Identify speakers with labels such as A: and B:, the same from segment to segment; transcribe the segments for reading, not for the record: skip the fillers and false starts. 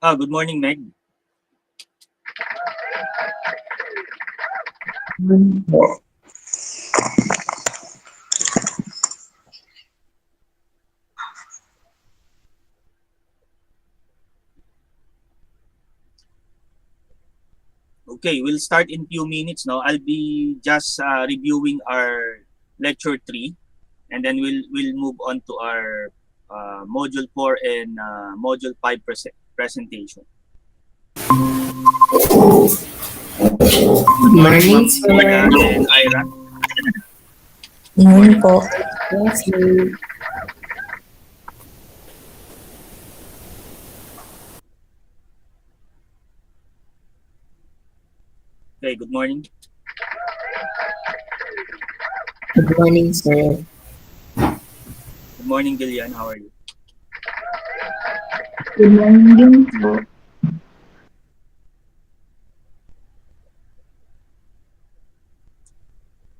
A: Good morning, Meg. Okay, we'll start in few minutes now. I'll be just reviewing our lecture 3, and then we'll move on to our module 4 and module 5 presentation.
B: Good morning, sir.
A: And Ira.
B: Good morning po. Woosley.
A: Okay, good morning.
B: Good morning, sir.
A: Good morning, Gillian. How are you?
B: Good morning din po.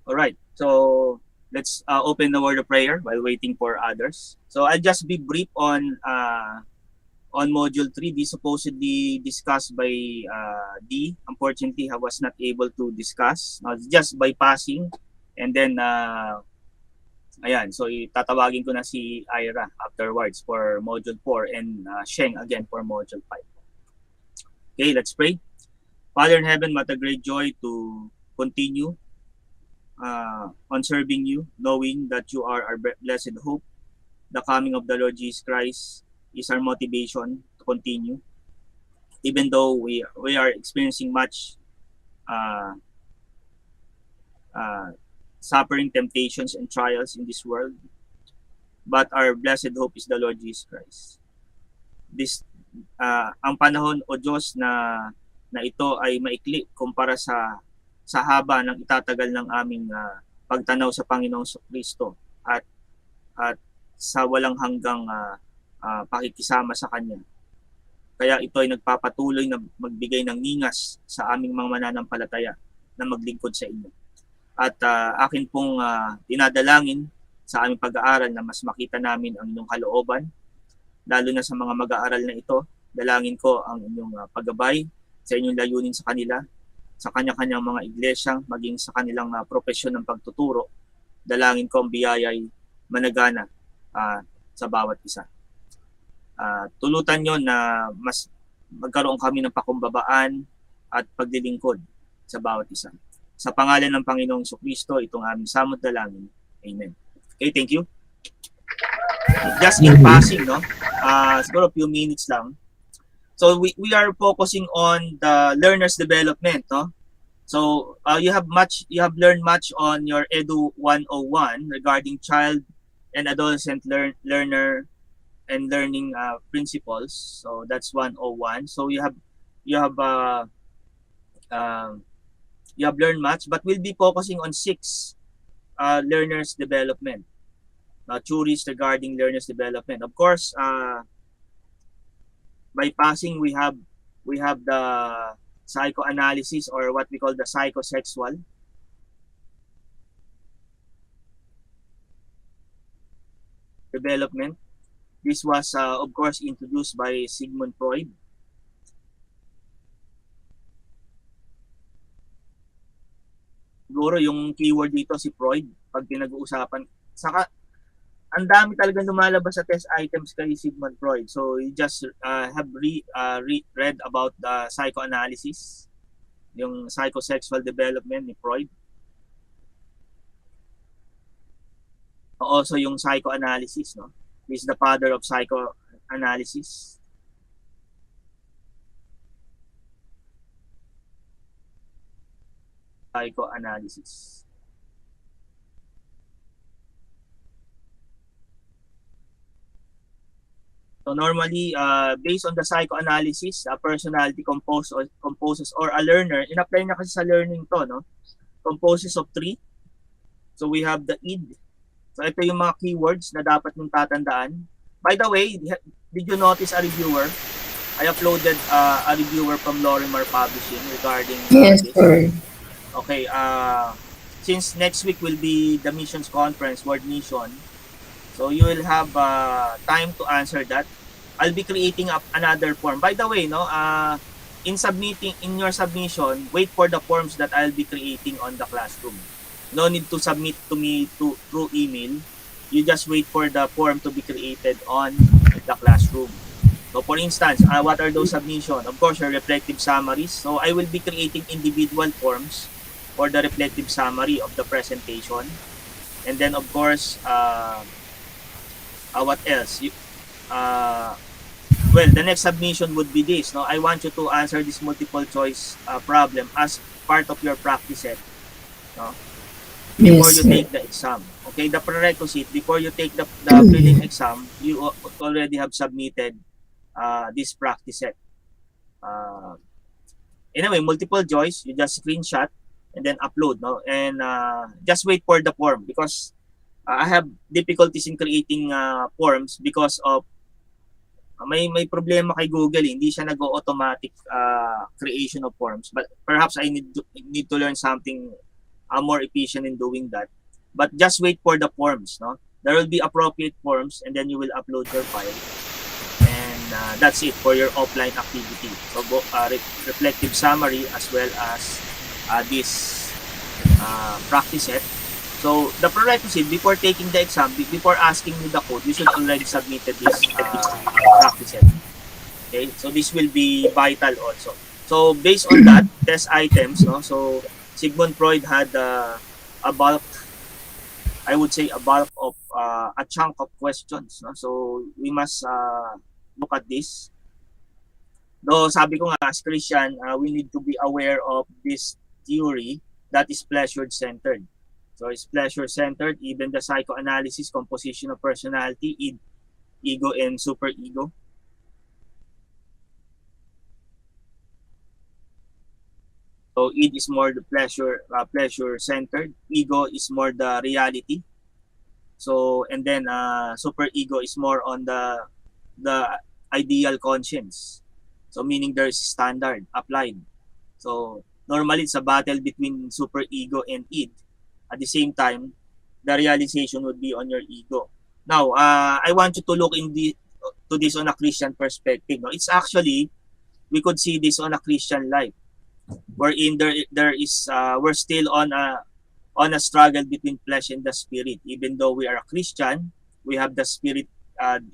A: All right, so let's open the word of prayer while waiting for others. So I'll just be brief on module 3. This supposedly discussed by D. Unfortunately, I was not able to discuss. Just by passing. And then, ayan, so itatawagin ko na si Ira afterwards for module 4 and Sheng again for module 5. Okay, let's pray. Father in heaven, what a great joy to continue on serving you, knowing that you are our blessed hope. The coming of the Lord Jesus Christ is our motivation to continue. Even though we are experiencing much suffering, temptations, and trials in this world, but our blessed hope is the Lord Jesus Christ. This ang panahon o Diyos na ito ay maikli kumpara sa haba ng itatagal ng aming pagtanaw sa Panginoong Kristo at sa walang hanggang pakikisama sa Kanya. Kaya ito ay nagpapatuloy na magbigay ng ningas sa aming mga mananampalataya na maglingkod sa inyo. At akin pong dinadalangin sa aming pag-aaral na mas makita namin ang inyong kalooban, lalo na sa mga mag-aaral na ito. Dalangin ko ang inyong paggabay sa inyong layunin sa kanila, sa kanya-kanyang mga iglesia, maging sa kanilang profesyon ng pagtuturo. Dalangin ko ang biyaya'y managana sa bawat isa. Tulutan nyo na mas magkaroon kami ng pakumbabaan at paglilingkod sa bawat isa. Sa pangalan ng Panginoong Kristo, itong aming samot dalangin. Amen. Okay, thank you. Just in passing, no? Siguro a few minutes lang. So we are focusing on the learner's development, no? So you have learned much on your EDU115 regarding child and adolescent learner and learning principles. So that's 101. So you have learned much, but we'll be focusing on 6 learners development, theories regarding learners development. Of course, by passing we have the psychoanalysis, or what we call the psychosexual development. This was of course introduced by Sigmund Freud. Siguro yung keyword dito si Freud pag pinag-uusapan. Saka ang dami talagang lumalabas sa test items kay Sigmund Freud. So you just have read about the psychoanalysis, yung psychosexual development ni Freud. Also yung psychoanalysis, no? He's the father of psychoanalysis. Psychoanalysis. So normally, based on the psychoanalysis, a personality composes or a learner, in-apply na kasi sa learning to, no? Composes of 3. So we have the id. So ito yung mga keywords na dapat mong tatandaan. By the way, did you notice a reviewer? I uploaded a reviewer from Lorimar Publishing regarding
B: Yes,
A: this.
B: sir.
A: Okay, since next week will be the missions conference, World Mission, so you will have time to answer that. I'll be creating up another form. By the way, no, in your submission, wait for the forms that I'll be creating on the classroom. No need to submit to me through email. You just wait for the form to be created on the classroom. So for instance, what are those submissions? Of course, your reflective summaries. So I will be creating individual forms for the reflective summary of the presentation. And then of course, what else? Well, the next submission would be this. No, I want you to answer this multiple choice problem as part of your practice set. No, before
B: Yes,
A: you
B: sir.
A: take the exam. Okay, the prerequisite before you take the filling exam, you already have submitted this practice set. Anyway, multiple choice, you just screenshot and then upload, no, and just wait for the form because I have difficulties in creating forms because of may problema kay Google, hindi siya nag-automatic creation of forms, but perhaps I need to learn something more efficient in doing that. But just wait for the forms, no, there will be appropriate forms and then you will upload your file, and that's it for your offline activity. So reflective summary as well as this practice set. So the prerequisite before taking the exam, before asking me the code, you should already submitted this practice set. Okay, so this will be vital also. So based on that, test items, no. So Sigmund Freud had a bulk, I would say a bulk of a chunk of questions, no. So we must look at this. Though sabi ko nga as Christian, we need to be aware of this theory that is pleasure-centered. So it's pleasure-centered, even the psychoanalysis, composition of personality, ego and superego. So id is more the pleasure-centered, ego is more the reality. So and then superego is more on the ideal conscience. So meaning there's standard applied. So normally it's a battle between superego and id. At the same time, the realization would be on your ego. Now, I want you to look to this on a Christian perspective. No? It's actually, we could see this on a Christian life, wherein there is we're still on a struggle between flesh and the spirit. Even though we are a Christian, we have the spirit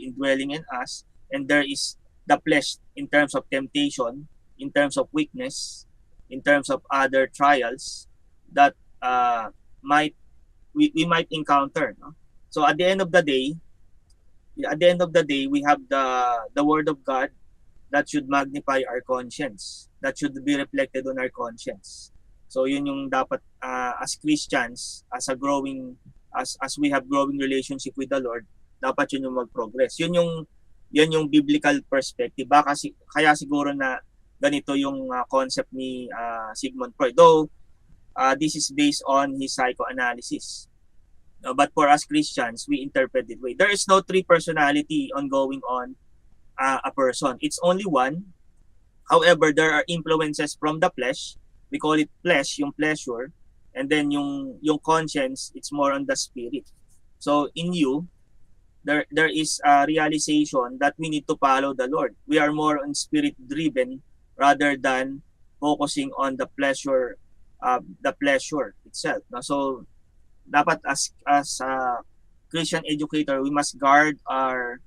A: indwelling in us, and there is the flesh in terms of temptation, in terms of weakness, in terms of other trials that we might encounter. No? So at the end of the day, we have the word of God that should magnify our conscience, that should be reflected on our conscience. So yun yung dapat as Christians, as we have growing relationship with the Lord, dapat yun yung mag-progress. Yun yung biblical perspective. Kaya siguro na ganito yung concept ni Sigmund Freud. Though this is based on his psychoanalysis. But for us Christians, we interpret it way. There is no three personality ongoing on a person. It's only one. However, there are influences from the flesh. We call it flesh, yung pleasure. And then yung conscience, it's more on the spirit. So in you, there is a realization that we need to follow the Lord. We are more on spirit driven rather than focusing on the pleasure itself. So dapat as Christian educator, we must guard our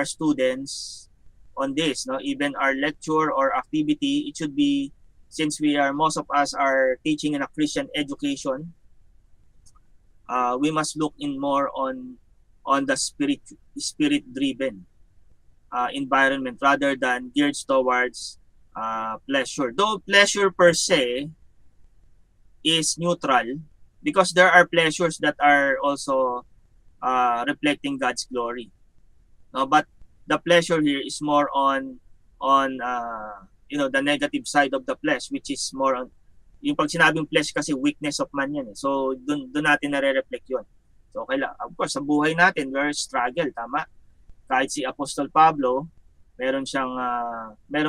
A: students on this. No, even our lecture or activity, it should be, since most of us are teaching in a Christian education, we must look in more on the spirit driven environment rather than geared towards pleasure. Though pleasure per se is neutral, because there are pleasures that are also reflecting God's glory. No, but the pleasure here is more on the negative side of the flesh, which is more on yung pag sinabing flesh kasi weakness of man yan. So doon natin nare-reflect yun. So of course, sa buhay natin, we're struggle, tama? Kahit si Apostol Pablo, meron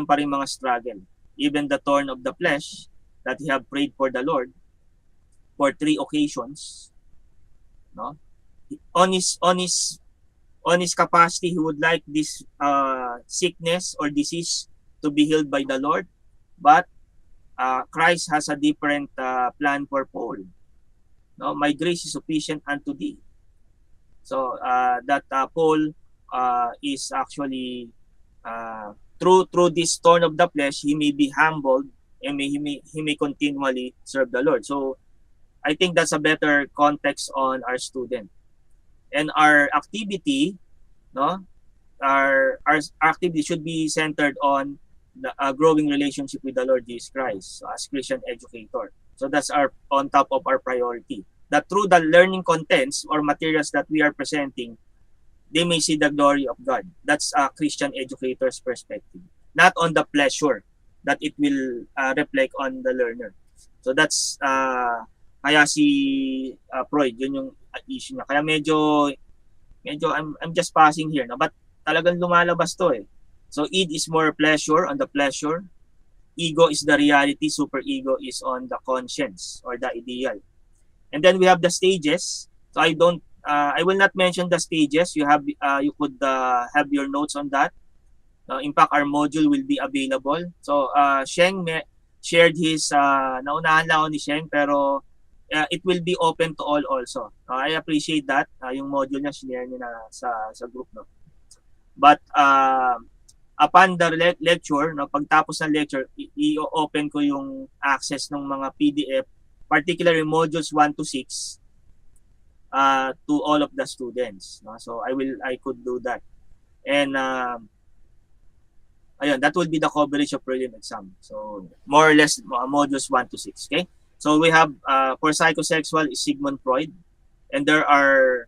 A: pa rin mga struggle. Even the thorn of the flesh that he have prayed for the Lord for 3 occasions, no? On his on his capacity, he would like this sickness or disease to be healed by the Lord. But Christ has a different plan for Paul. No, my grace is sufficient unto thee. So that Paul is actually through this thorn of the flesh, he may be humbled and he may continually serve the Lord. So I think that's a better context on our student. And our activity, no, our activity should be centered on the growing relationship with the Lord Jesus Christ, so as Christian educator. So that's our on top of our priority. That through the learning contents or materials that we are presenting, they may see the glory of God. That's a Christian educator's perspective, not on the pleasure that it will reflect on the learner. So that's kaya si Freud, yun yung issue niya. Kaya medyo I'm just passing here, no? But talagang lumalabas to eh. So id is more pleasure on the pleasure. Ego is the reality. Super ego is on the conscience or the ideal. And then we have the stages. So I will not mention the stages. You could have your notes on that. In fact, our module will be available. So Sheng shared his naunahan lang ako ni Sheng, pero it will be open to all also. I appreciate that. Yung module niya, share niya na sa group. No? But upon the lecture, no, pagtapos ng lecture, i-open ko yung access ng mga PDF, particularly modules 1 to 6, to all of the students. No? So I could do that. And ayun, that will be the coverage of prelim exam. So more or less modules 1 to 6. Okay? So we have for psychosexual is Sigmund Freud, and there are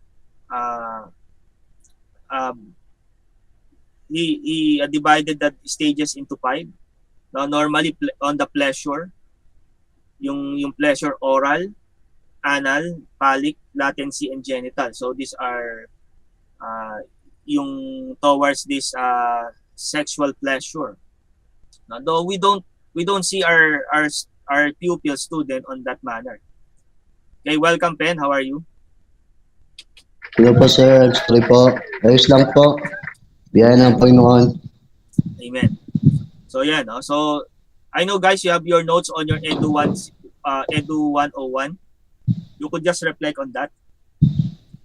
A: he divided the stages into 5. Now, normally on the pleasure, yung pleasure oral, anal, phallic, latency, and genital. So these are yung towards this sexual pleasure. Now, though we don't see our pupil student on that manner. Okay, welcome Pen, how are you?
C: Hello po sir, sorry po. Ayos lang po. Biyaya ng Panginoon.
A: Amen. So yan, no? So I know guys, you have your notes on your EDU101. You could just reflect on that.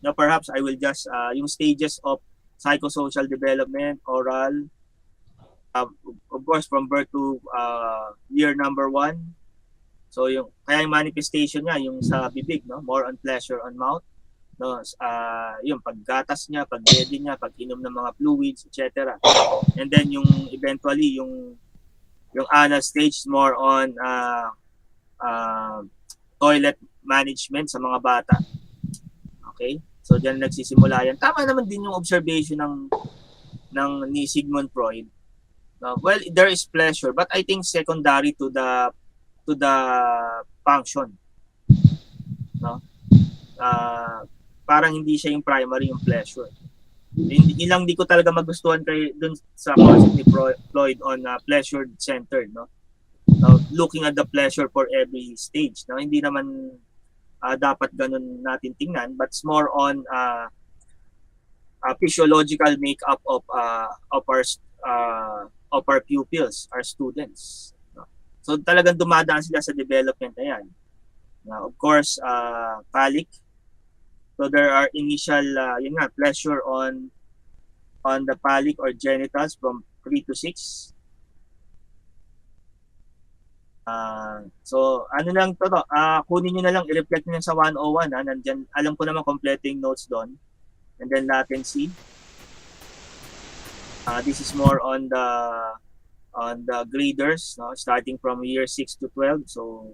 A: Now perhaps I will just yung stages of psychosocial development, oral, of course from birth to year number 1. So yung kaya yung manifestation niya yung sa bibig, no, more on pleasure on mouth, no, yung paggatas niya, pagdede niya, pag-inom ng mga fluids, etc. And then yung eventually yung anal stage more on toilet management sa mga bata. Okay? So diyan nagsisimula yan. Tama naman din yung observation ni Sigmund Freud. Well, there is pleasure, but I think secondary to the function. No? Parang hindi siya yung primary, yung pleasure. Ilang di ko talaga magustuhan dun sa concept ni Freud on pleasure-centered, no? Looking at the pleasure for every stage, no? Hindi naman dapat ganun natin tingnan, but it's more on physiological makeup of our pupils, our students. No? So talagang dumadaan sila sa development na yan. Of course, phallic. So there are initial pleasure on the phallic or genitals from 3 to 6. So ano lang to, kunin niyo na lang, i-reflect niyo sa 101, nandiyan, alam ko naman kompleto yung notes doon. And then latency. This is more on the graders, no? Starting from year 6 to 12. So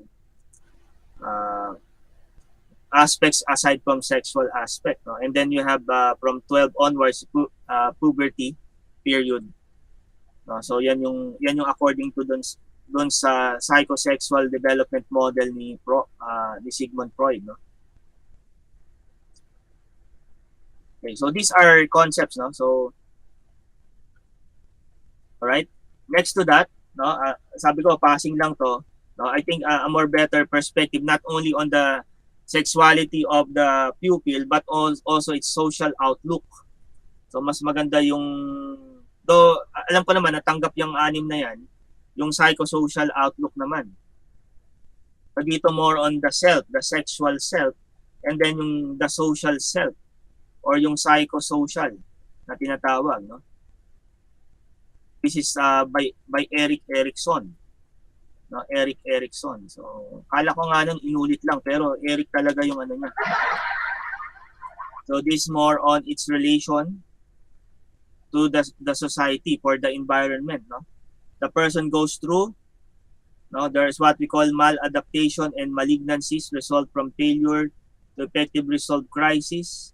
A: aspects aside from sexual aspect, no? And then you have from 12 onwards puberty period, no? So yan yung according to dun sa psychosexual development model ni Sigmund Freud, no? Okay, so these are concepts, no? So all right, next to that, no, sabi ko passing lang to, no? I think a more better perspective not only on the sexuality of the pupil but also its social outlook. So mas maganda yung, though alam ko naman natanggap yung 6 na yan, yung psychosocial outlook naman. So dito more on the self, the sexual self, and then yung the social self or yung psychosocial na tinatawag, no? This is by Eric Erickson. No, Eric Erickson. So, kala ko nga nung inulit lang pero Eric talaga yung ano niya. So this more on its relation to the society for the environment, no? The person goes through, no, there's what we call maladaptation and malignancies result from failure to effective resolve crisis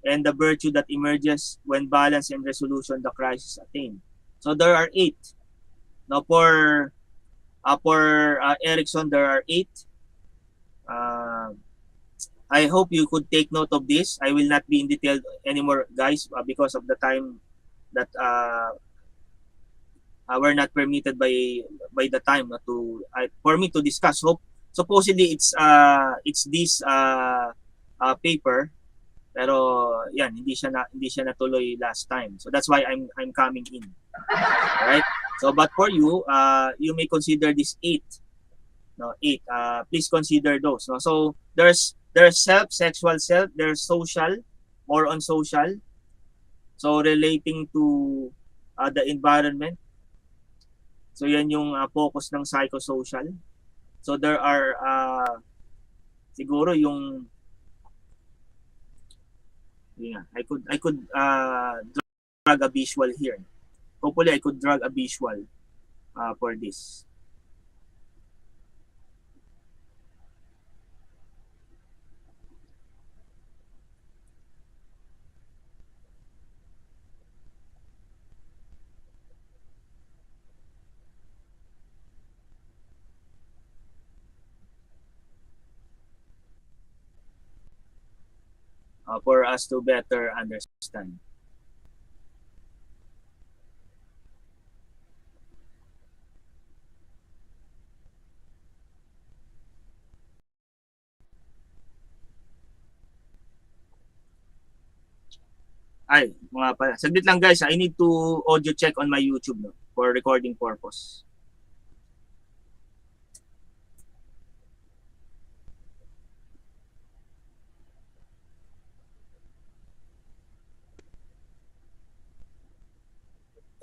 A: and the virtue that emerges when balance and resolution the crisis attained. So there are 8. Now for Erickson, there are 8. I hope you could take note of this. I will not be in detail anymore, guys, because of the time that we're not permitted by the time to for me to discuss. So supposedly it's this paper, pero yan hindi siya natuloy last time. So that's why I'm coming in. All right. So but for you, you may consider this 8. No, 8. Please consider those. No? So there's self, sexual self, there's social, more on social. So relating to the environment. So yan yung focus ng psychosocial. So there are siguro yung I could drag a visual here. Hopefully I could drag a visual for this. For us to better understand. Ay, mga pala. Saglit lang guys, I need to audio check on my YouTube, no, for recording purpose.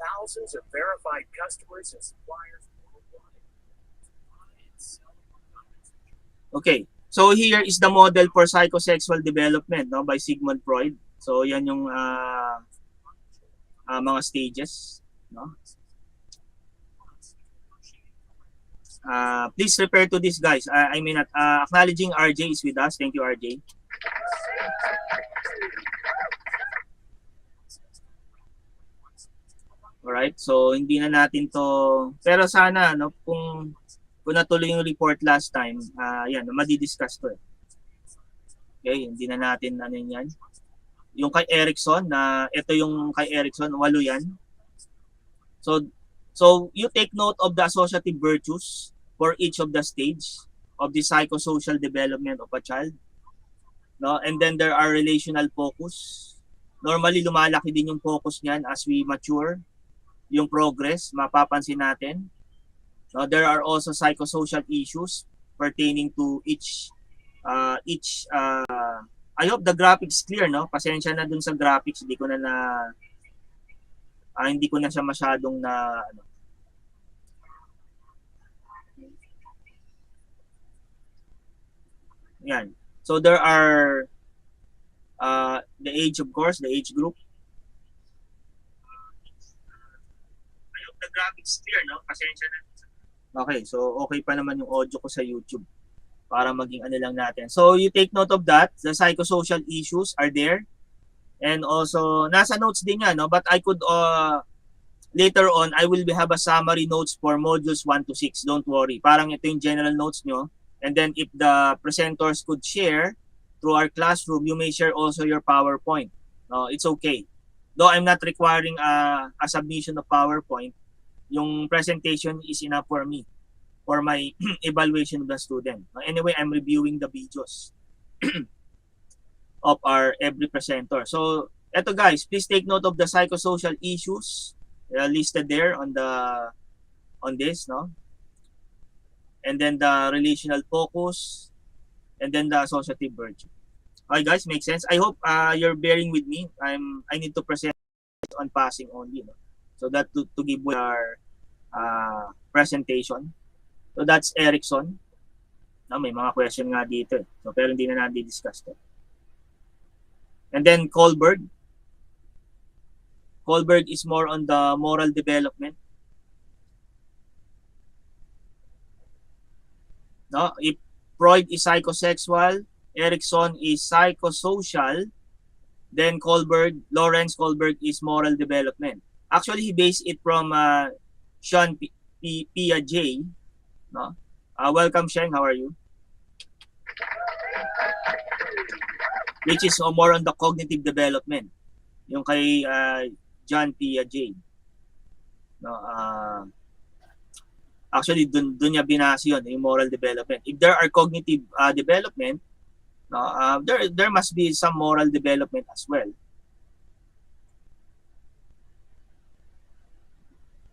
D: Thousands of verified customers and suppliers worldwide.
A: Okay. So here is the model for psychosexual development, no, by Sigmund Freud. So yan yung mga stages, no? Please refer to this, guys. I mean, acknowledging RJ is with us. Thank you, RJ. Alright, so hindi na natin to, pero sana no, kung natuloy yung report last time, yan, madi-discuss to. Okay, hindi na natin ano yan. Yung kay Erickson, na ito yung kay Erickson, 8 yan. So you take note of the associative virtues for each of the stage of the psychosocial development of a child. No? And then there are relational focus. Normally lumalaki din yung focus niyan as we mature. Yung progress, mapapansin natin. No? There are also psychosocial issues pertaining to each I hope the graphics clear, no? Pasensya na dun sa graphics, hindi ko na siya masyadong na ano. Yan. So there are the age, of course, the age group. I hope the graphics clear, no? Pasensya na. Okay, so okay pa naman yung audio ko sa YouTube para maging ano lang natin. So you take note of that. The psychosocial issues are there. And also, nasa notes din yan, no? But I could, later on, I will have a summary notes for modules 1 to 6. Don't worry. Parang ito yung general notes nyo. And then if the presenters could share through our classroom, you may share also your PowerPoint. No, it's okay. Though I'm not requiring a submission of PowerPoint, yung presentation is enough for me for my evaluation of the student. Anyway, I'm reviewing the videos of our every presenter. So Eto guys, please take note of the psychosocial issues listed there on this, no? And then the relational focus, and then the associative virtue. Okay guys, make sense? I hope you're bearing with me. I need to present on passing only, no? So that to give our presentation. So that's Erickson. No, may mga question nga dito. So, pero hindi na natin discuss to. And then Kohlberg. Kohlberg is more on the moral development. No, if Freud is psychosexual, Erickson is psychosocial, then Lawrence Kohlberg is moral development. Actually, he based it from Sean Piaget. No? Welcome, Sheng. How are you? Which is more on the cognitive development. Yung kay John Piaget. No, actually, dun niya binase yun, yung moral development. If there are cognitive development, no, there must be some moral development as well.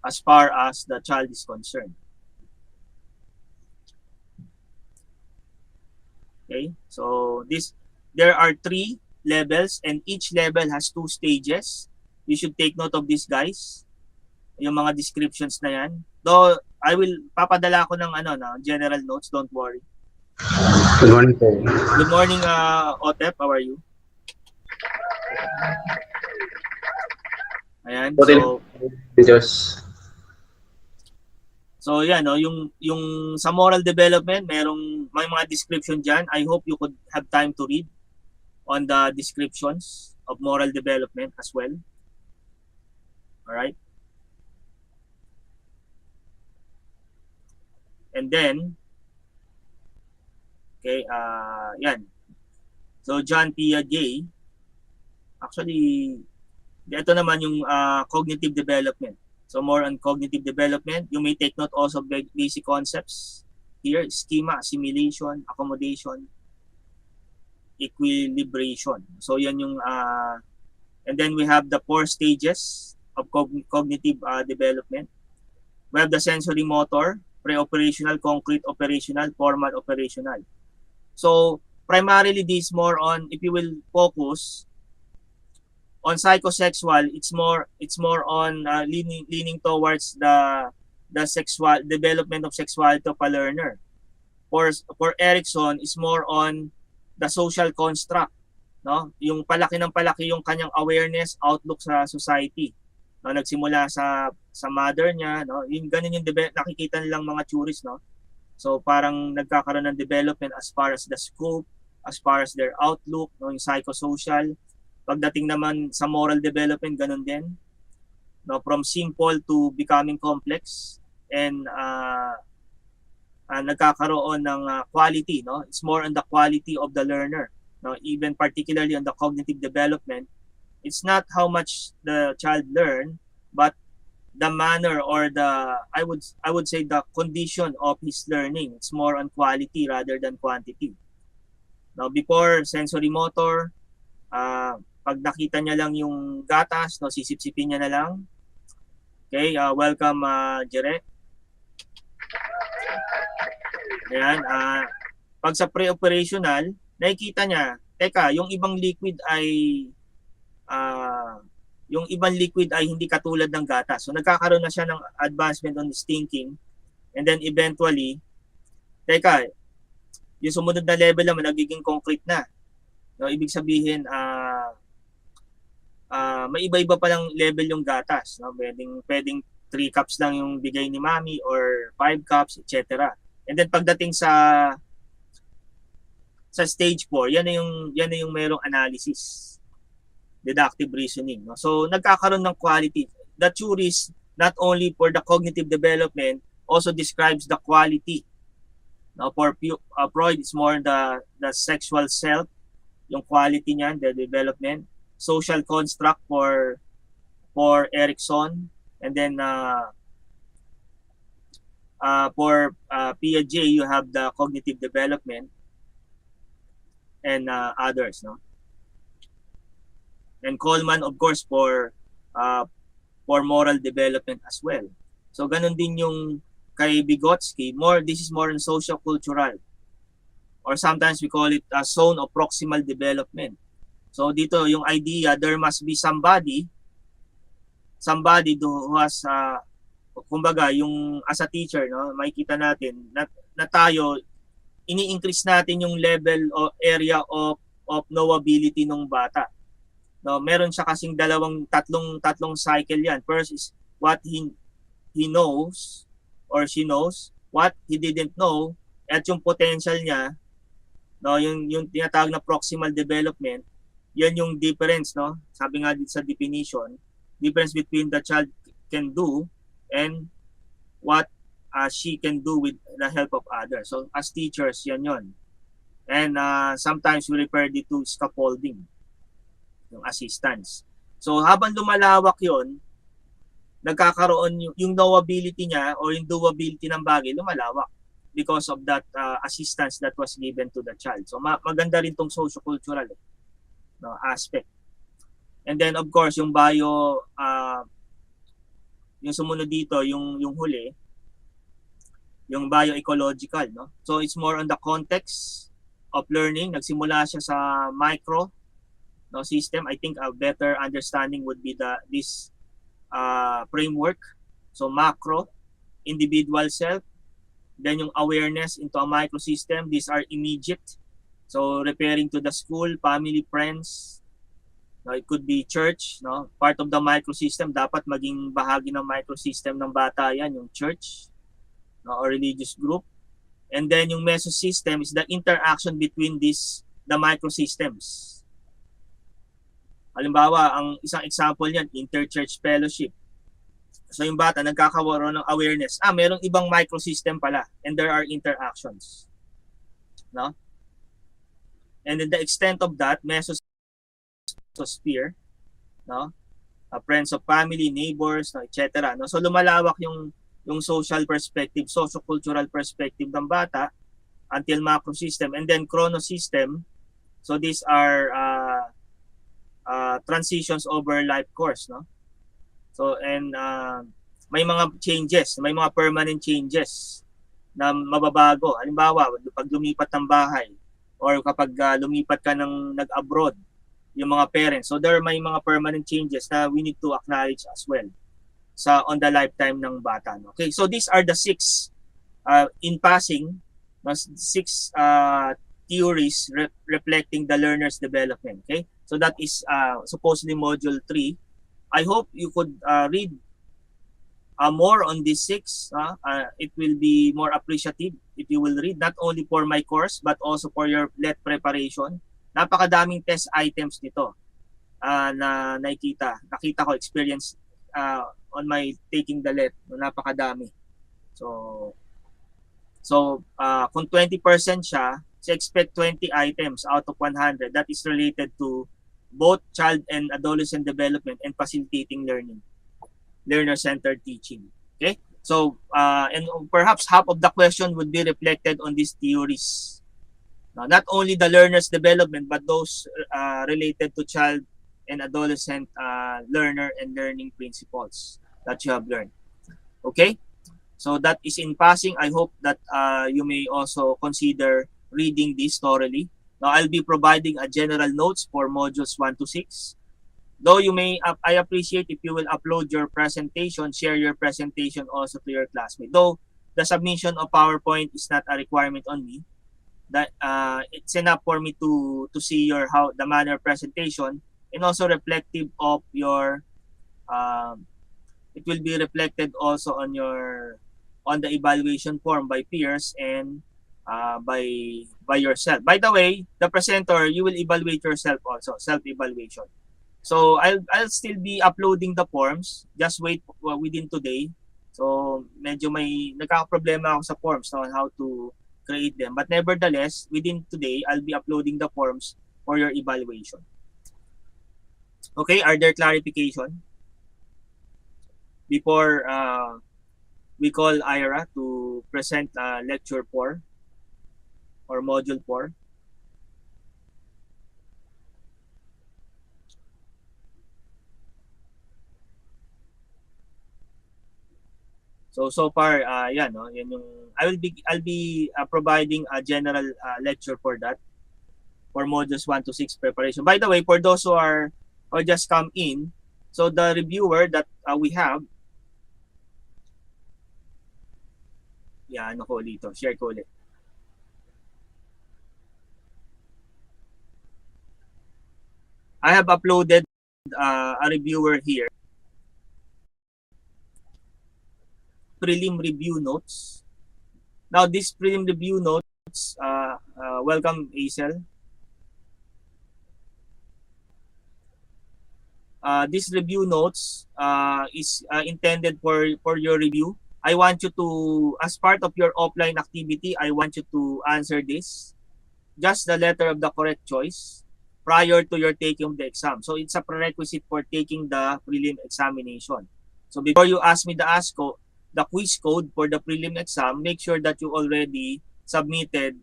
A: As far as the child is concerned. Okay, so there are 3 levels and each level has 2 stages. You should take note of this, guys. Yung mga descriptions na yan. Though I will papadala ko ng general notes, don't worry.
E: Good morning, sir.
A: Good morning, Otep. How are you? Ayan. So yan, no, yung sa moral development, may mga description diyan. I hope you could have time to read on the descriptions of moral development as well. All right? And then okay, yan. So John Piaget, actually ito naman yung cognitive development. So more on cognitive development. You may take note also of basic concepts here: schema, assimilation, accommodation, equilibration. So yan yung and then we have the 4 stages of cognitive development. We have the sensory motor, pre-operational, concrete operational, formal operational. So primarily this more on, if you will focus on psychosexual, it's more on leaning towards the sexual development of sexuality of a learner. For Erickson, is more on the social construct, no? Yung palaki ng palaki yung kanyang awareness, outlook sa society. No, nagsimula sa mother niya, no? Yung ganun yung nakikita nilang mga tourists, no? So parang nagkakaroon ng development as far as the scope, as far as their outlook, no, yung psychosocial. Pagdating naman sa moral development, ganun din. No, from simple to becoming complex, and nagkakaroon ng quality, no? It's more on the quality of the learner, no? Even particularly on the cognitive development, it's not how much the child learn, but the manner or I would say the condition of his learning. It's more on quality rather than quantity. Now, before sensory motor, pag nakita niya lang yung gatas, no, sisip-sipin niya na lang. Okay, welcome Jere. Ayan, pag sa pre-operational, nakikita niya, teka, yung ibang liquid ay hindi katulad ng gatas. So nagkakaroon na siya ng advancement on his thinking, and then eventually, teka, yung sumunod na level naman nagiging concrete na. No, ibig sabihin, may iba-iba pa lang level yung gatas, no? Pwedeng 3 cups lang yung bigay ni mami or 5 cups, etc. And then pagdating sa stage 4, yan na yung merong analysis, deductive reasoning, no? So nagkakaroon ng quality. The theory is not only for the cognitive development, also describes the quality. No, for Freud, it's more the sexual self, yung quality niyan, the development. Social construct for Erickson, and then for Piaget, you have the cognitive development and others, no? And Coleman, of course, for moral development as well. So ganun din yung kay Vygotsky, this is more on socio-cultural, or sometimes we call it a zone of proximal development. So dito yung idea, there must be somebody who has kumbaga yung as a teacher, no, makikita natin na tayo ini-increase natin yung level o area of knowability ng bata. No, meron siya kasing tatlong cycle yan. First is what he knows or she knows, what he didn't know, at yung potential niya, no, yung tinatawag na proximal development, yan yung difference, no? Sabi nga dito sa definition, difference between the child can do and what she can do with the help of others. So as teachers, yan yon. And sometimes we refer it to scaffolding, yung assistance. So habang lumalawak yon, nagkakaroon yung knowability niya or yung doability ng bagay lumalawak because of that assistance that was given to the child. So maganda rin tong socio-cultural no, aspect. And then of course yung yung sumunod dito, yung huli, yung bioecological, no? So it's more on the context of learning. Nagsimula siya sa micro, no, system. I think a better understanding would be this framework. So macro, individual self, then yung awareness into a micro system. These are immediate. So referring to the school, family, friends, no, it could be church, no? Part of the micro system, dapat maging bahagi ng micro system ng bata yan, yung church, no, or religious group. And then yung meso system is the interaction between the micro systems. Halimbawa, ang isang example niyan, interchurch fellowship. So yung bata nagkakaroon ng awareness, merong ibang microsystem pala and there are interactions. No? And then the extent of that, mesosphere, no? Friends of family, neighbors, no, etc. No? So lumalawak yung social perspective, socio-cultural perspective ng bata until macro system, and then chronosystem. So these are transitions over life course, no? So and may mga changes, may mga permanent changes na mababago. Halimbawa, pag lumipat ng bahay or kapag lumipat ka ng nag-abroad yung mga parents. So there may mga permanent changes na we need to acknowledge as well on the lifetime ng bata, no? Okay, so these are the 6 in passing, 6 theories reflecting the learner's development. Okay, so that is supposedly module 3. I hope you could read more on these 6. It will be more appreciative if you will read, not only for my course but also for your LET preparation. Napakadaming test items nito na nakita ko, experience on my taking the LET. Napakadami. So kung 20% siya, so expect 20 items out of 100 that is related to both child and adolescent development and facilitating learning, learner-centered teaching. Okay, so and perhaps half of the question would be reflected on these theories. Now, not only the learner's development but those related to child and adolescent learner and learning principles that you have learned. Okay, so that is in passing. I hope that you may also consider reading this thoroughly. Now, I'll be providing a general notes for modules 1 to 6. Though I appreciate if you will upload your presentation, share your presentation also to your classmate. Though the submission of PowerPoint is not a requirement on me, that it's enough for me to see the manner of presentation, and also reflective of your it will be reflected also on the evaluation form by peers and by yourself. By the way, the presenter, you will evaluate yourself also, self-evaluation. So I'll still be uploading the forms. Just wait within today. So medyo may nagkakaproblema ako sa forms on how to create them. But nevertheless, within today, I'll be uploading the forms for your evaluation. Okay, are there clarification? Before we call Ira to present lecture 4 or module 4. So far, yan, no, yan yung I'll be providing a general lecture for that for modules 1 to 6 preparation. By the way, for those who just come in, so the reviewer that we have, ano ko dito, share ko ulit. I have uploaded a reviewer here. Prelim review notes. Now, this prelim review notes, welcome Hazel. This review notes is intended for your review. I want you to, as part of your offline activity, I want you to answer this. Just the letter of the correct choice prior to your taking the exam. So it's a prerequisite for taking the prelim examination. So before you ask me the quiz code for the prelim exam, make sure that you already submitted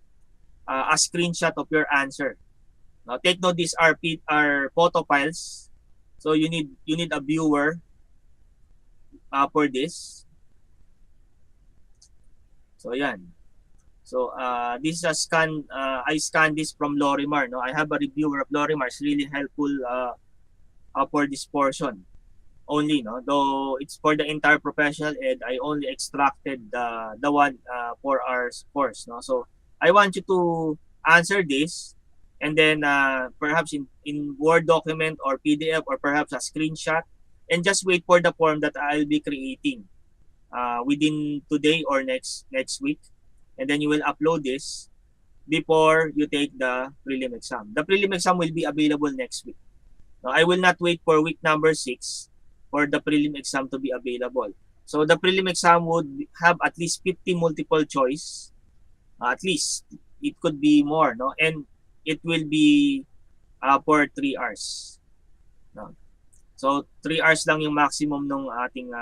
A: a screenshot of your answer. Now take note, these are photo files. So you need a viewer for this. So yan. So this is a scan. I scanned this from Lorimar. No, I have a reviewer of Lorimar. It's really helpful for this portion only. No, though it's for the entire professional ed, I only extracted the one for our course. No, so I want you to answer this, and then perhaps in Word document or PDF or perhaps a screenshot, and just wait for the form that I'll be creating within today or next week. And then you will upload this before you take the prelim exam. The prelim exam will be available next week. Now, I will not wait for week number 6 for the prelim exam to be available. So the prelim exam would have at least 50 multiple choice. At least. It could be more, no? And it will be for 3 hours. No? So 3 hours lang yung maximum ng ating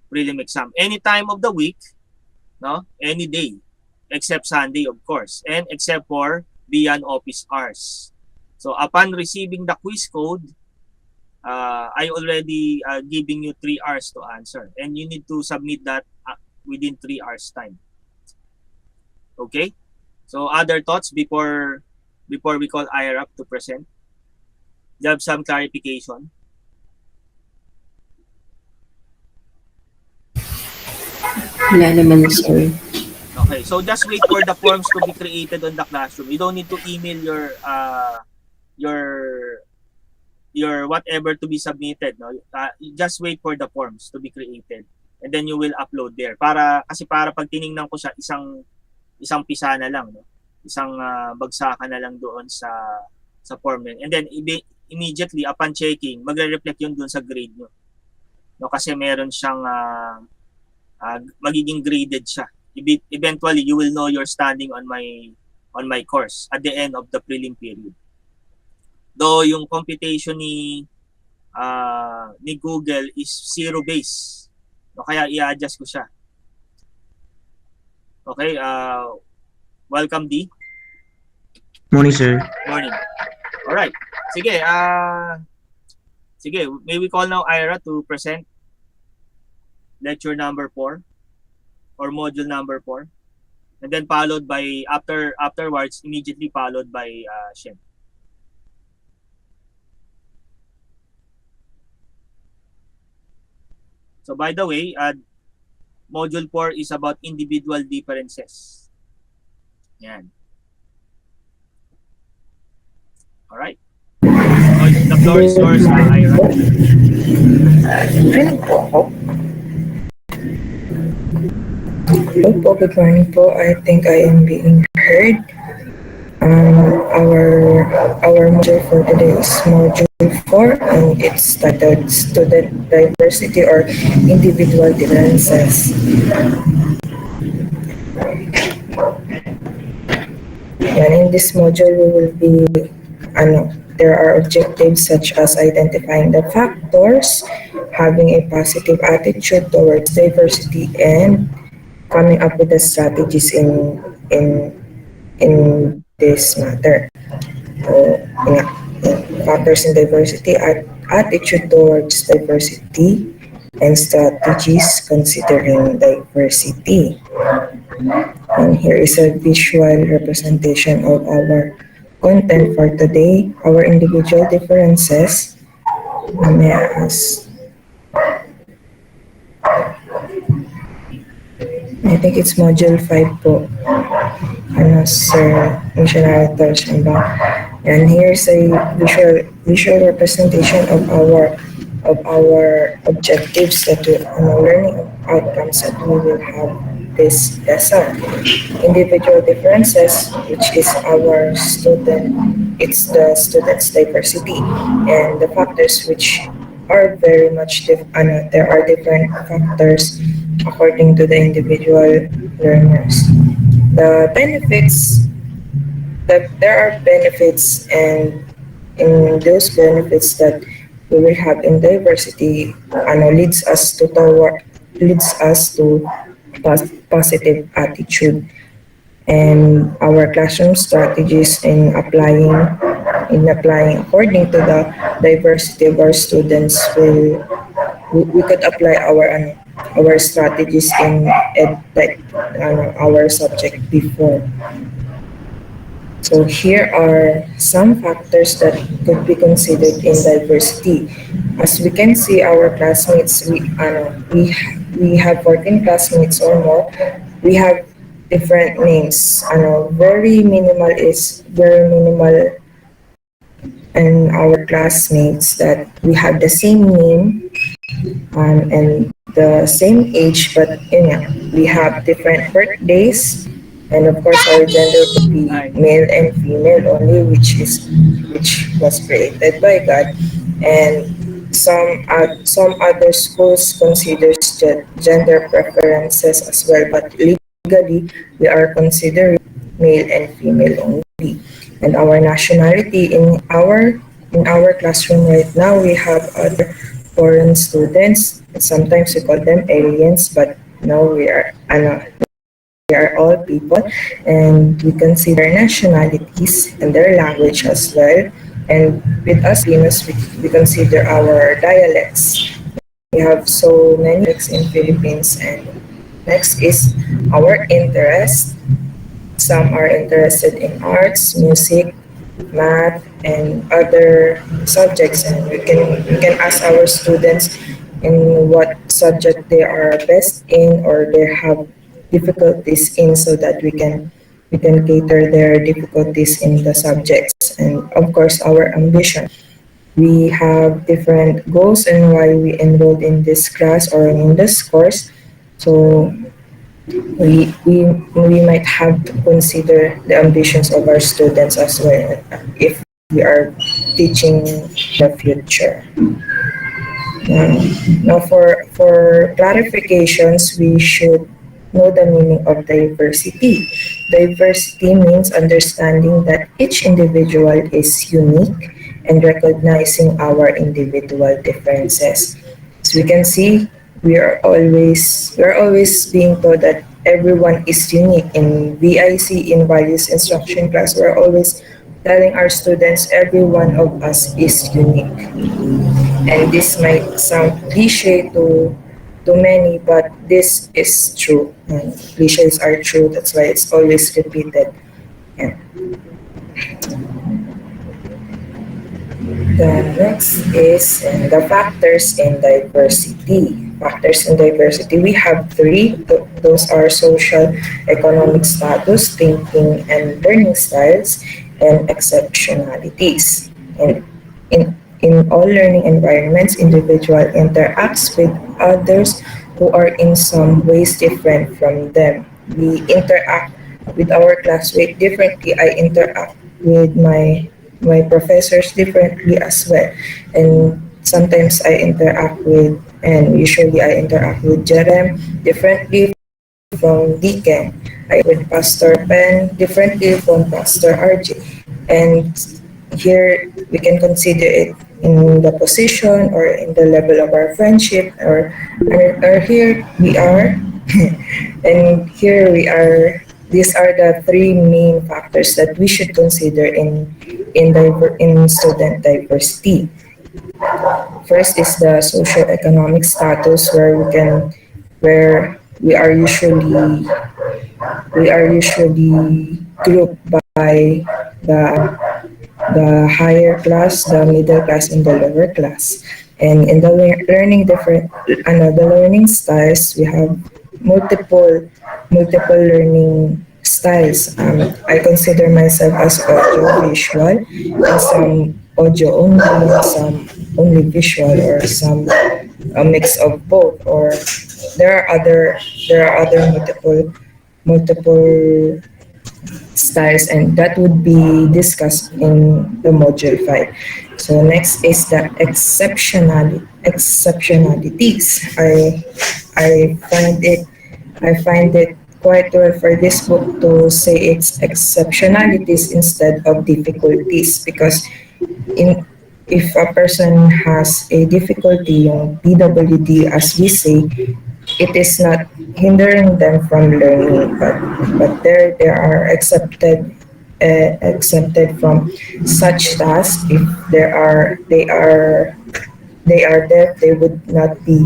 A: prelim exam. Any time of the week, no? Any day. Except Sunday, of course, and except for beyond office hours. So upon receiving the quiz code, I already giving you 3 hours to answer, and you need to submit that within 3 hours time. Okay? So other thoughts before we call IRAP to present? Do you have some clarification?
B: Wala naman, sir.
A: Okay, so just wait for the forms to be created on the classroom. You don't need to email your whatever to be submitted, no? Just wait for the forms to be created, and then you will upload there. Kasi para pag tiningnan ko siya, isang pisa na lang, no? Isang bagsakan na lang doon sa form din. And then immediately upon checking, magre-reflect yun doon sa grade nyo. No, kasi meron siyang magiging graded siya. Eventually you will know your standing on my course at the end of the prelim period. Though yung computation ni Google is zero base, no, kaya i-adjust ko siya. Okay, welcome D.
F: Morning, sir.
A: Morning. All right. Sige, may we call now Ira to present lecture number 4 or module number 4, and then followed by afterwards immediately followed by Shen. So by the way, module 4 is about individual differences. Yan. All right. So the floor is yours, Ira.
B: Ano po ako? Hello po, good morning po. I think I am being heard. Our module for today is module 4, and it's titled Student Diversity or Individual Differences. And in this module, we will be, there are objectives such as identifying the factors, having a positive attitude towards diversity, and coming up with the strategies in this matter. So, factors in diversity, attitude towards diversity, and strategies considering diversity. And here is a visual representation of our content for today, our individual differences. May I ask? I think it's module 5 po. Ano, Sir Missionary Torsimbang. And here's a visual representation of our objectives that we, learning outcomes that we will have this lesson. Individual differences, which is our student, it's the student's diversity, and the factors which are very much there are different factors according to the individual learners. The benefits, that there are benefits, and in those benefits that we will have in diversity leads us to positive attitude, and our classroom strategies in applying according to the diversity of our students we could apply our strategies in our subject before. So here are some factors that could be considered in diversity. As we can see, our classmates, we have 14 classmates or more. We have different names. Very minimal in our classmates that we have the same name and the same age, but we have different birthdays, and of course our gender could be male and female only, which was created by God. And some other schools considers gender preferences as well, but legally we are considering male and female only. And our nationality in our classroom right now, we have other foreign students. Sometimes we call them aliens, but no, we are all people, and we consider nationalities and their language as well. And with us Filipinos, we consider our dialects. We have so many dialects in Philippines. And next is our interest. Some are interested in arts, music, math, and other subjects, and we can ask our students in what subject they are best in or they have difficulties in, so that we can cater their difficulties in the subjects. And of course our ambition. We have different goals and why we enrolled in this class or in this course. So we might have to consider the ambitions of our students as well if we are teaching the future. Now for clarifications, we should know the meaning of diversity. Diversity means understanding that each individual is unique and recognizing our individual differences. So we can see we are always being told that everyone is unique. In VIC, in values instruction class, we're always telling our students every one of us is unique. And this might sound cliche to many, but this is true. And cliches are true, that's why it's always repeated. Yeah. The next is the factors in diversity. Factors in diversity, we have three. Those are social, economic status, thinking and learning styles, and exceptionalities. And in all learning environments, individual interacts with others who are in some ways different from them. We interact with our classmates differently. I interact with my professors differently as well. And sometimes usually I interact with Jerem differently from Deacon. I with Pastor Pen differently from Pastor RJ. And here we can consider it in the position or in the level of our friendship, or here we are and here we are. These are the three main factors that we should consider in student diversity. first is the socioeconomic status, where we are usually grouped by the higher class, the middle class, and the lower class. And in the the learning styles, we have multiple learning styles. I consider myself as audio visual, and some audio only, some only visual, or some a mix of both. Or there are other multiple styles, and that would be discussed in the module 5. So next is the exceptionalities. I find it quite well for this book to say it's exceptionalities instead of difficulties, because in if a person has a difficulty, yung PWD as we say, it is not hindering them from learning, but they are accepted from such tasks. If they are deaf, they would not be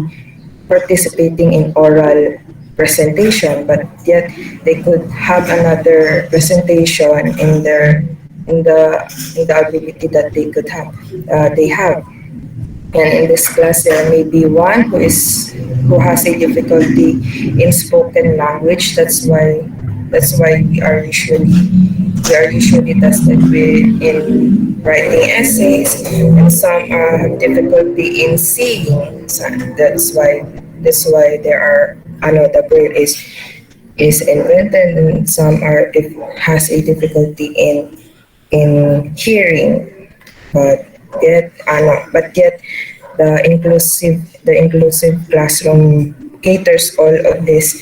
B: participating in oral presentation, but yet they could have another presentation in the ability that they have. And in this class, there may be one who has a difficulty in spoken language. That's why we are usually tested in writing essays, and some have difficulty in seeing. So that's why there are the braille is invented, and some has a difficulty in hearing. But yet the inclusive classroom caters all of these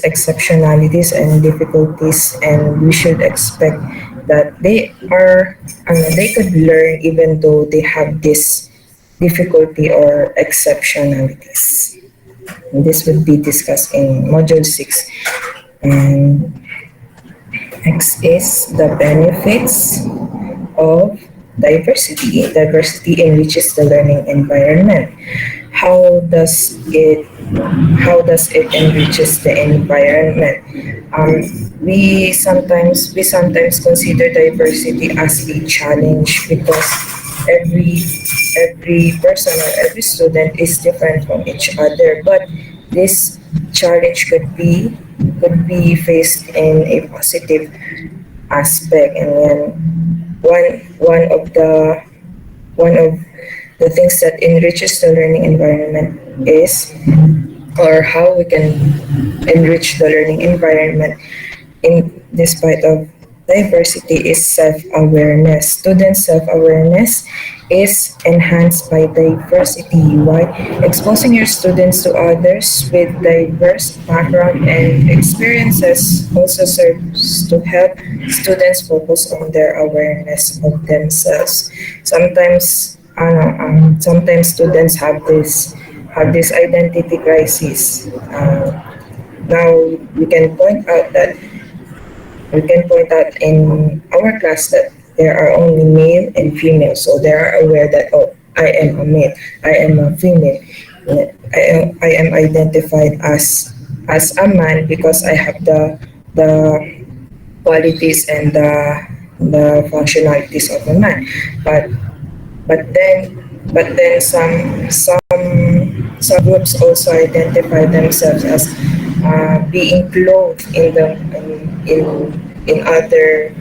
B: exceptionalities and difficulties, and we should expect that they could learn even though they have this difficulty or exceptionalities. And this would be discussed in module 6. And next is the benefits of diversity. Diversity enriches the learning environment. How does it enriches the environment? We sometimes consider diversity as a challenge, because every person or every student is different from each other. But this challenge could be faced in a positive aspect. And then one of the things that enriches the learning environment is, or how we can enrich the learning environment in despite of diversity, is self-awareness. Student self-awareness is enhanced by diversity. Why? Exposing your students to others with diverse background and experiences also serves to help students focus on their awareness of themselves. Sometimes students have this identity crisis. Now we can point out in our class that there are only male and female, so they are aware that, oh, I am a male, I am a female, I am identified as a man because I have the qualities and the functionalities of a man. But then some groups also identify themselves as being clothed in other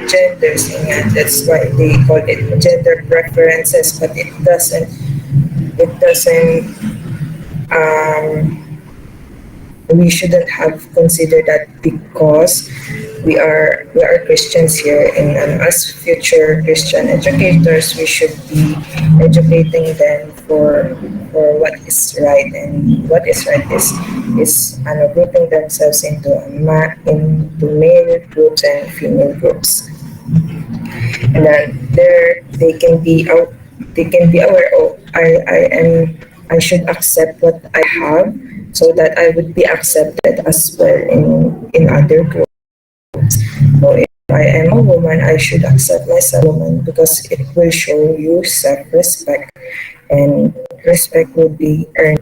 B: genders, and that's why they call it gender preferences. But it doesn't we shouldn't have considered that, because we are Christians here, and as future Christian educators, we should be educating them for what is right. And what is right is grouping themselves into male groups and female groups. And then they can be aware, oh, I should accept what I have, so that I would be accepted as well in other groups. So I am a woman, I should accept myself a woman because it will show you self-respect, and respect will be earned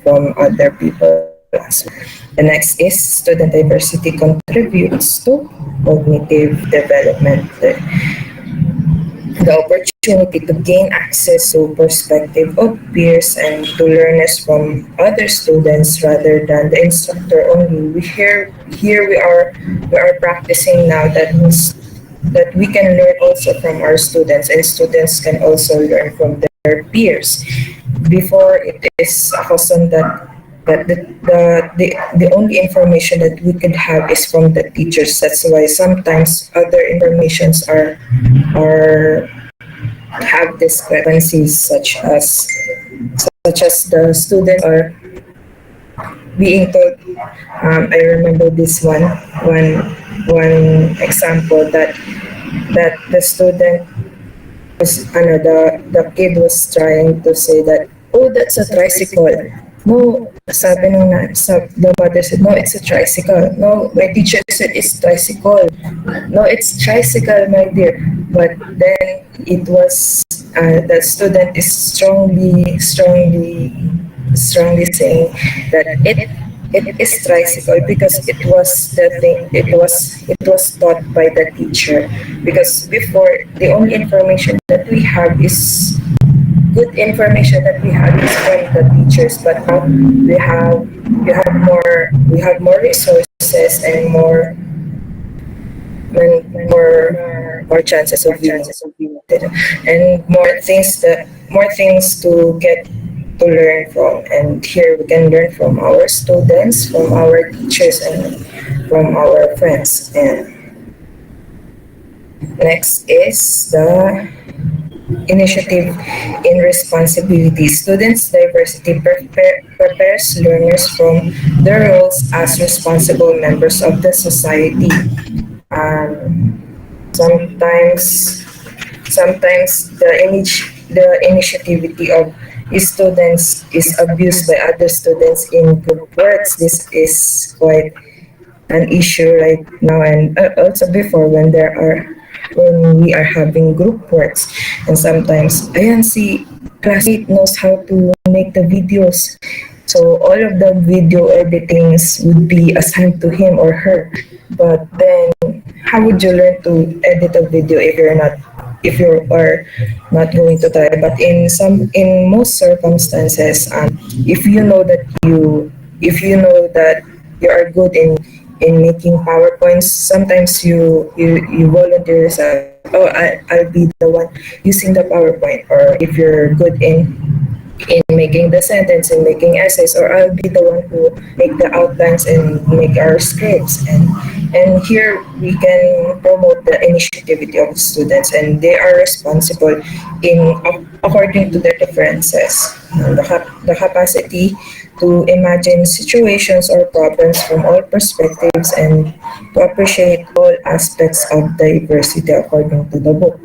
B: from other people as well. The next is student diversity contributes to cognitive development. The opportunity to gain access to perspective of peers and to learners from other students rather than the instructor only. Here we are practicing now that we can learn also from our students, and students can also learn from their peers. Before, it is a custom that the only information that we could have is from the teachers. That's why sometimes other informations are have discrepancies, such as the students are being told. I remember this one example that the student was, the kid was trying to say that, oh, that's a tricycle. No, the mother said, no, it's a tricycle. No, my teacher said it's tricycle. No, it's tricycle, my dear. But then it was, the student is strongly saying that it is tricycle because it was the thing, it was taught by the teacher. Because before, the only information that we have is good information that we have is from the teachers, but now we have more resources and more chances of being it, and more things to get to learn from. And here we can learn from our students, from our teachers, and from our friends. And next is the initiative in responsibility. Students diversity prepares learners from their roles as responsible members of the society. Sometimes sometimes the initiativity of students is abused by other students in group works. This is quite an issue right now, and also before, when we are having group works, and sometimes ayan, si classmate knows how to make the videos, so all of the video editings would be assigned to him or her. But then, how would you learn to edit a video if you are not going to try? But in most circumstances, if you know that you are good in making PowerPoints, sometimes you volunteer yourself. Oh, I'll be the one using the PowerPoint. Or if you're good in making the sentence and making essays, or I'll be the one who make the outlines and make our scripts. And here we can promote the initiativity of students, and they are responsible according to their differences. The capacity to imagine situations or problems from all perspectives, and to appreciate all aspects of diversity according to the book.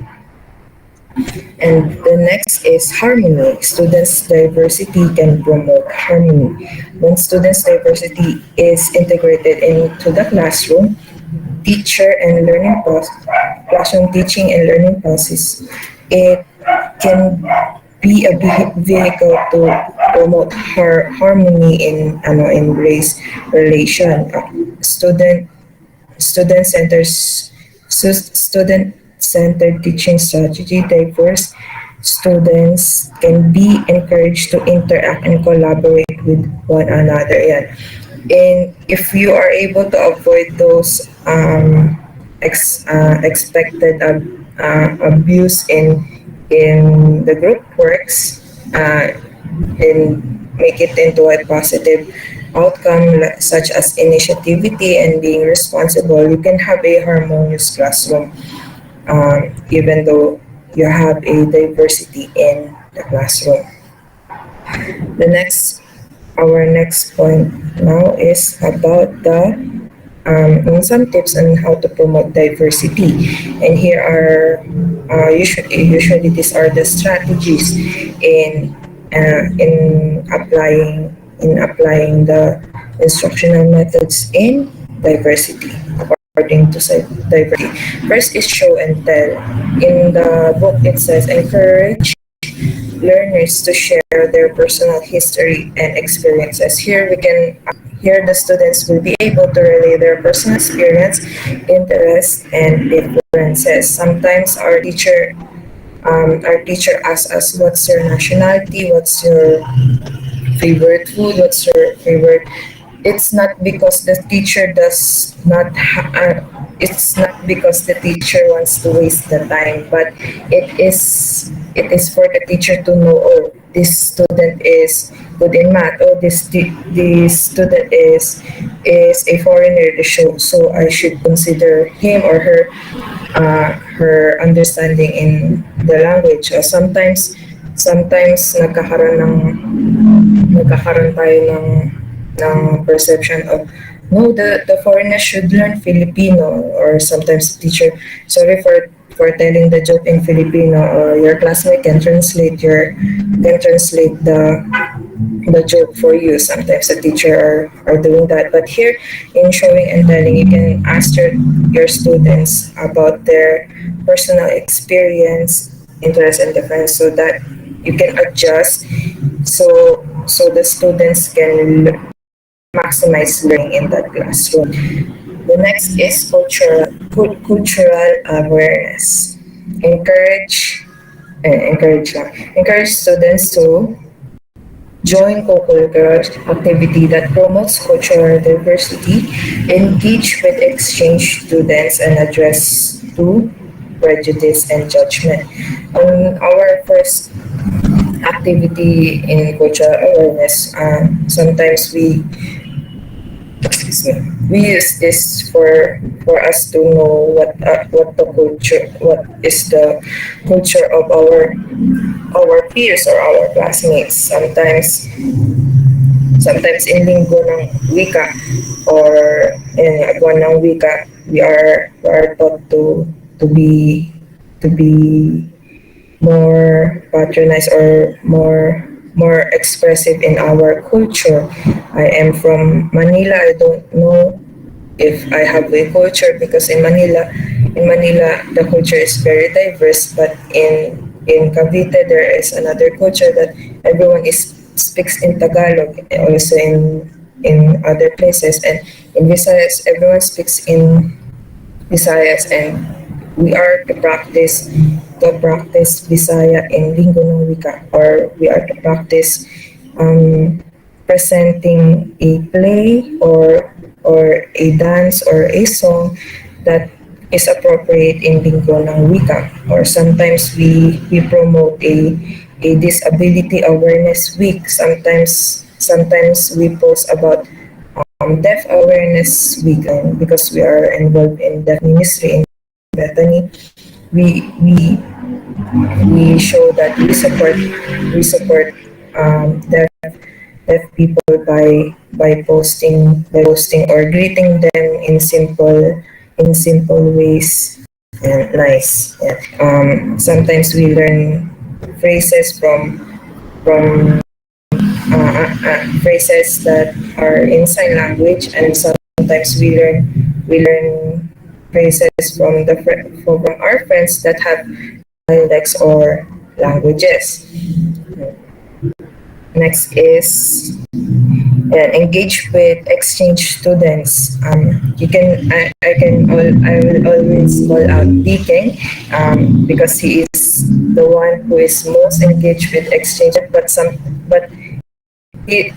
B: And the next is harmony. Students' diversity can promote harmony. When students' diversity is integrated into the classroom, classroom teaching and learning process, it can be a vehicle to promote harmony in race relation. Student centers student centered teaching strategy. Diverse students can be encouraged to interact and collaborate with one another. Yan. And if you are able to avoid those expected abuse in the group works, and make it into a positive outcome, such as initiativity and being responsible, you can have a harmonious classroom, even though you have a diversity in the classroom. Our next point now is about some tips on how to promote diversity. And here are usually these are the strategies in applying the instructional methods in diversity. according to diversity. First is show and tell. In the book, it says encourage learners to share their personal history and experiences. Here the students will be able to relay their personal experience, interests, and differences. Sometimes our teacher asks us, "What's your nationality? What's your favorite food? What's your favorite?" It's not because the teacher does not. It's not because the teacher wants to waste the time, but it is for the teacher to know. Oh, this student is good in math. Oh, this student is a foreigner. So I should consider him or her understanding in the language. Sometimes nagkakaroon tayo ng perception of no, the foreigner should learn Filipino, or sometimes teacher, sorry for telling the joke in Filipino, or your classmate can translate the joke for you. Sometimes the teacher are doing that. But here in showing and telling, you can ask your students about their personal experience, interest, and defense, so that you can adjust, so the students can maximize learning in that classroom. The next is cultural awareness. Encourage students to join co-curricular activity that promotes cultural diversity, engage with exchange students, and address to prejudice and judgment. On our first activity in cultural awareness, sometimes we use this for us to know what is the culture of our peers or our classmates. Sometimes in linggo ng wika or in buwan ng wika, we are taught to be more patronized or more expressive in our culture. I am from Manila. I don't know if I have a culture, because in Manila the culture is very diverse. But in Cavite there is another culture that everyone speaks in Tagalog. Also in other places, and in Visayas everyone speaks in Visayas, and we are to practice Bisaya in Linggo ng Wika, or we are to practice presenting a play or a dance or a song that is appropriate in Linggo ng Wika. Or sometimes we promote a disability awareness week. Sometimes we post about deaf awareness week, and because we are involved in deaf ministry in Bethany, we show that we support deaf people by posting or greeting them in simple ways and nice. Yeah. Sometimes we learn phrases from phrases that are in sign language, and sometimes we learn phrases from our friends that have dialects or languages. Next is engage with exchange students. I will always call out Deacon, because he is the one who is most engaged with exchange. But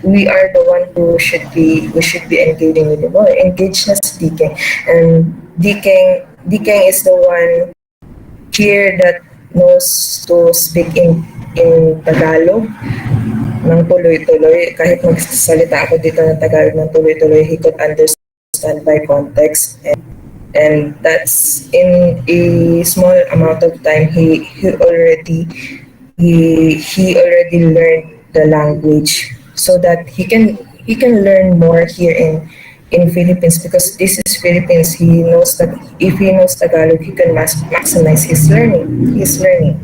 B: we are the one who should be engaging with him. Engage na si Deacon. And Deacon is the one here that knows to speak in Tagalog ng tuloy-tuloy. Kahit magsalita ako dito ng Tagalog ng tuloy-tuloy, he could understand by context. And that's in a small amount of time. He already learned the language, so that he can learn more here in Philippines, because this is Philippines. He knows that if he knows Tagalog, he can maximize his learning,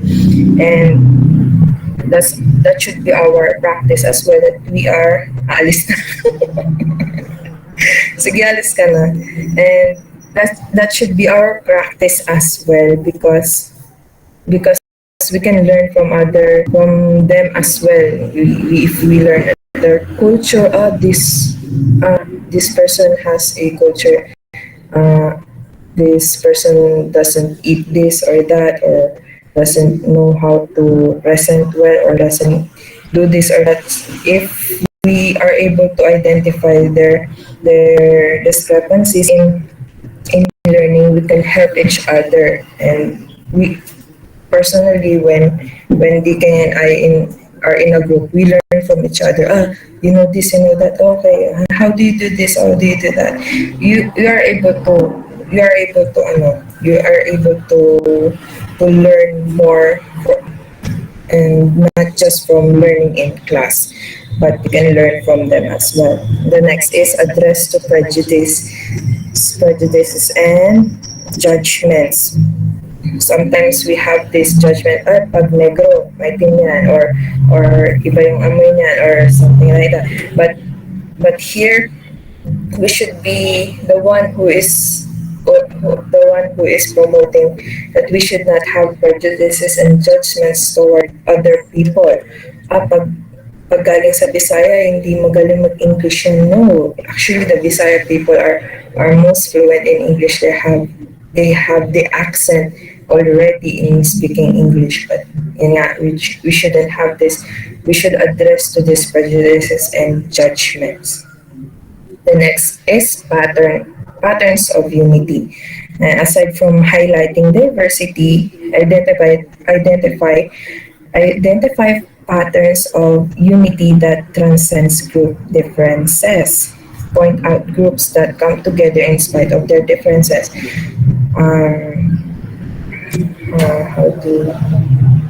B: and that should be our practice as well. That we are alis na. Sige, alis ka na. And that should be our practice as well, because we can learn from them as well. If we learn their culture, this person has a culture, uh, this person doesn't eat this or that, or doesn't know how to present well, or doesn't do this or that. If we are able to identify their discrepancies in learning, we can help each other. And we personally, when DK and I are in a group, we learn from each other. You know this, you know that. Okay, how do you do this? How do you do that? You are able to you are able to learn more, and not just from learning in class, but you can learn from them as well. The next is address to prejudices and judgments. Sometimes we have this judgment, pag negro, maitim yan, or iba yung amoy niyan, or something like that. But here, we should be the one who is promoting that we should not have prejudices and judgments toward other people. Pag galing sa Bisaya, hindi magaling mag-English yan. No. Actually, the Bisaya people are most fluent in English. They have the accent already in speaking English. But yun nga, we shouldn't have this. We should address to these prejudices and judgments. The next is patterns of unity. Aside from highlighting diversity, identify patterns of unity that transcends group differences. Point out groups that come together in spite of their differences.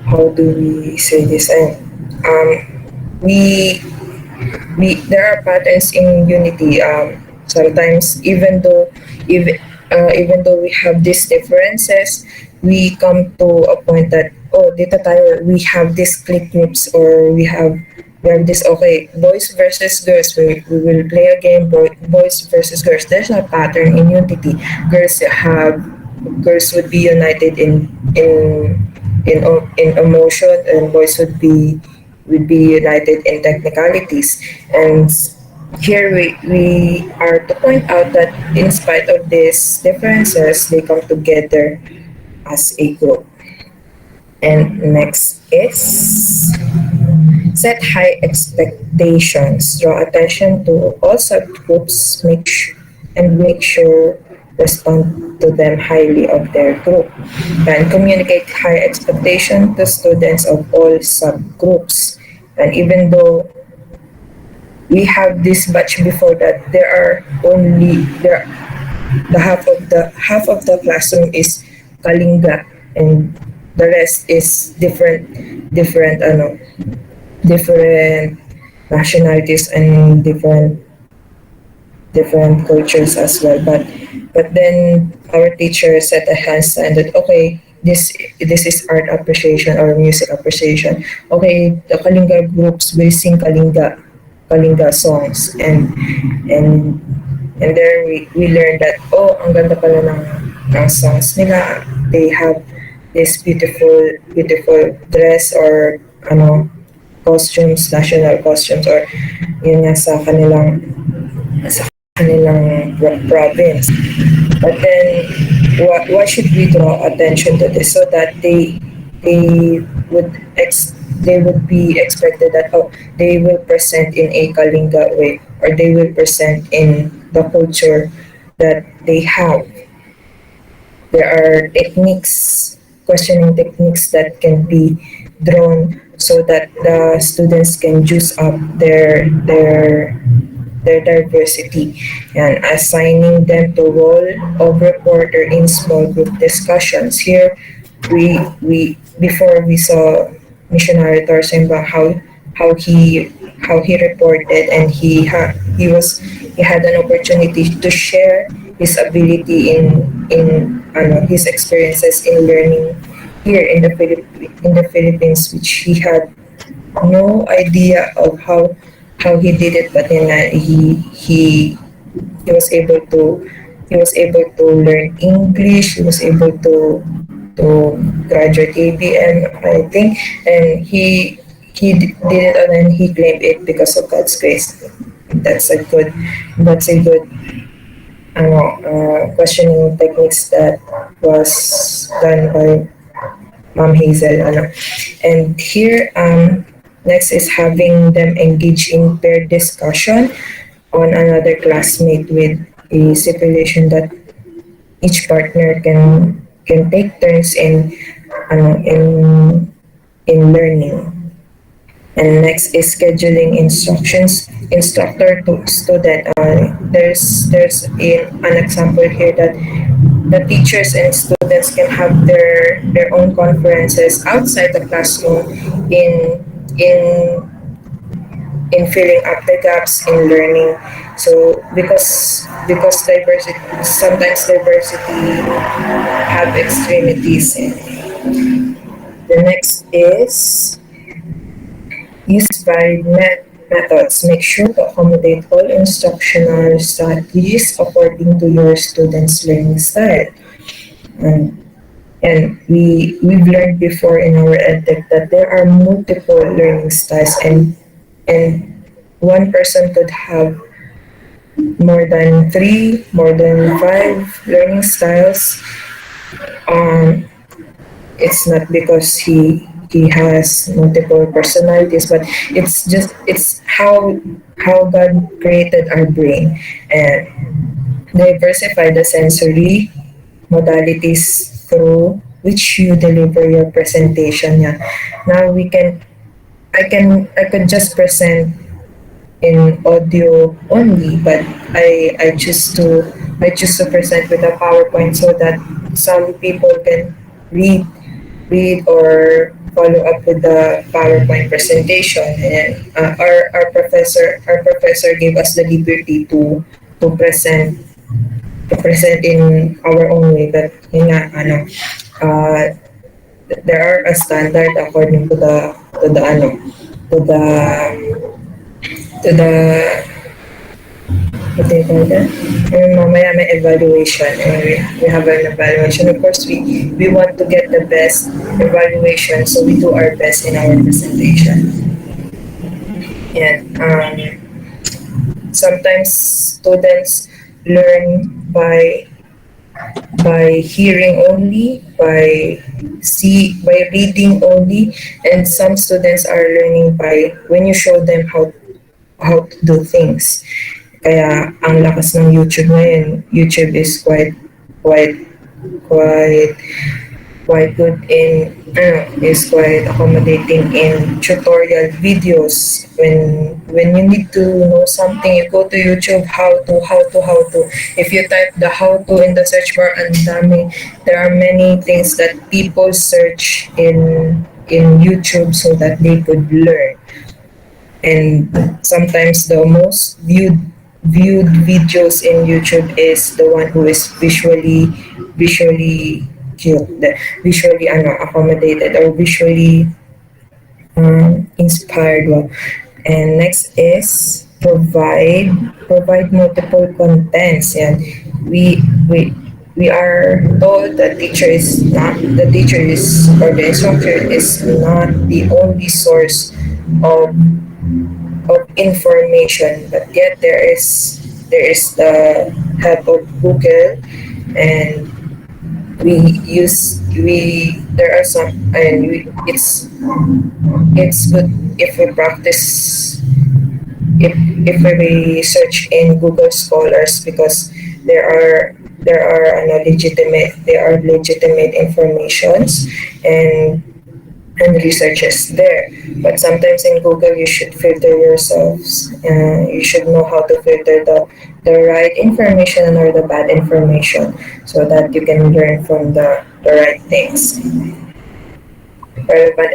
B: How do we say this? There are patterns in unity. Sometimes, even though we have these differences, we come to a point that, dito tayo, we have these clique groups, or we have this, okay, boys versus girls. We will play a game, boys versus girls. There's a pattern in unity. Girls would be united in emotion, and boys would be united in technicalities. And here we are to point out that in spite of these differences, they come together as a group. And next is set high expectations. Draw attention to all subgroups, make sure respond to them highly of their group, and communicate high expectation to students of all subgroups. And even though we have this batch before that, the half of the classroom is Kalinga, and the rest is different nationalities and different cultures as well. But then our teacher set a hand standard. Okay, this is art appreciation or music appreciation. Okay, the Kalinga groups will sing Kalinga songs, and there we learned that, ang ganda pala ng songs nila. They have this beautiful dress, or costumes, national costumes, or yun nga sa kanilang province. But then why should we draw attention to this? So that they would be expected that they will present in a Kalinga way, or they will present in the culture that they have. There are questioning techniques that can be drawn, so that the students can juice up their diversity, and assigning them to role of reporter in small group discussions. Here, before we saw missionary Torsimba, how he reported, and he had an opportunity to share his ability in his experiences in learning here in the Philippines, which he had no idea of how he did it, but then he was able he was able to learn English. He was able to graduate ABM, I think, and did it and he claimed it because of God's grace. That's a good that's a good questioning techniques that was done by Ma'am Hazel. And here, next is having them engage in pair discussion on another classmate with a stipulation that each partner can take turns in learning. And next is scheduling instructions, instructor to student. An example here that the teachers and students can have their own conferences outside the classroom in in in filling up the gaps in learning. So because diversity, sometimes diversity have extremities. The next is use varied methods. Make sure to accommodate all instructional strategies according to your students' learning style. And, and we've learned before in our edtech that there are multiple learning styles, and one person could have more than five learning styles. Um, it's not because he has multiple personalities, but it's how God created our brain and diversify the sensory modalities through which you deliver your presentation. Yeah. Now we can I could just present in audio only, but I choose to present with a PowerPoint so that some people can read or follow up with the PowerPoint presentation. And our professor gave us the liberty to present to present in our own way. But yun nga, uh, there are a standard according to the to the to the what do you call that? And mamaya may evaluation. And we have an evaluation. Of course, we want to get the best evaluation, so we do our best in our presentation. And sometimes students learn by hearing only, by reading only, and some students are learning by when you show them how to do things. Kaya ang lakas ng YouTube ngayon, YouTube is quite quite quite good in is quite accommodating in tutorial videos. When you need to know something, you go to YouTube, how to. If you type the how to in the search bar, and there are many things that people search in YouTube so that they could learn. And sometimes the most viewed videos in YouTube is the one who is visually cute, visually accommodated or visually inspired. Well. And next is provide multiple contents. And we are told that the teacher is or the instructor is not the only source of information, but yet there is the help of Google. And we there are some, and it's good if we practice, if we search in Google Scholars, because there are legitimate informations and researches there. But sometimes in Google, you should filter yourselves. You should know how to filter the right information or the bad information so that you can learn from the right things. Relevant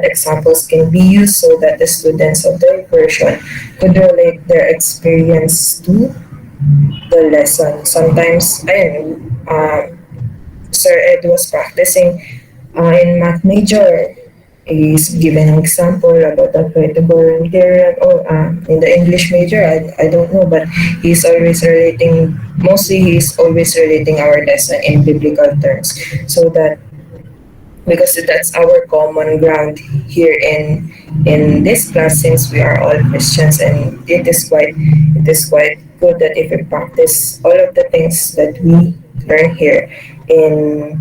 B: examples can be used so that the students of the version could relate their experience to the lesson. Sometimes, Sir Ed was practicing in math major. He's given an example about the volunteer or in the English major. I don't know, but he's always relating our lesson in biblical terms, so that because that's our common ground here in this class, since we are all Christians, and it is quite good that if we practice all of the things that we learn here in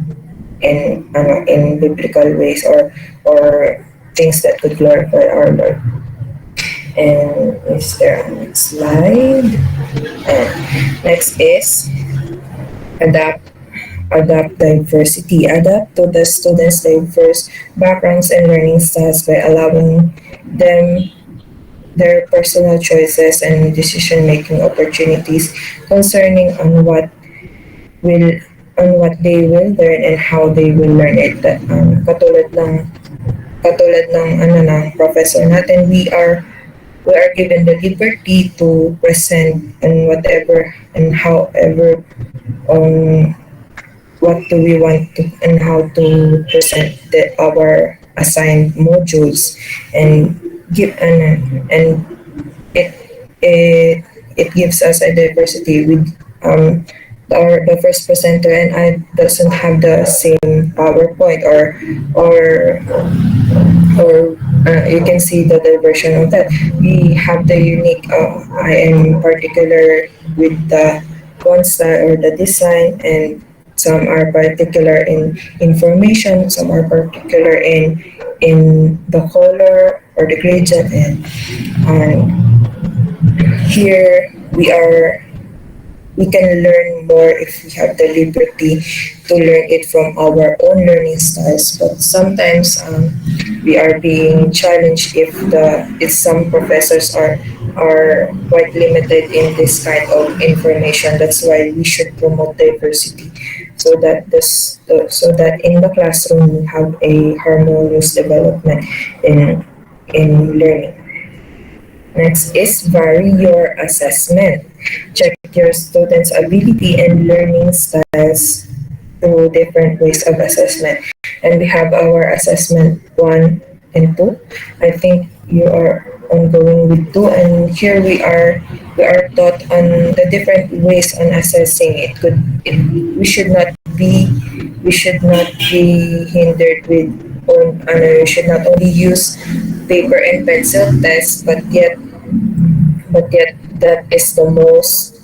B: in biblical ways, or things that could glorify our Lord. And is there a next slide? And next is adapt adapt diversity. Adapt to the students' diverse backgrounds and learning styles by allowing them their personal choices and decision-making opportunities concerning will on what they will learn and how they will learn it. Katulad ng ng professor natin, we are given the liberty to present and whatever and however on what do we want to and how to present our assigned modules, and give and it it it gives us a diversity with the first presenter and I doesn't have the same PowerPoint, or you can see the diversion of that. We have the unique. I am particular with the font style or the design, and some are particular in information. Some are particular in the color or the gradient, and here we can learn more if we have the liberty to learn it from our own learning styles. But sometimes we are being challenged if some professors are quite limited in this kind of information. That's why we should promote diversity, so that in the classroom we have a harmonious development in learning. Next is vary your assessment. Check your students' ability and learning styles through different ways of assessment. And we have our assessment 1 and 2. I think you are ongoing with 2, and here we are taught on the different ways on assessing. We should not be hindered with we should not only use paper and pencil tests, but yet that is the most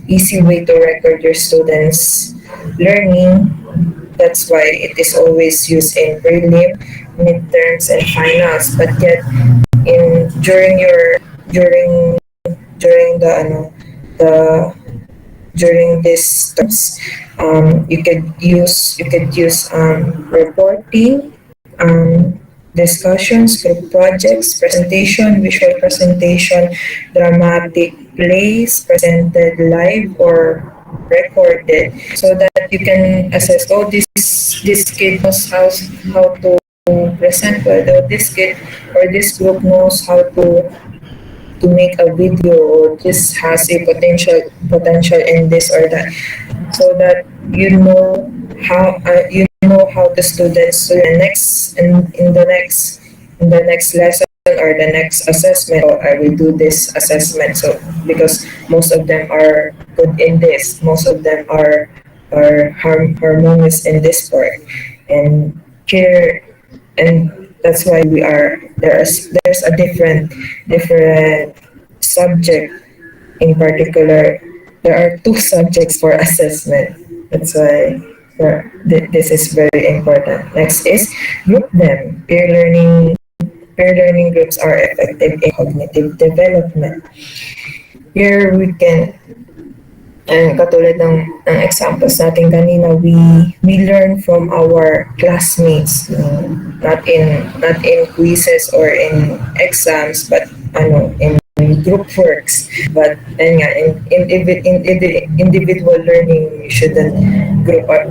B: easy way to record your students' learning. That's why it is always used in prelim, midterms, and finals. But yet, in during the during these terms, you could use reporting, discussions, group projects, presentation, visual presentation, dramatic plays presented live or recorded, so that you can assess, oh, this kid knows how to present well, or this kid or this group knows how to make a video, or this has a potential in this or that, so that you know how the students learn next, and in the next lesson or the next assessment, or I will do this assessment. So because most of them are good in this, most of them are harmonious in this part, and here, and that's why there's a different subject. In particular, there are two subjects for assessment. That's why this is very important. Next is group them. Peer learning groups are effective in cognitive development. Here we can, and katulad ng examples natin kanina, we learn from our classmates, not in quizzes or in exams, but in group works. But in individual learning, we shouldn't group up,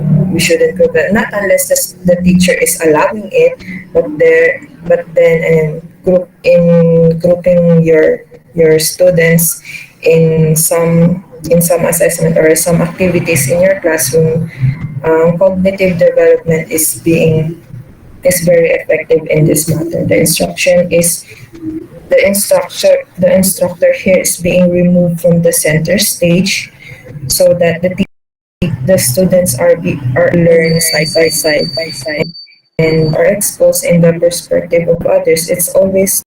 B: not unless the teacher is allowing it. But then grouping your students in some assessment or some activities in your classroom, cognitive development is very effective in this matter. The instructor here is being removed from the center stage so that the students are learn side by side and are exposed in the perspective of others. It's always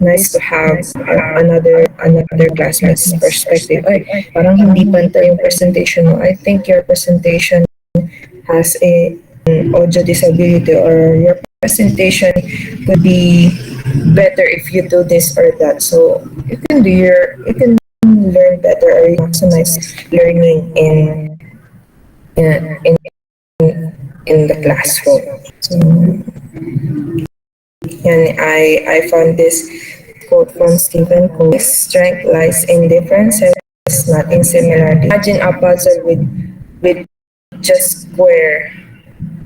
B: nice to have another classmate's perspective. Ay, parang hindi pantay yung presentation mo. I think your presentation has an audio disability, or your presentation could be better if you do this or that. So you can learn better, or you maximize learning in in the classroom. So and I found this quote from Stephen Covey: "Strength lies in differences, not in similarity." Imagine a puzzle with just square.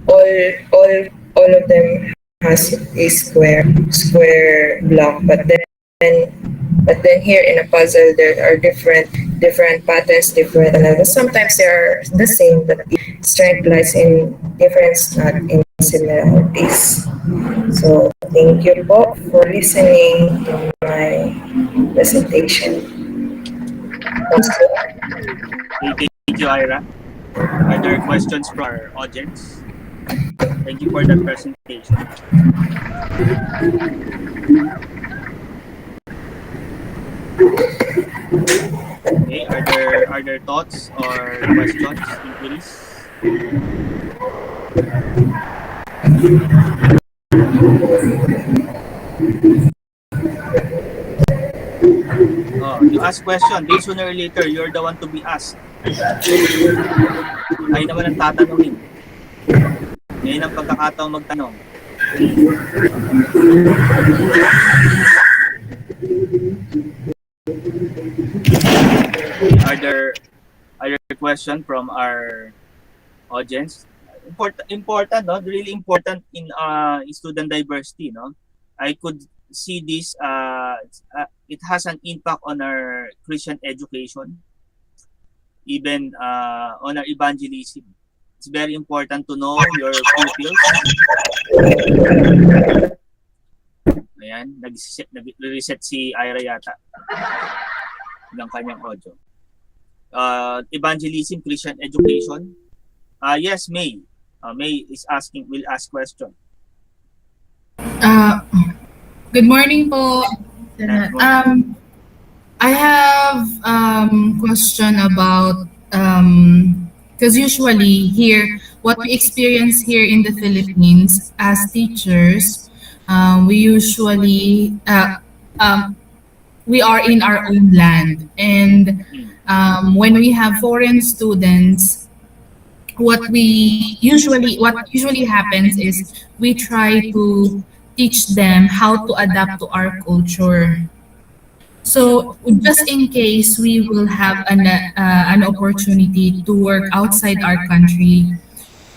B: All of them has a square block, but then here in a puzzle there are different patterns, different levels. Sometimes they are the same, but the strength lies in difference, not in similarities. So thank you po for listening to my presentation.
A: Okay, thank you, Ira. Are there questions from our audience? Thank you for that presentation. Okay, are there thoughts or questions, inquiries? Oh, you ask question, then sooner or later, you're the one to be asked. Kayo naman ang tatanungin. Ngayon ang pagkakataong magtanong. Are there questions from our audience? Important, no? Really important in student diversity, no? I could see this. It has an impact on our Christian education, even on our evangelism. It's very important to know your pupils. Ayan, nag-reset si Ira yata ng kanyang audio. Evangelism, Christian education. Yes, May. May will ask question.
G: Good morning po. I have question about because usually here what we experience here in the Philippines as teachers, we usually we are in our own land, and when we have foreign students, what usually happens is we try to teach them how to adapt to our culture. So just in case we will have an opportunity to work outside our country,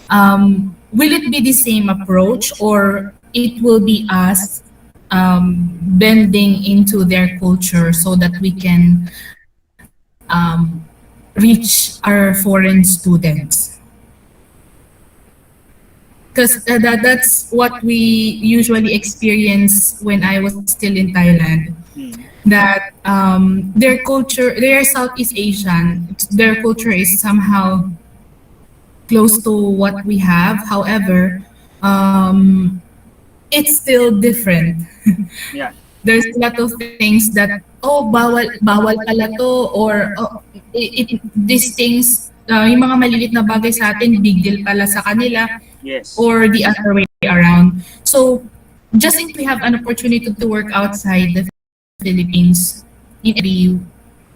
G: will it be the same approach, or it will be us bending into their culture so that we can reach our foreign students? Because that's what we usually experience when I was still in Thailand. That their culture, they are Southeast Asian. Their culture is somehow close to what we have. However, it's still different.
A: Yeah.
G: There's a lot of things that bawal pala to, or these things, yung mga malilit na bagay sa atin, big deal pala sa kanila.
A: Yes.
G: Or the other way around. So just if we have an opportunity to work outside the Philippines in EDU,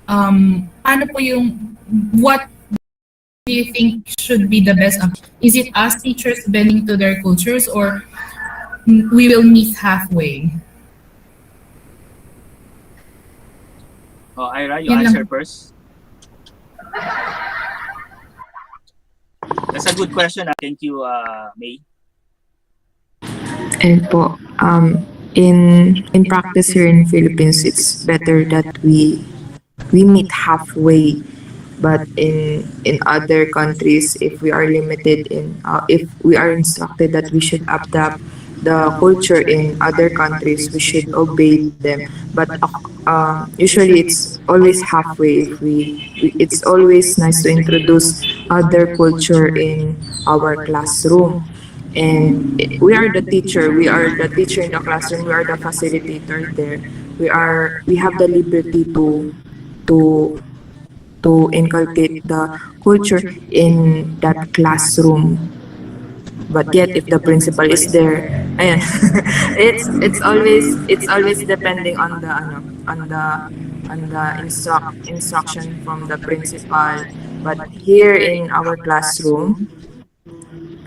G: ano po yung, what do you think should be the best option? Is it us teachers bending to their cultures, or we will meet halfway?
A: Oh, Ira, you answer first. That's a good question. Thank you, May.
H: And po, in practice here in Philippines, it's better that we meet halfway But in other countries, if we are limited in if we are instructed that we should adapt the culture in other countries, we should obey them. But usually it's always halfway. If it's always nice to introduce other culture in our classroom. And we are the teacher. We are the teacher in the classroom. We are the facilitator there. We have the liberty to to inculcate the culture in that classroom. But yet if the principal is there, ayan, it's always depending on the instruction from the principal. But here in our classroom,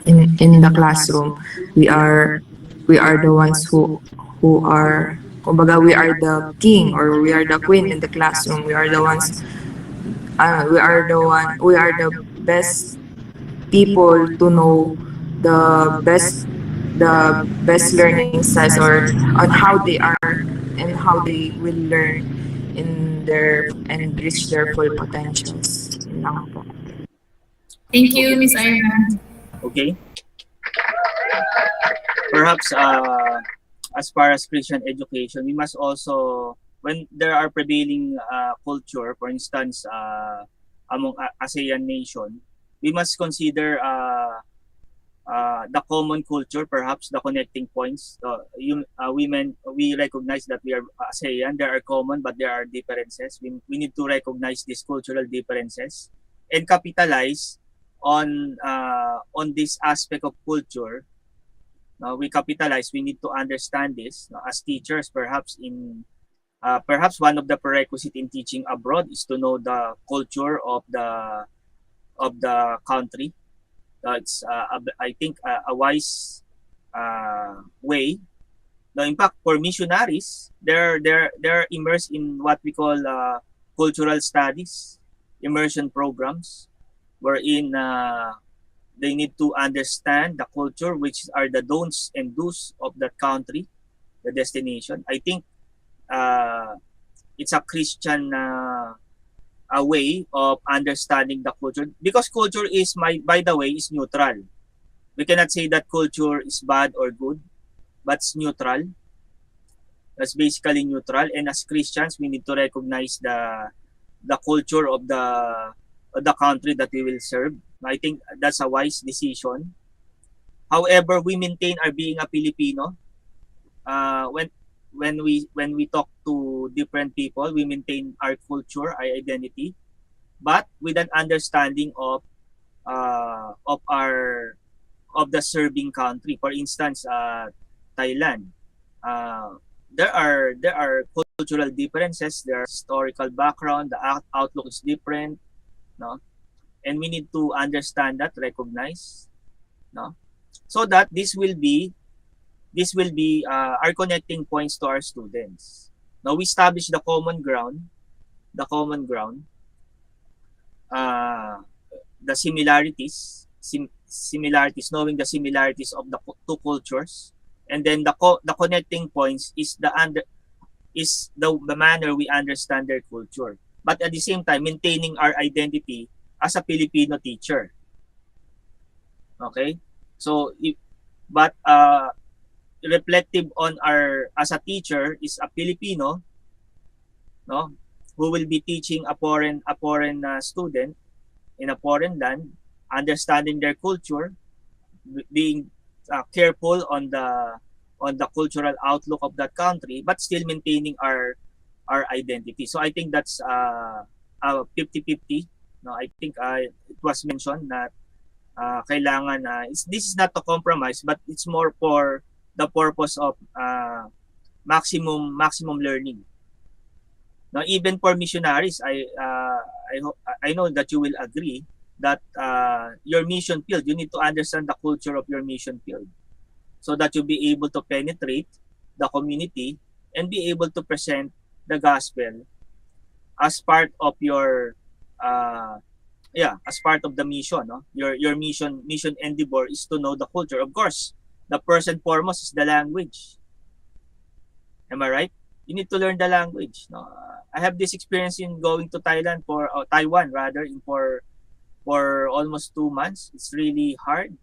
H: in the classroom, we are the ones who are, kumbaga, we are the king or we are the queen in the classroom. We are the ones, we are the best people to know the best learning styles, or on how they are and how they will learn in their and reach their full potentials. Yun lang po.
G: Thank you, Miss Ira.
A: Okay. Perhaps as far as Christian education, we must also, when there are prevailing culture, for instance, among ASEAN nation, we must consider the common culture, perhaps the connecting points. We recognize that we are ASEAN. There are common, but there are differences. We need to recognize these cultural differences and capitalize on this aspect of culture. We capitalize. We need to understand this as teachers. Perhaps one of the prerequisite in teaching abroad is to know the culture of the country. It's I think a wise way. Now, in fact, for missionaries, they're immersed in what we call cultural studies, immersion programs, wherein they need to understand the culture, which are the don'ts and do's of that country, the destination. I think it's a Christian a way of understanding the culture, because culture is, by the way, is neutral. We cannot say that culture is bad or good, but it's neutral. That's basically neutral. And as Christians, we need to recognize the culture of the country that we will serve. I think that's a wise decision. However, we maintain our being a Filipino. When we talk to different people, we maintain our culture, our identity, but with an understanding of the serving country. For instance, Thailand. There are cultural differences. There are historical background. The outlook is different, no, and we need to understand that, recognize, no, so that this will be our connecting points to our students. Now we establish the common ground, the similarities, knowing the similarities of the two cultures, and then the connecting points is the manner we understand their culture, but at the same time maintaining our identity as a Filipino teacher. Okay, so reflective on our as a teacher is a Filipino, no, who will be teaching a foreign student in a foreign land, understanding their culture, being careful on the cultural outlook of that country, but still maintaining our identity. So I think that's 50-50. No, I think it was mentioned that kailangan this is not to compromise, but it's more for the purpose of maximum learning. Now, even for missionaries, I know that you will agree that your mission field, you need to understand the culture of your mission field, so that you'll be able to penetrate the community and be able to present the gospel as part of your as part of the mission. No? Your mission endeavor is to know the culture. Of course, the first and foremost is the language. Am I right? you need to learn the language. No, I have this experience in going to Thailand Taiwan rather for almost 2 months. It's really hard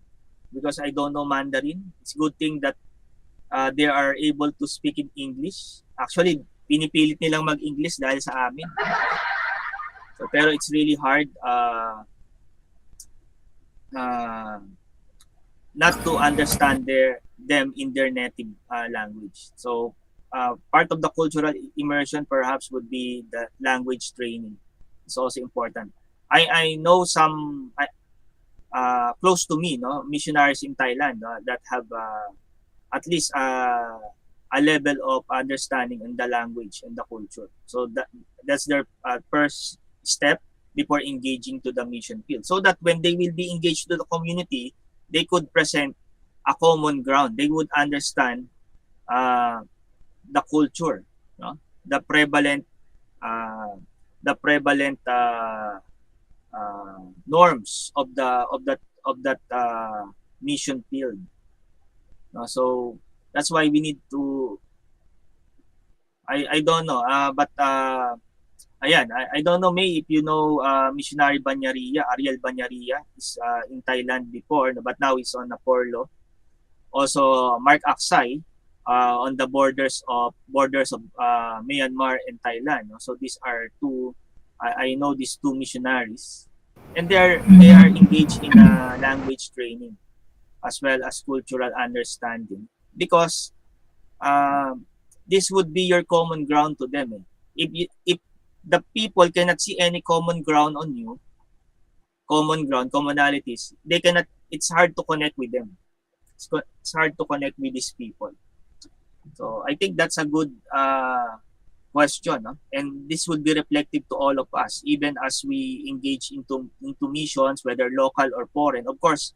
A: because I don't know Mandarin. It's a good thing that they are able to speak in English. Actually, pinipilit nilang mag-English dahil sa amin. So, pero it's really hard not to understand them in their native language. So, part of the cultural immersion perhaps would be the language training. It's also important. I know some close to me, no, missionaries in Thailand that have at least a level of understanding in the language and the culture. So that's their first step before engaging to the mission field. So that when they will be engaged to the community, they could present a common ground. They would understand the culture, no? The prevalent norms of that mission field. No? So that's why we need to. I don't know, but ayan, I don't know, May, if you know missionary Banyaria, Ariel Banyaria is in Thailand before, but now he's on Apollo. Also, Mark Aksai on the borders of Myanmar and Thailand. No? So these are two. I know these two missionaries, and they are engaged in language training as well as cultural understanding because this would be your common ground to them. If the people cannot see any common ground on you, commonalities, they cannot. It's hard to connect with them. It's hard to connect with these people. So I think that's a good question, no? And this would be reflective to all of us, even as we engage into missions, whether local or foreign. Of course,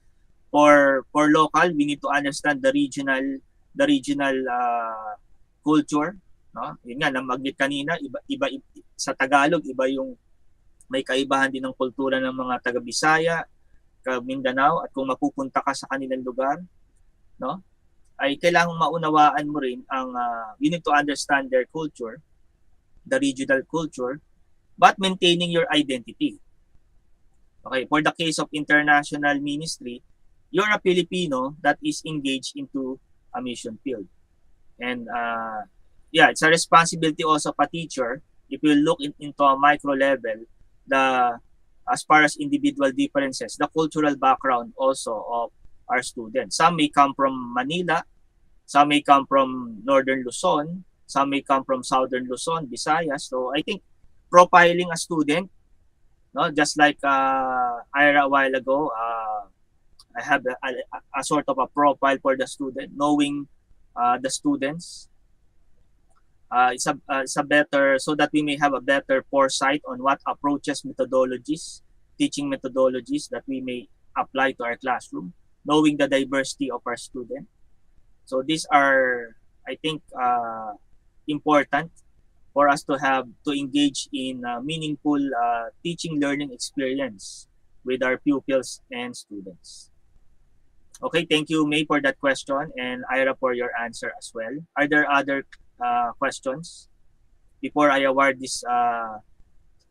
A: for local, we need to understand the regional culture, no? Yun nga, nabanggit kanina, iba sa Tagalog, iba yung may kaibahan din ng kultura ng mga taga Bisaya, Mindanao, at kung mapupunta ka sa kanilang lugar, no? Ay kailangang maunawaan mo rin ang you need to understand their culture, the regional culture, but maintaining your identity. Okay, for the case of international ministry, you're a Filipino that is engaged into a mission field. And yeah, it's a responsibility also of a teacher if you look into a micro level, as far as individual differences, the cultural background also of our students. Some may come from Manila, some may come from Northern Luzon, some may come from Southern Luzon, Visayas. So I think profiling a student, no, just like Ira a while ago, I have a sort of a profile for the student, knowing the students. It's a better, so that we may have a better foresight on what approaches, methodologies, teaching methodologies that we may apply to our classroom, knowing the diversity of our student. So these are, I think, important for us to engage in meaningful teaching learning experience with our pupils and students. Okay, thank you, May, for that question, and Ira for your answer as well. Are there other questions before I award this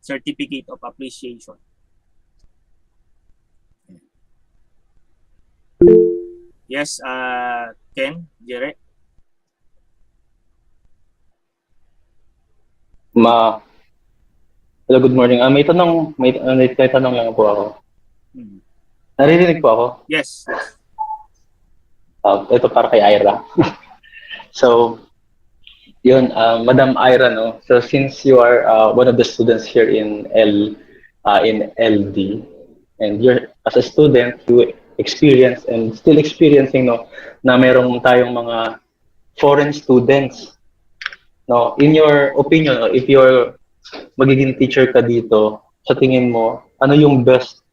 A: certificate of appreciation? Yes, Ken, Jere.
E: Hello, good morning. May tanong lang po ako. Naririnig po ako?
A: Yes.
E: Ito para kay Ira. So, yun, Madam Ira, no? So, since you are one of the students here in LD, and you're, as a student, you experience and still experiencing, no, na merong tayong mga foreign students. No, in your opinion, if you're magiging teacher ka dito, sa tingin mo, ano yung best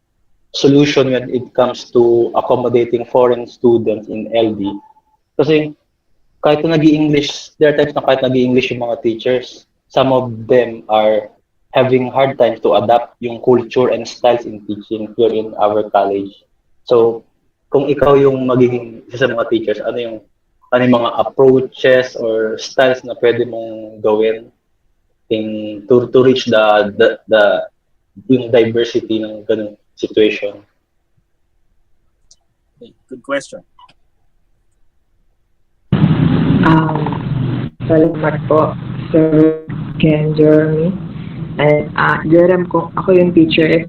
E: solution when it comes to accommodating foreign students in LD? Kasi kahit na nag-i-English, there are times na kahit nag-i-English yung mga teachers, some of them are having hard time to adapt yung culture and styles in teaching here in our college. So, kung ikaw yung magiging isa sa mga teachers, ano yung ano yung mga approaches or styles na pwede mong gawin to reach the yung diversity ng ganung situation?
A: Okay, good question.
H: Salamat po, Sir Ken Jeremy. And Jerem, kung ako yung teacher, if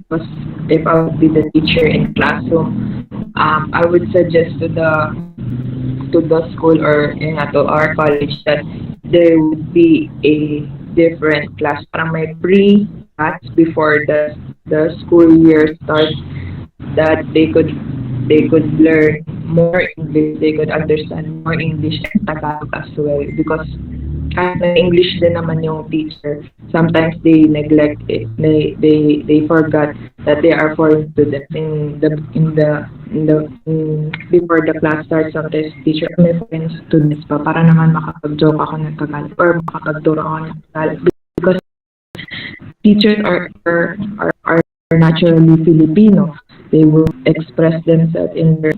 H: I would be the teacher in classroom, I would suggest to the school or to our college that there would be a different class. Parang may pre-class before the school year starts, that they could learn more English, they could understand more English and Tagalog as well, because kahit na English din naman yung teacher, sometimes they neglect it. They forgot that they are foreign students before the class starts. Sometimes teacher, may foreign students pa, para naman makapag-joke ako ng Tagalog or makapagturo ako ng Tagalog, because teachers are naturally Filipino. They will express themselves in their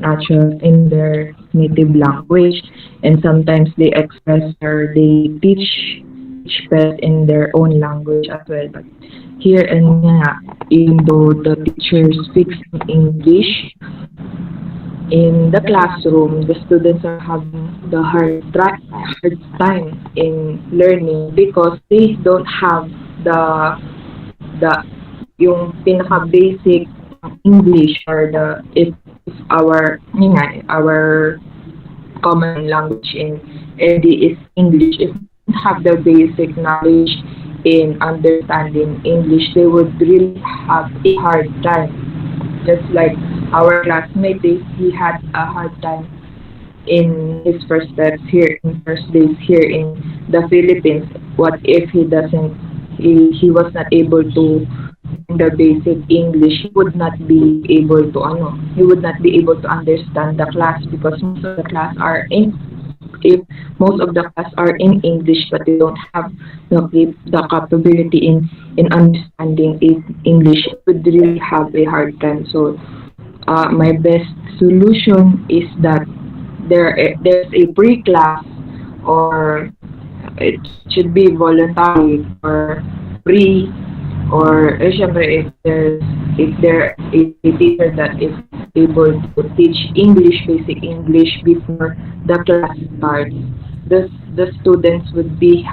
H: native language, and sometimes they express or they teach best in their own language as well. But here and even though the teacher speaks English in the classroom, the students are having the hard time in learning because they don't have the yung pinaka basic English, or if our common language in LD is English. If they have the basic knowledge in understanding English, they would really have a hard time. Just like our classmate, he had a hard time in his first days here in the Philippines. What if he was not able to the basic English? He would not be able to understand the class, because most of the class are in English, but they don't have the capability in understanding English. He would really have a hard time. So my best solution is that there's a pre-class, or it should be voluntary or free, or syempre if there is a teacher that is able to teach basic English before the class starts, the students would be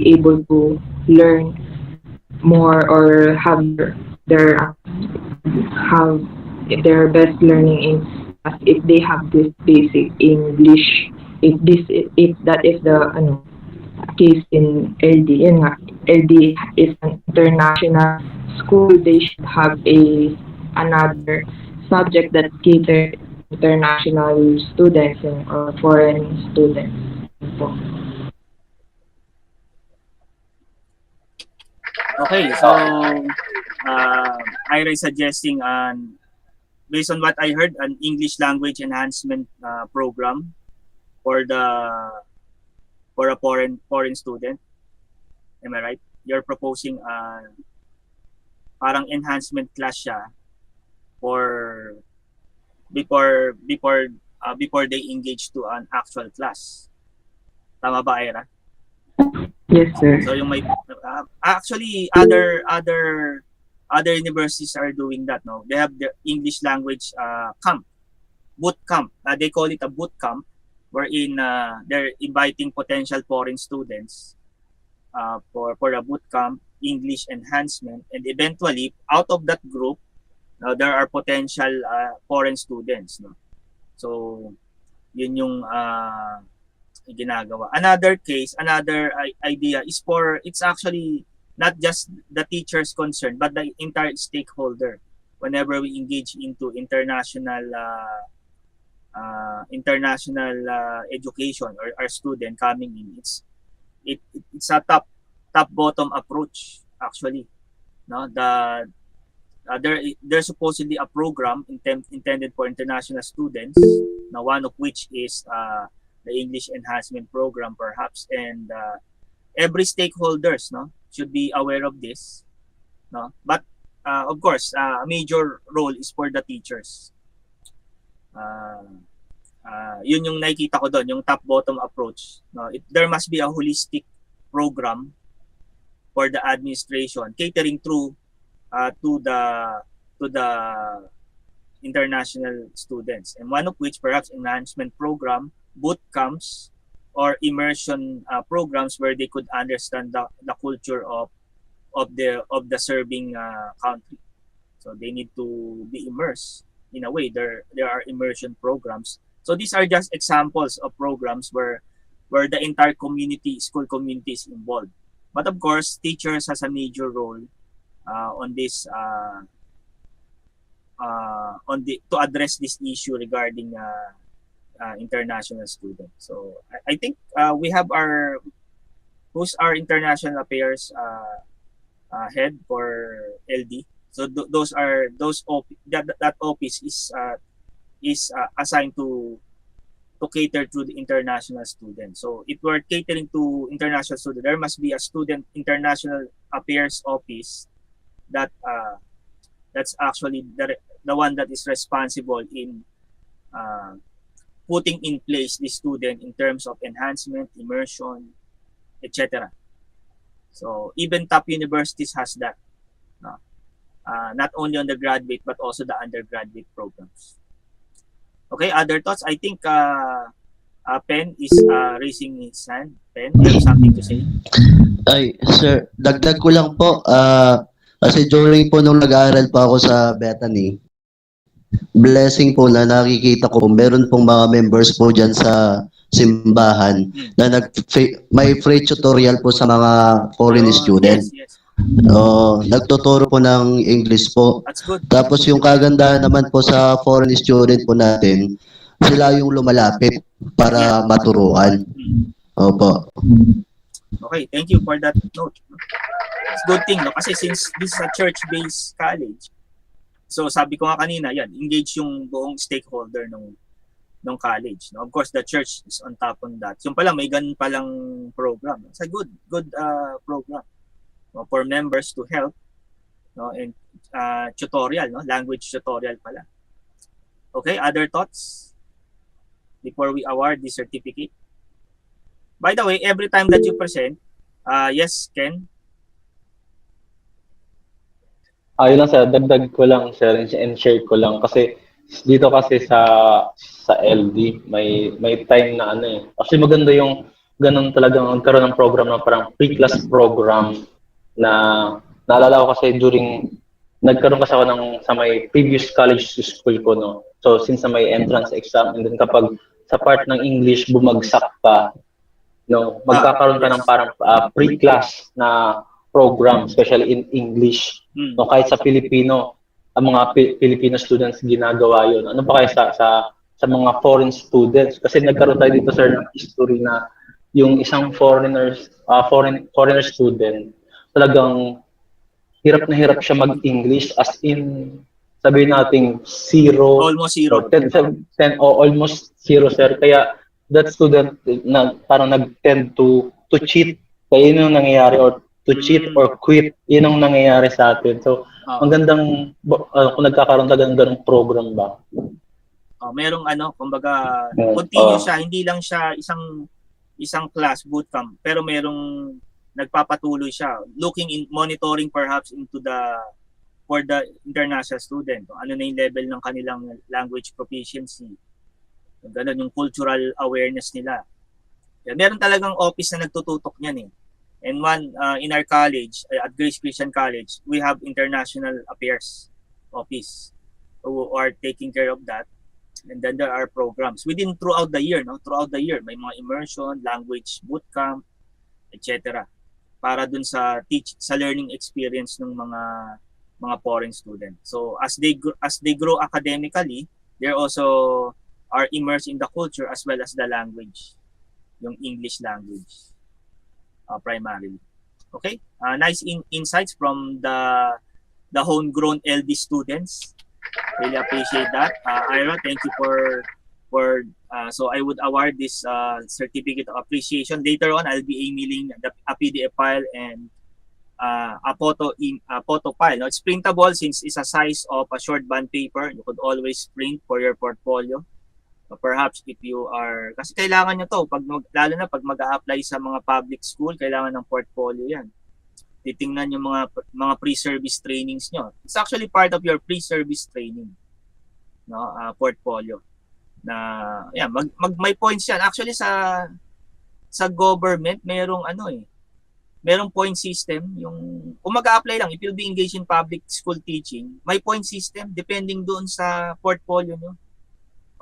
H: able to learn more, or have their best learning in class if they have this basic English. If that is the case in LD. Yun nga, LD is an international school. They should have another subject that caters international students or foreign students.
A: Okay, so Ira is suggesting based on what I heard, an English language enhancement program for a foreign student. Am I right? You're proposing parang enhancement class siya for before they engage to an actual class. Tama ba, Ira?
H: Yes, sir.
A: So yung may actually other universities are doing that, no? They have their English language camp, boot camp. They call it a boot camp, wherein they're inviting potential foreign students for a boot camp, English enhancement, and eventually out of that group there are potential foreign students, no? So yun yung ginagawa. Another idea is it's actually not just the teachers concerned, but the entire stakeholder. Whenever we engage into international education, or our student coming in, it's a top bottom approach actually, no? There's supposedly a program intended for international students, now one of which is the English enhancement program perhaps, and every stakeholders, no, should be aware of this, no? But of course a major role is for the teachers. Yun yung nakikita ko doon, yung top-bottom approach. No? There must be a holistic program for the administration catering through to the international students, and one of which perhaps enhancement program, boot camps, or immersion programs where they could understand the culture of the serving country. So they need to be immersed in a way. There are immersion programs. So these are just examples of programs where the entire community, school community, is involved. But of course, teachers has a major role on this to address this issue regarding international students. So I think we have who's our international affairs head for LD. So that office is assigned to cater to the international students. So if we're catering to international students, there must be a student international affairs office that's actually the one that is responsible in putting in place the student in terms of enhancement, immersion, etc. So even top universities has that, no? Not only on the graduate but also the undergraduate programs. Okay, other thoughts? I think Pen is raising his hand. Pen, you have something to say?
C: Ay, sir, dagdag ko lang po, kasi during po nung nag-aaral pa ako sa Bethany, blessing po na nakikita ko, meron pong mga members po dyan sa simbahan na may free tutorial po sa mga foreign student.
A: Yes.
C: Nagtuturo po ng English po.
A: That's good.
C: Tapos yung kagandahan naman po sa foreign student po natin, sila yung lumalapit para maturuan. Opo.
A: Okay, thank you for that note. It's good thing, no? Kasi since this is a church-based college, so sabi ko nga kanina, yan, engage yung buong stakeholder ng college. No? Of course, the church is on top on that. Yung pala, may ganun palang program. It's a good program, no? For members to help, no? And tutorial, no? Language tutorial pala. Okay, other thoughts before we award the certificate? By the way, every time that you present, yes, Ken?
E: Ayun lang sir, dagdag ko lang sir and share ko lang kasi dito kasi sa LD may time na ano eh. Actually maganda yung ganun talagang magkaroon ng program na parang pre-class program na naalala ko kasi nagkaroon kasi ako sa may previous college school ko, no. So since may entrance exam and then kapag sa part ng English bumagsak ka, no, magkakaroon ka ng parang pre-class na program, especially in English. No, kahit sa Filipino, ang mga Filipino students ginagawa yun. Ano pa kaya sa mga foreign students? Kasi nagkaroon tayo dito sir ng history na yung isang foreigner student, talagang hirap na hirap siya mag-English as in sabihin natin
A: Almost zero.
E: 10 o almost zero sir. Kaya that student na parang nag-tend to cheat. Kaya yun yung nangyayari or to cheat or quit, yun ang nangyayari sa atin. So, ang gandang, kung nagkakaroon talaga ng ganung program ba?
A: Merong kumbaga, continue siya, hindi lang siya isang class bootcamp, pero merong nagpapatuloy siya, monitoring perhaps for the international student. Ano na yung level ng kanilang language proficiency. Ganun, yung cultural awareness nila. Meron talagang office na nagtututok niyan eh. And one, in our college, at Grace Christian College, we have International Affairs Office who are taking care of that. And then there are programs throughout the year, no? Throughout the year, may mga immersion, language bootcamp, etc. Para dun sa learning experience ng mga foreign students. So as they grow academically, they also are immersed in the culture as well as the language, yung English language. Primarily. Okay, nice insights from the homegrown LD students. Really appreciate that. Ira, thank you for so I would award this certificate of appreciation. Later on, I'll be emailing a PDF file and a photo file. No, it's printable since it's a size of a short band paper. You could always print for your portfolio. Perhaps if you are, kasi kailangan nyo to, lalo na pag mag-a-apply sa mga public school, kailangan ng portfolio yan. Titingnan yung mga pre-service trainings nyo. It's actually part of your pre-service training, no? Portfolio. Na, yan, may points yan. Actually, sa government, merong merong point system. Kung mag-a-apply lang, if you'll be engaged in public school teaching, may point system depending doon sa portfolio nyo.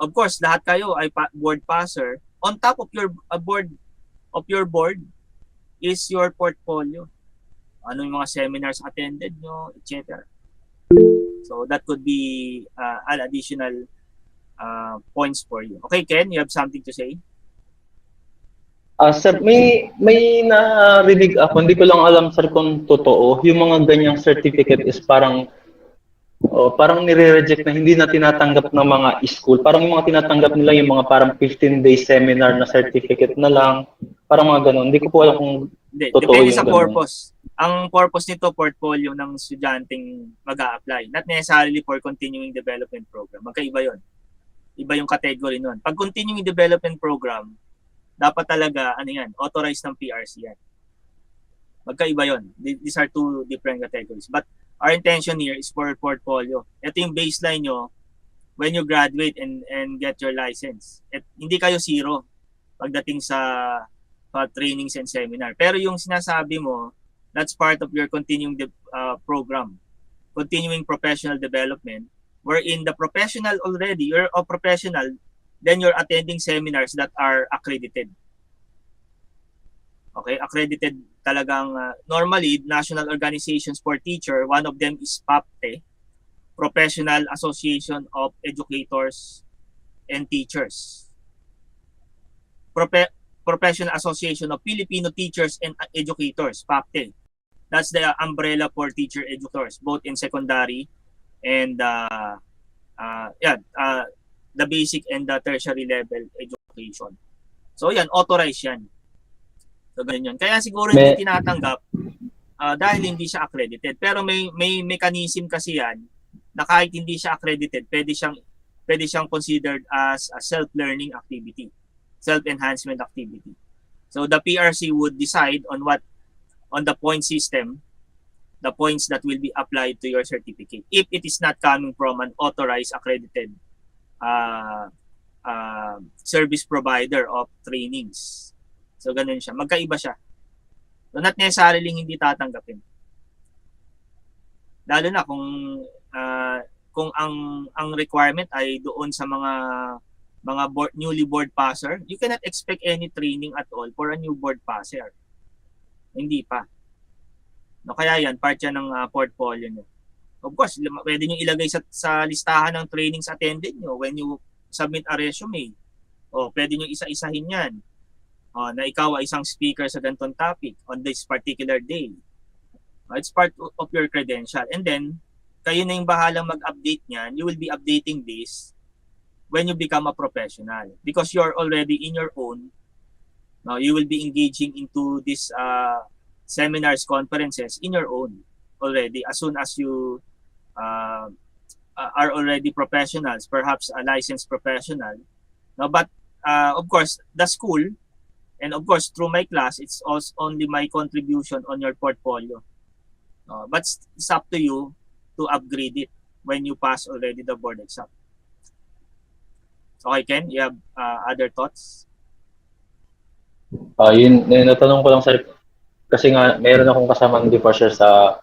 A: Of course, lahat kayo ay board passer. On top of your board is your portfolio. Ano yung mga seminars attended nyo, etc. So that could be an additional points for you. Okay, Ken, you have something to say?
E: Sir, may narinig ako, hindi ko lang alam sir kung totoo. Yung mga ganyang certificate is parang nire-reject na hindi na tinatanggap ng mga school. Parang yung mga tinatanggap nila yung mga parang 15-day seminar na certificate na lang. Parang mga ganun. Hindi ko po alam kung totoo
A: Depende
E: yung
A: sa
E: ganun.
A: purpose. Ang purpose nito, portfolio ng estudyanteng mag-a-apply. Not necessarily for continuing development program. Magkaiba yon. Iba yung category nun. Pag continuing development program, dapat talaga, authorized ng PRC yan. Magkaiba yon. These are two different categories. But our intention here is for portfolio. Ito yung baseline nyo when you graduate and get your license. Hindi kayo zero pagdating sa trainings and seminar. Pero yung sinasabi mo, that's part of your continuing program. Continuing professional development, wherein the professional already, you're a professional, then you're attending seminars that are accredited. Okay, accredited talagang normally national organizations for teacher, one of them is PAPTE, Professional Association of Educators and Teachers. Professional Association of Filipino Teachers and Educators, PAPTE. That's the umbrella for teacher educators, both in secondary and the basic and the tertiary level education. So yan, authorized yan. So ganyan yun. Kaya siguro hindi tinatanggap dahil hindi siya accredited. Pero may mechanism kasi yan na kahit hindi siya accredited, pwede siyang considered as a self-learning activity, self-enhancement activity. So the PRC would decide on the point system, the points that will be applied to your certificate if it is not coming from an authorized, accredited service provider of trainings. So ganun siya. Magkaiba siya. So not necessarily hindi tatanggapin. Lalo na kung ang requirement ay doon sa mga newly board passer, you cannot expect any training at all for a new board passer. Hindi pa. No, kaya yan, part yan ng portfolio nyo. Of course, pwede nyo ilagay sa listahan ng trainings attended nyo when you submit a resume. O pwede nyo isa-isahin yan. Na ikaw ay isang speaker sa ganitong topic on this particular day. It's part of your credential. And then, kayo na yung bahalang mag-update niyan. You will be updating this when you become a professional. Because you're already in your own. You will be engaging into these seminars, conferences in your own already. As soon as you are already professionals, perhaps a licensed professional. No, but of course, the school, and of course, through my class, it's also only my contribution on your portfolio. But it's up to you to upgrade it when you pass already the board exam. Okay, Ken, you have other thoughts?
E: Yun, natanong ko lang sir, kasi nga meron akong kasamang before sir sa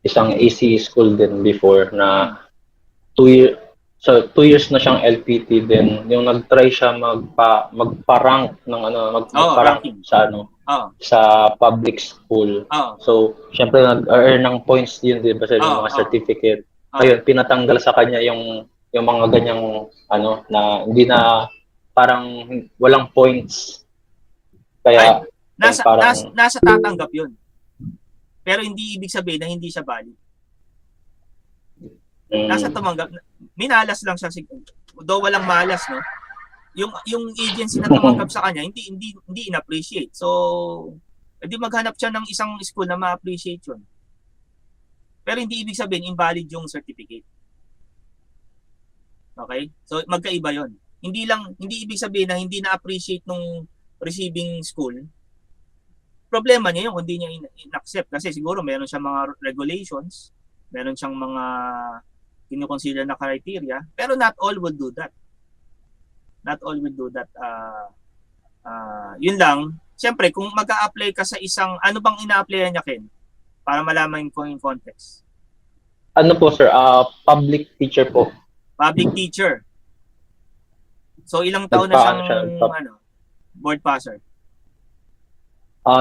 E: isang AC school din before na 2 years na siyang LPT din. Yung nag-try siya magpa-rank ng magpa-rank sa public school. So, syempre nag-earn ng points yun, di ba sir, yung mga certificate. Ayun, pinatanggal sa kanya yung mga ganyang na hindi na parang walang points. Kaya
A: nasa tatanggap yun. Pero hindi ibig sabihin na hindi siya valid. Nasa tumanggap, minalas lang siya, though walang malas, no? Yung agency na tumanggap sa kanya hindi in-appreciate. So edi maghanap siya ng isang school na ma-appreciate yun. Pero hindi ibig sabihin invalid yung certificate. Okay? So magkaiba 'yon. Hindi ibig sabihin na hindi na-appreciate nung receiving school. Problema niya yun kung hindi niya in-accept kasi siguro meron siyang mga regulations, meron siyang mga kino-consider na criteria, pero not all will do that. Not all will do that. Yun lang. Siyempre, kung mag-a-apply ka sa isang, ano bang ina-applyan niya, Ken? Para malaman ko yung context.
E: Ano po sir, public teacher po.
A: Public teacher. So, ilang taon na siyang board passer?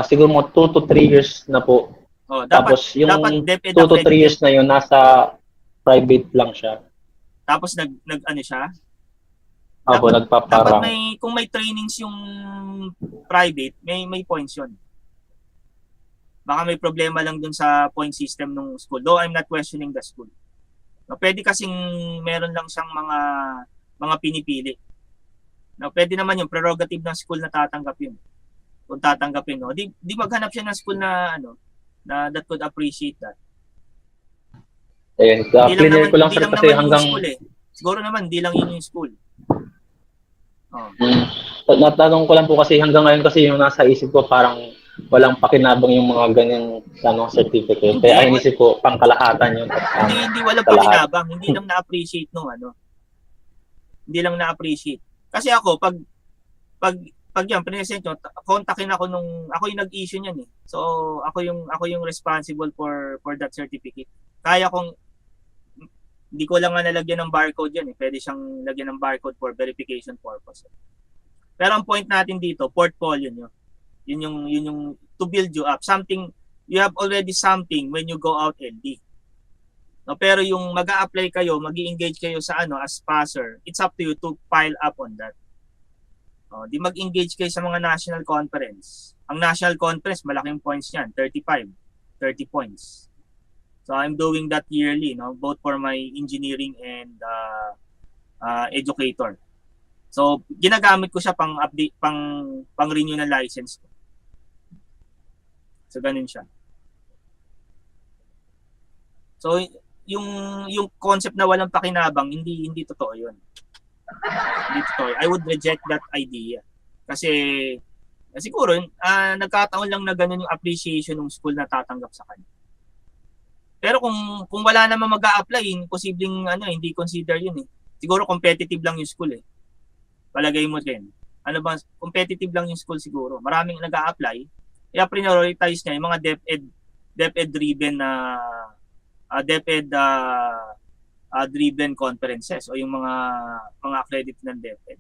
E: Siguro mga 2 to 3 years na po.
A: Oh, dapat,
E: Tapos yung
A: dapat DepEd
E: 2 to 3 years
A: accredited.
E: na yun, nasa private lang siya.
A: Tapos ano siya?
E: Opo,
A: Dapat
E: nagpaparang.
A: kung may trainings yung private, may points yun. Baka may problema lang dun sa point system ng school. Though I'm not questioning the school. No, pwede kasing meron lang siyang mga pinipili. No, pwede naman yung prerogative ng school na tatanggap yun. Kung tatanggapin, no, di maghanap siya ng school na na that could appreciate that.
E: Ayun, clear ko lang sir kasi hanggang
A: school, eh. Siguro naman hindi lang yun yung school. Oh.
E: Natanong ko lang po kasi hanggang ngayon kasi yung nasa isip ko parang walang pakinabang yung mga ganyang certificate. Kaya inisip ko pangkalahatan yun.
A: Hindi walang pakinabang, hindi lang na-appreciate nung Hindi lang na-appreciate. Kasi ako pag yan present nyo, kontakin ako ako yung nag-issue niyan eh. So ako yung responsible for that certificate. Kaya kong hindi ko lang nga nalagyan ng barcode yan eh. Pwede siyang lagyan ng barcode for verification purpose. Pero ang point natin dito, portfolio nyo. Yun yung to build you up. Something, you have already something when you go out LD. No, pero yung mag-a-apply kayo, mag-i-engage kayo sa as passer, it's up to you to pile up on that. Di mag-engage kayo sa mga national conference. Ang national conference, malaking points yan, 30 points. So I'm doing that yearly, no, both for my engineering and educator. So ginagamit ko siya pang-update, pang-renew ng license ko. So ganun siya. So yung concept na walang pakinabang, hindi totoo 'yun. Hindi totoo. I would reject that idea. Kasi siguro nagkataon lang na ganun yung appreciation ng school na tatanggap sa kanya. Pero kung wala naman mag-a-apply, posibleng hindi consider 'yun eh. Siguro competitive lang yung school eh. Palagay mo din. Ano ba, competitive lang yung school siguro. Maraming nag-a-apply. Kaya prioritize niya yung mga DepEd driven na DepEd driven conferences o yung mga accredited ng DepEd.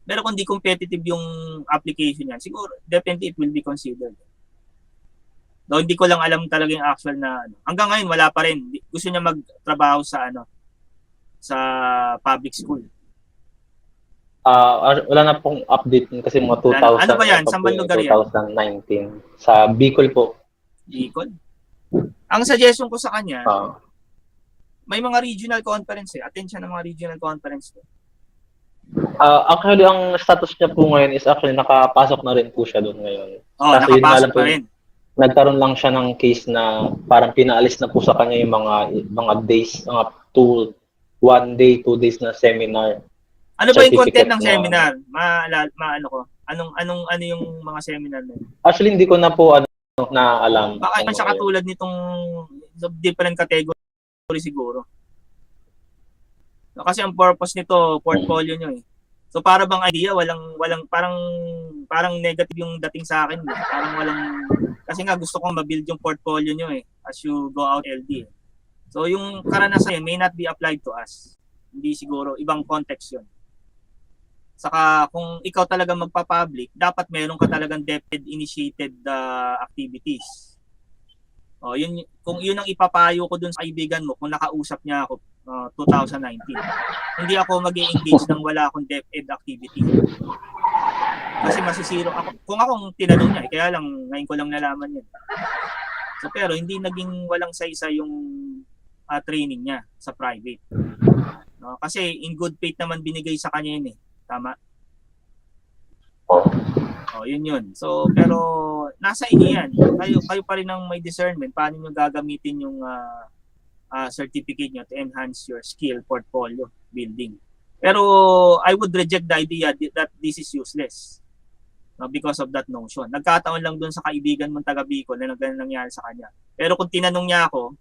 A: Pero kung di competitive yung application niyan, siguro definitely it will be considered. Though hindi ko lang alam talaga yung actual na hanggang ngayon wala pa rin. Gusto niya magtrabaho sa sa public school.
E: Wala na pong update kasi mga 2000.
A: Ano ba yan? Saan lugar yan?
E: 2019. Sa Bicol po.
A: Bicol? Ang suggestion ko sa kanya, may mga regional conference eh. Attend siya ng mga regional conference.
E: Actually, ang status niya po ngayon is actually nakapasok na rin po siya doon ngayon.
A: Nakapasok na rin.
E: Nagkaroon lang siya ng case na parang pinaalis na po sa kanya yung mga days, mga 1 day, 2 days na seminar.
A: Ano ba yung content ng seminar? Maano ko? Ano yung mga seminar na yun?
E: Actually, hindi ko na po na alam.
A: Baka yun siya katulad nitong different category siguro. Kasi ang purpose nito, portfolio nyo eh. So para bang idea, walang parang negative yung dating sa akin. Parang walang, kasi nga gusto kong ma-build yung portfolio nyo eh as you go out LD. So yung karanasan yun may not be applied to us. Hindi siguro, ibang context yun. Saka kung ikaw talaga magpa-public, dapat meron ka talagang DepEd-initiated activities. Kung yun ang ipapayo ko dun sa kaibigan mo, kung nakausap niya ako 2019. Hindi ako mag-e-engage nang wala akong DepEd activity. Kasi masisiro ako. Kung akong tinanong niya, kaya lang ngayon ko lang nalaman yun. So pero hindi naging walang saysa yung training niya sa private. No? Kasi in good faith naman binigay sa kanya yun eh. Tama? Yun. So, pero nasa inyo yan. Kayo pa rin ang may discernment paano nyo gagamitin yung certificate nyo to enhance your skill portfolio building. Pero I would reject the idea that this is useless. No, because of that notion. Nagkataon lang dun sa kaibigan mong taga Bicol na ganun nangyari sa kanya. Pero kung tinanong niya ako,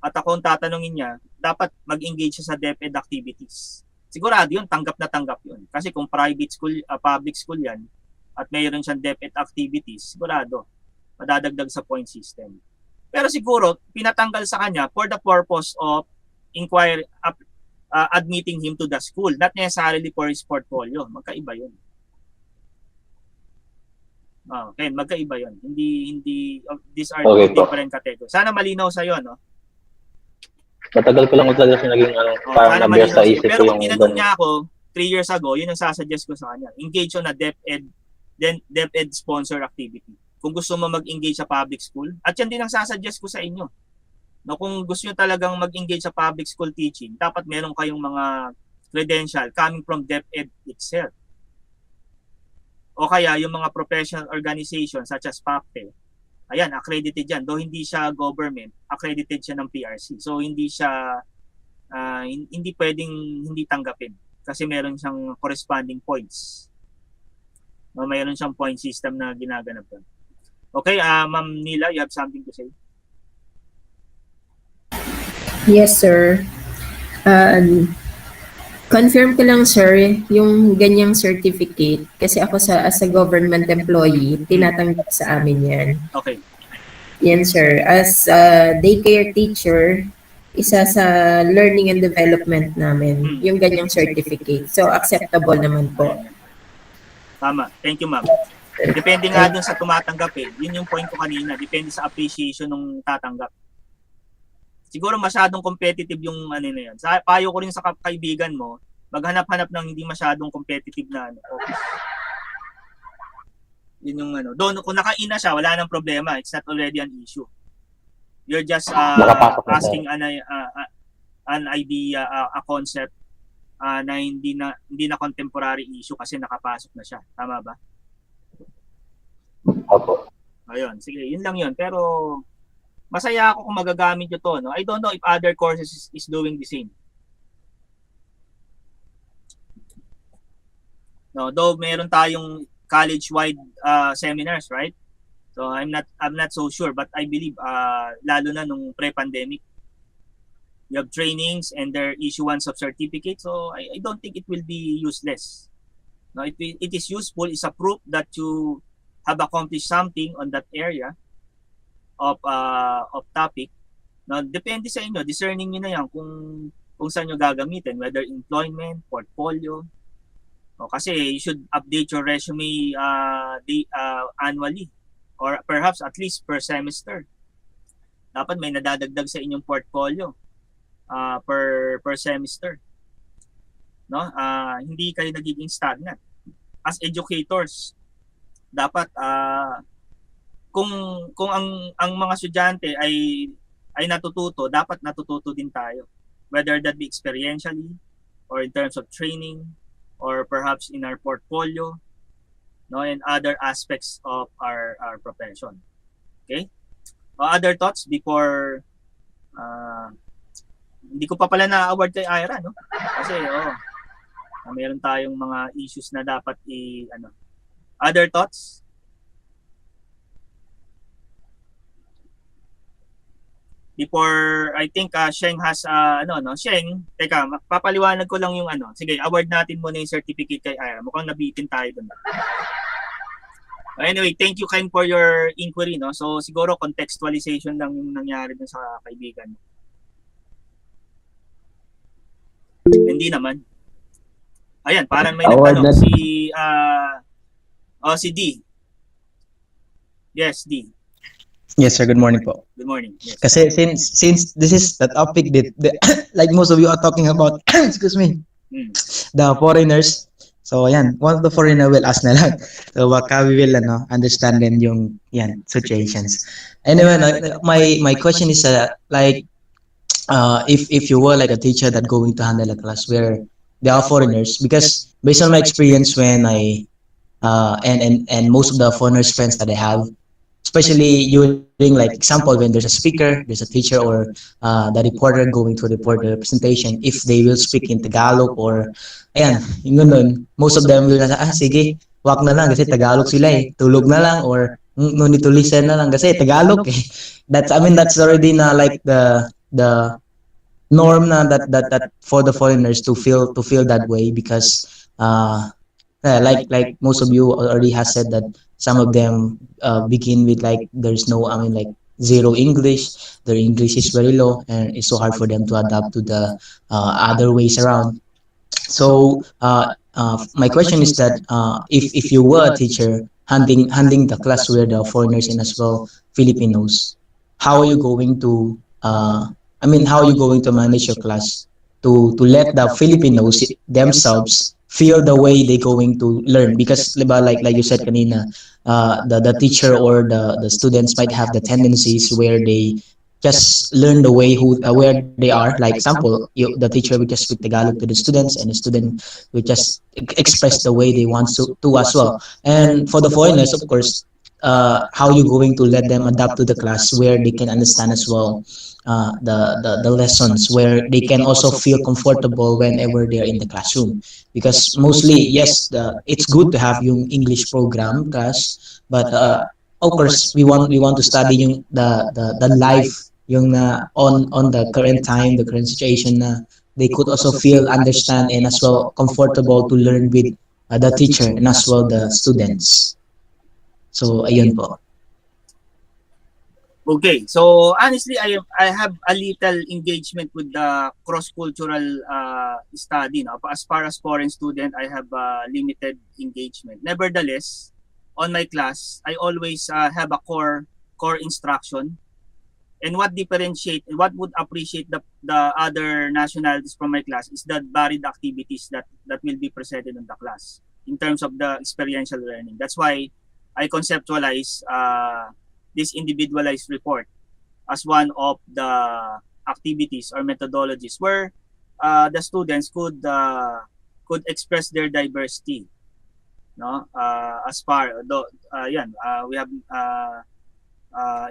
A: at ako ang tatanungin niya, dapat mag-engage siya sa DepEd activities. Sigurado yun, tanggap na tanggap yun. Kasi kung private school, public school yan, at mayroon siyang DepEd activities, sigurado, madadagdag sa point system. Pero siguro, pinatanggal sa kanya for the purpose of admitting him to the school, not necessarily for his portfolio. Magkaiba yun. Okay, magkaiba yun. Hindi, these are
E: Okay
A: two
E: po.
A: different categories. Sana malinaw sa'yo, no?
E: Matagal ko lang talaga siya naging parang
A: sana
E: nabiyak
A: malinaw
E: sa
A: sa'yo.
E: isip
A: Pero
E: ko
A: kung
E: yung
A: tinanong
E: ganun.
A: niya ako 3 years ago, yun ang sasuggest ko sa kanya. Engage on a DepEd sponsor activity. Kung gusto mo mag-engage sa public school, at yan din ang sasuggest ko sa inyo. No, kung gusto nyo talagang mag-engage sa public school teaching, dapat meron kayong mga credential coming from DepEd itself. O kaya yung mga professional organizations such as PAPTE, ayan, accredited yan. Though hindi siya government, accredited siya ng PRC. So hindi siya, hindi pwedeng hindi tanggapin kasi meron siyang corresponding points. No, mayroon siyang point system na ginaganap doon. Okay, Ma'am Nila, you have something to say?
I: Yes, sir. Confirm ko lang, sir, yung ganyang certificate. Kasi ako as a government employee, tinatanggap sa amin yan.
A: Okay.
I: Yan, sir. As a daycare teacher, isa sa learning and development namin, yung ganyang certificate. So, acceptable naman po.
A: Tama. Thank you, ma'am. Depende nga dun sa tumatanggap eh. Yun yung point ko kanina. Depende sa appreciation ng tatanggap. Siguro masyadong competitive yung ano na yan. Sa payo ko rin sa kaibigan mo, maghanap-hanap ng hindi masyadong competitive na office. Yun yung ano. Doon, kung nakaina siya, wala nang problema. It's not already an issue. You're just asking an idea, a concept na hindi na contemporary issue kasi nakapasok na siya. Tama ba?
E: Opo.
A: Ayun, sige, yun lang yun. Pero masaya ako kung magagamit nyo to. No? I don't know if other courses is doing the same. No, though meron tayong college-wide seminars, right? So I'm not so sure, but I believe lalo na nung pre-pandemic, you have trainings and their issuance of certificates. So I don't think it will be useless. No, it is useful. It's a proof that you have accomplished something on that area of topic. No, depende sa inyo, discerning niyo na yan kung saan niyo gagamitin, whether employment, portfolio. O, kasi you should update your resume annually or perhaps at least per semester. Dapat may nadadagdag sa inyong portfolio per semester. No? Hindi kayo nagiging stagnant. As educators, dapat kung ang mga estudyante ay natututo, dapat natututo din tayo. Whether that be experientially or in terms of training or perhaps in our portfolio, no, and other aspects of our profession. Okay? Other thoughts before hindi ko pa pala na-award kay Ira, no? Kasi mayroon tayong mga issues na dapat other thoughts? Before, I think Sheng has Sheng, teka, papaliwanag ko lang yung sige, award natin muna yung certificate kay Ira. Mukhang nabitin tayo doon. Anyway, thank you Ken for your inquiry, no? So siguro contextualization lang yung nangyari dun sa kaibigan mo. Hindi naman. Ayan, parang may nagtanong si D. Yes, D.
F: Yes, sir. Good morning po.
A: Good morning. Yes.
F: Kasi since this is the topic that like most of you are talking about, excuse me, the foreigners. So yan, one of the foreigner will ask na lang. So baka we will understand din yung situations. Anyway, my question is like if you were like a teacher that going to handle a class where there are foreigners, because based on my experience when I and most of the foreigners friends that I have, especially during like example when there's a speaker, there's a teacher or the reporter going to report the presentation, if they will speak in Tagalog or ayan, yung ganun, most of them will na, sige, wag na lang kasi Tagalog sila eh, tulog na lang or no need to listen na lang kasi Tagalog eh. That's, I mean, that's already na like the norm na that for the foreigners to feel that way because yeah, like most of you already has said that some of them begin with like there's no, I mean, like zero English, their English is very low and it's so hard for them to adapt to the other ways around. So my question is that if you were a teacher handling the class where the foreigners and as well Filipinos, how are you going to I mean, how are you going to manage your class to let the Filipinos themselves feel the way they going to learn? Because diba, like you said kanina, the teacher or the students might have the tendencies where they just learn the way who where they are. Like example, the teacher will just speak Tagalog to the students, and the student will just express the way they want to as well. And for the foreigners, of course, how you going to let them adapt to the class where they can understand as well the lessons, where they can also feel comfortable whenever they're in the classroom. Because mostly, yes, it's good to have yung English program class, but of course we want to study yung the life yung on the current time, the current situation na they could also feel, understand, and as well comfortable to learn with the teacher and as well the students. So ayun po.
A: Okay, so honestly, I have a little engagement with the cross-cultural study. No? As far as foreign student, I have limited engagement. Nevertheless, on my class, I always have a core instruction. And what would appreciate the other nationalities from my class is the varied activities that will be presented in the class in terms of the experiential learning. That's why I conceptualize this individualized report as one of the activities or methodologies where the students could express their diversity, no? As far we have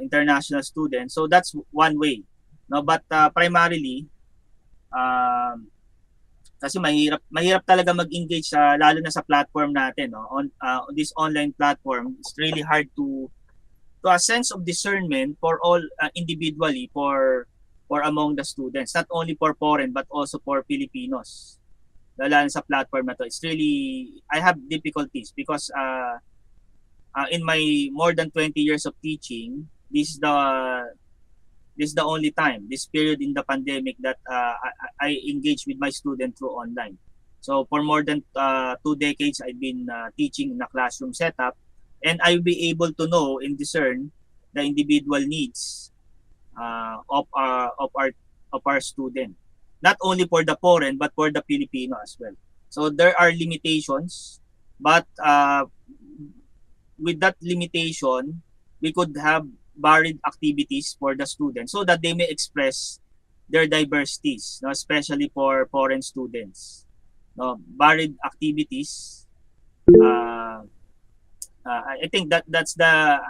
A: international students, so that's one way, no? But primarily kasi mahirap talaga mag-engage lalo na sa platform natin, no? On this online platform, it's really hard to a sense of discernment for all individually for among the students, not only for foreign but also for Filipinos. Lalo sa platform na to, it's really, I have difficulties because in my more than 20 years of teaching, this is the only time, this period in the pandemic, that I engage with my student through online. So for more than 2 decades, I've been teaching in a classroom setup, and I'll be able to know and discern the individual needs of our student, not only for the foreign but for the Filipino as well. So there are limitations, but with that limitation, we could have varied activities for the students so that they may express their diversities, no? Especially for foreign students. No? Varied activities. I think that's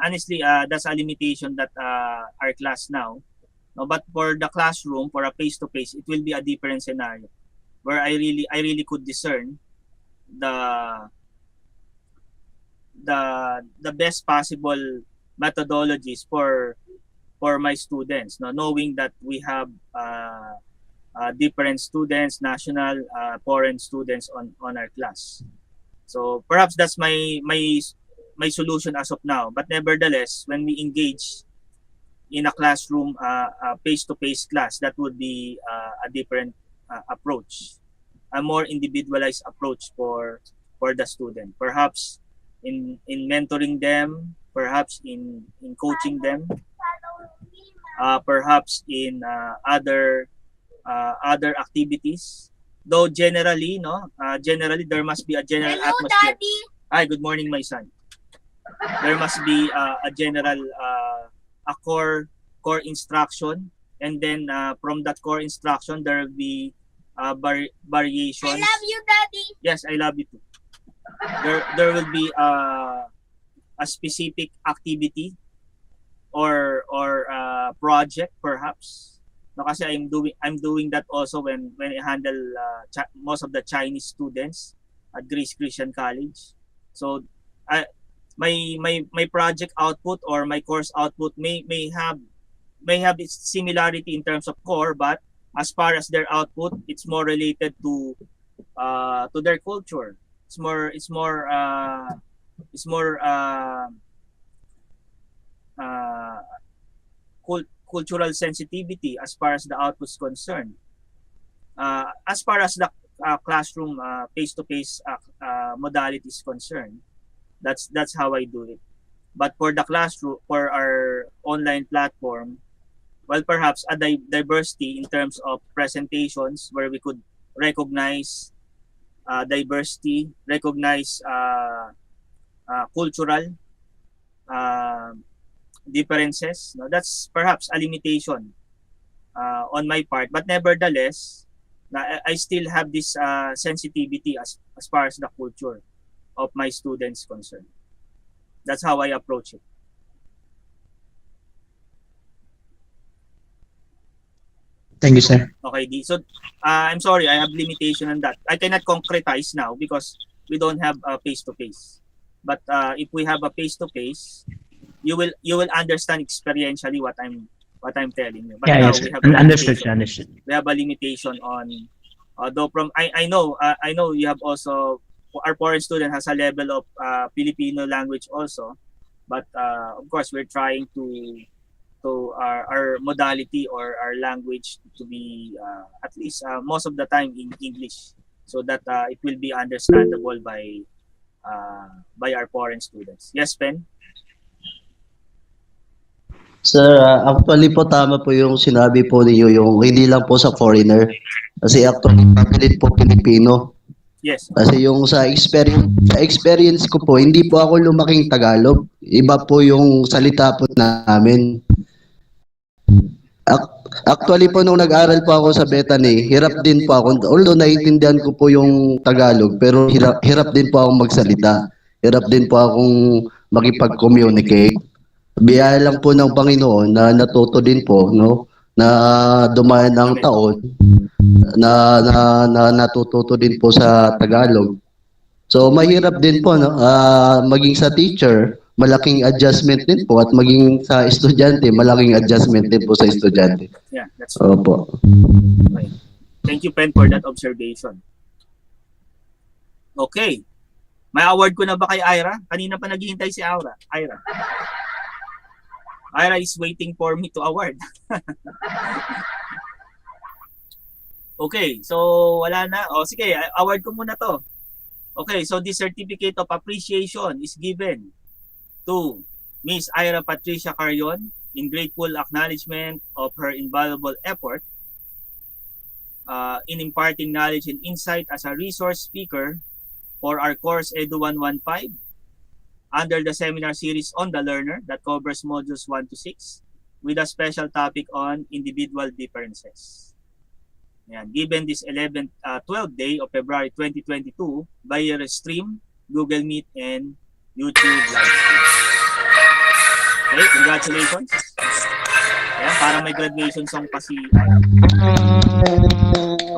A: honestly that's a limitation that our class now. No? But for the classroom, for a face-to-face, it will be a different scenario where I really could discern the best possible methodologies for my students, no? Knowing that we have different students, national, foreign students on our class. So perhaps that's my solution as of now. But nevertheless, when we engage in a classroom, face-to-face class, that would be a different approach, a more individualized approach for the student. Perhaps in mentoring them, perhaps in coaching them, perhaps in other activities. Though generally, generally there must be a general atmosphere. Daddy. Hi, good morning, my son. There must be a general a core instruction, and then from that core instruction there will be variations. I love you, Daddy. Yes, I love you too. There will be a specific activity project perhaps. No, kasi I'm doing that also when I handle most of the Chinese students at Grace Christian College. So my project output or my course output may have its similarity in terms of core, but as far as their output, it's more related to their culture. It's more cultural sensitivity as far as the output is concerned. As far as the classroom face-to-face modality is concerned, that's how I do it. But for the classroom, for our online platform, well, perhaps a diversity in terms of presentations where we could recognize diversity, recognize cultural differences. No, that's perhaps a limitation on my part, but nevertheless, I still have this sensitivity as far as the culture of my students concerned. That's how I approach it.
F: Thank you, sir.
A: Okay, D. So I'm sorry, I have limitation on that. I cannot concretize now because we don't have a face-to-face. But if we have a face-to-face, you will understand experientially what I'm telling you. But
F: Yeah,
A: now
F: yes,
A: we
F: sir.
A: have a
F: Understood,
A: limitation.
F: sir. Understood.
A: We have a limitation on though from I know you have also our foreign student has a level of Filipino language also, but of course we're trying to our modality or our language to be at least most of the time in English, so that it will be understandable by our foreign students. Yes, Pen?
C: Sir, actually po tama po yung sinabi po niyo yung hindi lang po sa foreigner. Kasi actually kapilit po Pilipino.
A: Yes.
C: Kasi yung sa experience ko po, hindi po ako lumaking Tagalog. Iba po yung salita po namin. Actually po nung nag-aral po ako sa Bethany, hirap din po ako. Although naiintindihan ko po yung Tagalog, pero hirap din po akong magsalita. Hirap din po akong makipag-communicate. Biyaya lang po ng Panginoon na natuto din po, no? Na dumaan ang taon na natututo din po sa Tagalog. So mahirap din po, no? Maging sa teacher, malaking adjustment din po, at maging sa estudyante, malaking adjustment din po sa estudyante.
A: Yeah, that's true.
C: Opo.
A: Okay. Thank you, Pen, for that observation. Okay. May award ko na ba kay Ira? Kanina pa naghihintay si Ira. Ira is waiting for me to award. Okay, so wala na. O sige, award ko muna to. Okay, so this certificate of appreciation is given to Miss Ira Patricia Carrion in grateful acknowledgement of her invaluable effort in imparting knowledge and insight as a resource speaker for our course EDU115 under the seminar series on the learner that covers modules 1 to 6 with a special topic on individual differences. Yan, given this 12th day of February 2022 via stream, Google Meet, and YouTube live stream. Okay, congratulations. Yan, para may graduation song pa si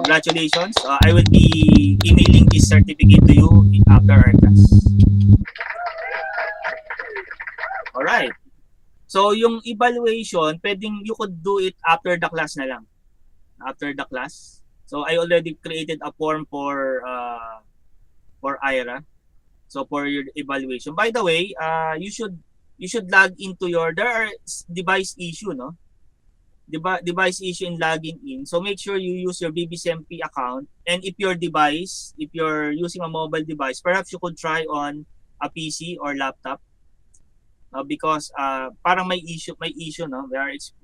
A: congratulations. I will be emailing this certificate to you after our class. Alright. So, yung evaluation, you could do it after the class na lang. After the class. So, I already created a form for Ira. So, for your evaluation. By the way, you should log into there are device issue, no? Device issue in logging in. So, make sure you use your BBCMP account. And if you're using a mobile device, perhaps you could try on a PC or laptop. Because parang may issue, no?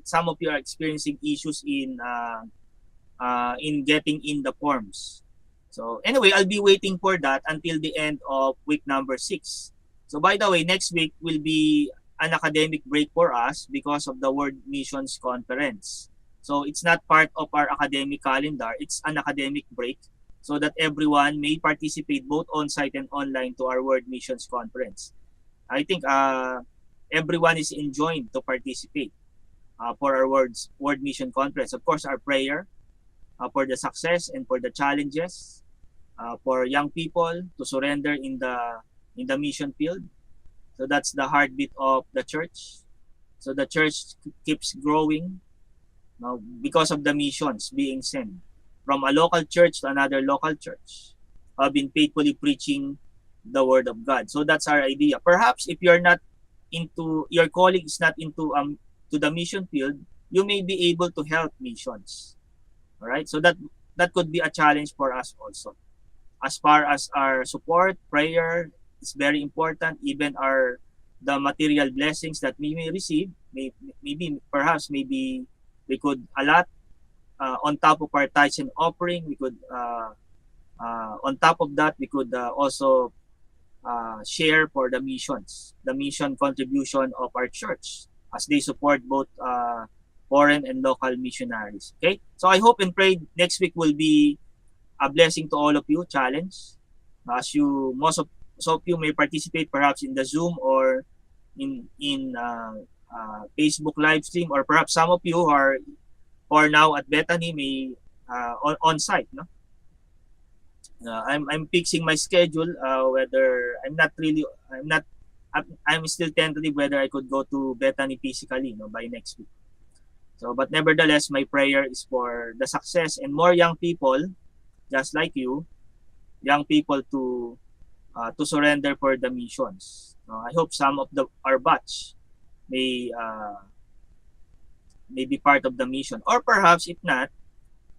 A: Some of you are experiencing issues in getting in the forms. So anyway, I'll be waiting for that until the end of week number 6. So by the way, next week will be an academic break for us because of the World Missions Conference. So it's not part of our academic calendar. It's an academic break so that everyone may participate both on-site and online to our World Missions Conference. I think everyone is enjoined to participate for our Word Mission Conference. Of course, our prayer for the success and for the challenges, for young people to surrender in the mission field. So that's the heartbeat of the church. So the church keeps growing because of the missions being sent from a local church to another local church, been faithfully preaching the Word of God. So that's our idea. Perhaps if you're not into, your colleague is not into to the mission field, you may be able to help missions. All right, so that could be a challenge for us also. As far as our support, prayer is very important. Even the material blessings that we may receive, perhaps we could allot on top of our tithes and offering. We could on top of that, we could also share for the missions, the mission contribution of our church, as they support both foreign and local missionaries. Okay, so I hope and pray next week will be a blessing to all of you. Challenge, as most of you may participate perhaps in the Zoom or in Facebook live stream, or perhaps some of you are now at Bethany may on site. No, I'm fixing my schedule. Whether I'm still tentative whether I could go to Bethany physically, by next week. So, but nevertheless, my prayer is for the success and more young people, just like you, young people to surrender for the missions. I hope some of our batch may be part of the mission, or perhaps if not,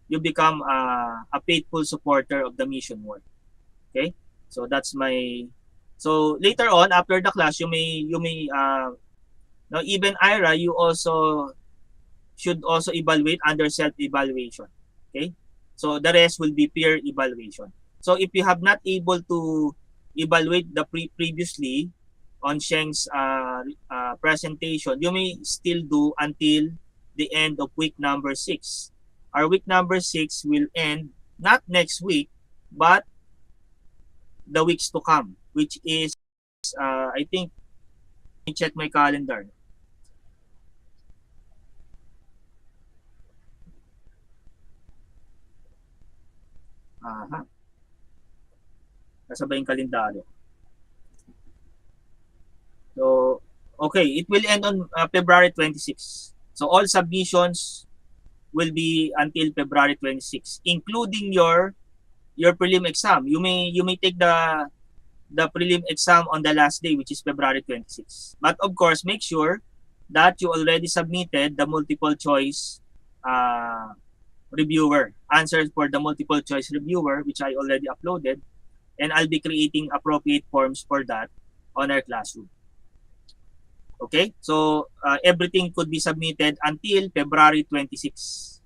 A: you become a faithful supporter of the mission work. Okay, so that's my. So later on, after the class, you may now even Ira, you also should also evaluate under self-evaluation. Okay, so the rest will be peer evaluation. So if you have not able to evaluate the previously on Sheng's presentation, you may still do until the end of week number 6. Our week number 6 will end not next week, but the weeks to come, which is I think, let me check my calendar. Kasabay yung kalendaryo. So, okay, it will end on February 26. So all submissions will be until February 26, including your prelim exam. You may take the prelim exam on the last day, which is February 26. But of course, make sure that you already submitted the multiple choice reviewer, answers for the multiple choice reviewer, which I already uploaded, and I'll be creating appropriate forms for that on our classroom. Okay, so everything could be submitted until February 26.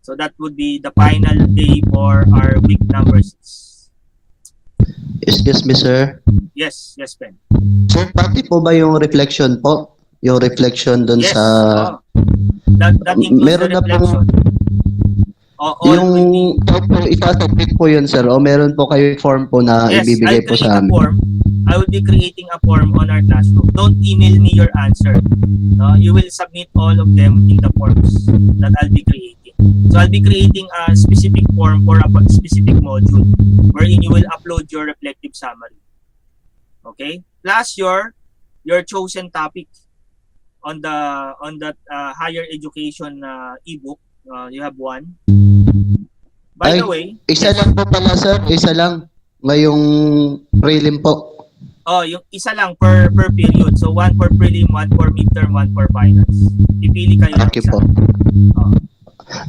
A: So that would be the final day for our week number 6.
C: Excuse me, sir.
A: Yes, Ben.
C: Sir, pati po ba yung reflection po? Yung reflection dun
A: Yes.
C: sa...
A: That includes
C: meron
A: the
C: na
A: reflection.
C: Yung isasubmit po yun, sir, o meron po kayo form po na
A: Yes,
C: ibibigay
A: I'll
C: po
A: create
C: sa
A: a
C: amin?
A: form. I will be creating a form on our classroom. Don't email me your answer. You will submit all of them in the forms that I'll be creating. So I'll be creating a specific form for a specific module wherein you will upload your reflective summary. Okay? Plus your chosen topic on that higher education ebook. You have one. By the way,
C: isa lang po pala, sir. Isa lang. Ngayong prelim po.
A: Yung isa lang per period. So, 1 for prelim, 1 for midterm, 1 for finals. Pipili kayo ng
C: Okay
A: isa.
C: po.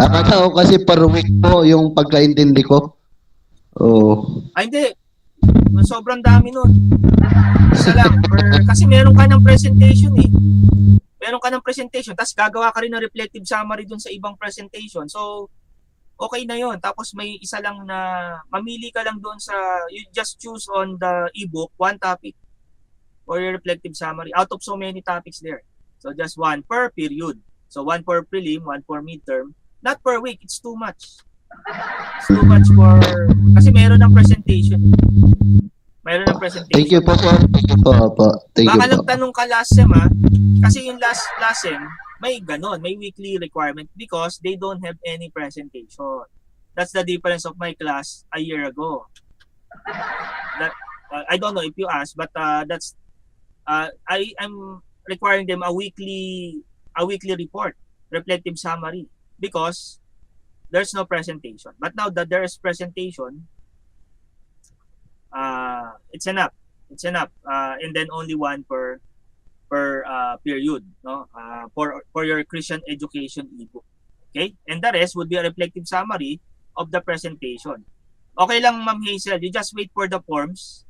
C: Akala ko kasi per week po yung pagkaintindi ko.
A: Hindi. Sobrang dami nun. Isa lang. Kasi meron ka ng presentation eh. Meron ka ng presentation. Tapos gagawa ka rin ng reflective summary dun sa ibang presentation. So, okay na yon. Tapos may isa lang na mamili ka lang doon sa, you just choose on the ebook one topic for your reflective summary out of so many topics there. So just one per period. So 1 for prelim, 1 for midterm. Not per week, it's too much. It's too much for, kasi meron ng presentation. Mayroon ng
C: Thank you
A: presentation.
C: po, sir. Thank you po. Thank you
A: Baka
C: po.
A: nagtanong ka last sem kasi yung last sem, may ganon, may weekly requirement because they don't have any presentation. That's the difference of my class a year ago. That I don't know if you ask, but that's I'm requiring them a weekly report, reflective summary, because there's no presentation. But now that there is presentation, it's enough. It's enough, and then only one per period, no? For your Christian education ebook. Okay? And the rest would be a reflective summary of the presentation. Okay lang, Ma'am Hazel, you just wait for the forms.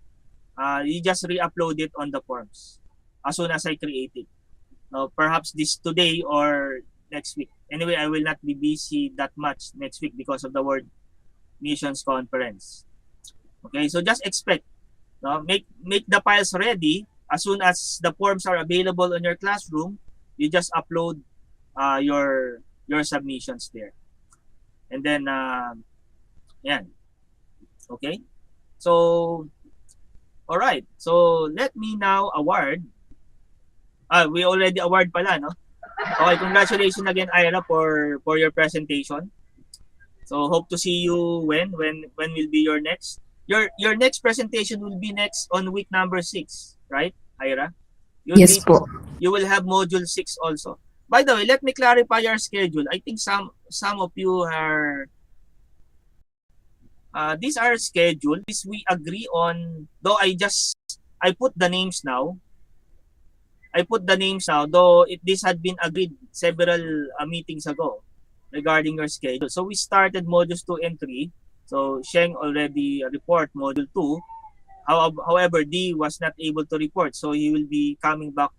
A: You just re-upload it on the forms as soon as I create it. No, perhaps this today or next week. Anyway, I will not be busy that much next week because of the World Missions Conference. Okay, so just expect, no, make the files ready. As soon as the forms are available in your classroom, you just upload your submissions there. And then yan. Okay? So all right. So let me now award. We already award pala, no? Okay, congratulations again, Ira, for your presentation. So hope to see you when will be your next. Your next presentation will be next on week number 6, right, Ira?
H: Yes po.
A: You will have module 6 also. By the way, let me clarify your schedule. I think some of you are these are scheduled. This we agree on, though I put the names now. Though this had been agreed several meetings ago regarding your schedule. So we started modules 2 and 3. So Sheng already report module 2. However, D was not able to report. So he will be coming back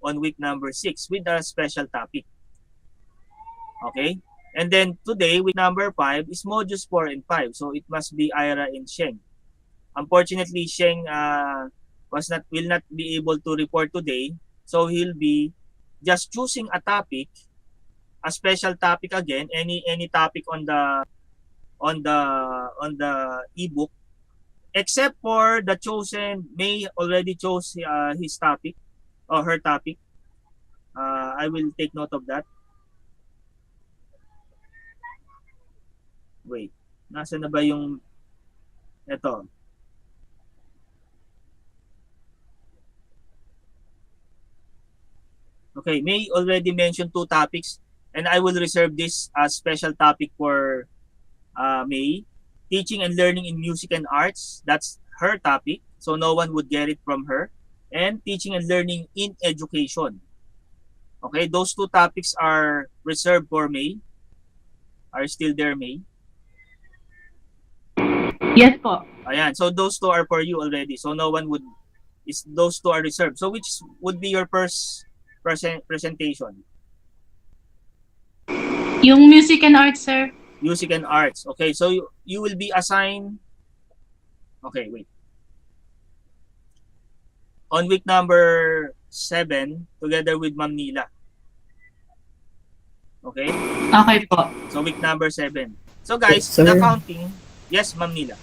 A: on week number 6 with a special topic. Okay? And then today, week number 5 is modules 4 and 5. So it must be Ira and Sheng. Unfortunately, Sheng will not be able to report today. So he'll be just choosing a topic, a special topic again, any topic on the ebook, except for the chosen. May already chose his topic or her topic. I will take note of that. Wait, nasa na ba yung ito? Okay, May already mentioned 2 topics, and I will reserve this special topic for May. Teaching and learning in music and arts, that's her topic, so no one would get it from her. And teaching and learning in education. Okay, those 2 topics are reserved for May. Are still there, May?
J: Yes po.
A: Ayan, so those 2 are for you already, so no one would, those 2 are reserved. So which would be your first presentation?
J: Yung music and arts, sir.
A: Music and arts. Okay, so you will be assigned. Okay, wait. On week number 7, together with Ma'am Nila. Okay?
J: Okay po.
A: So week number 7. So guys,
I: Yes, sir.
A: the counting. Yes, Ma'am Nila.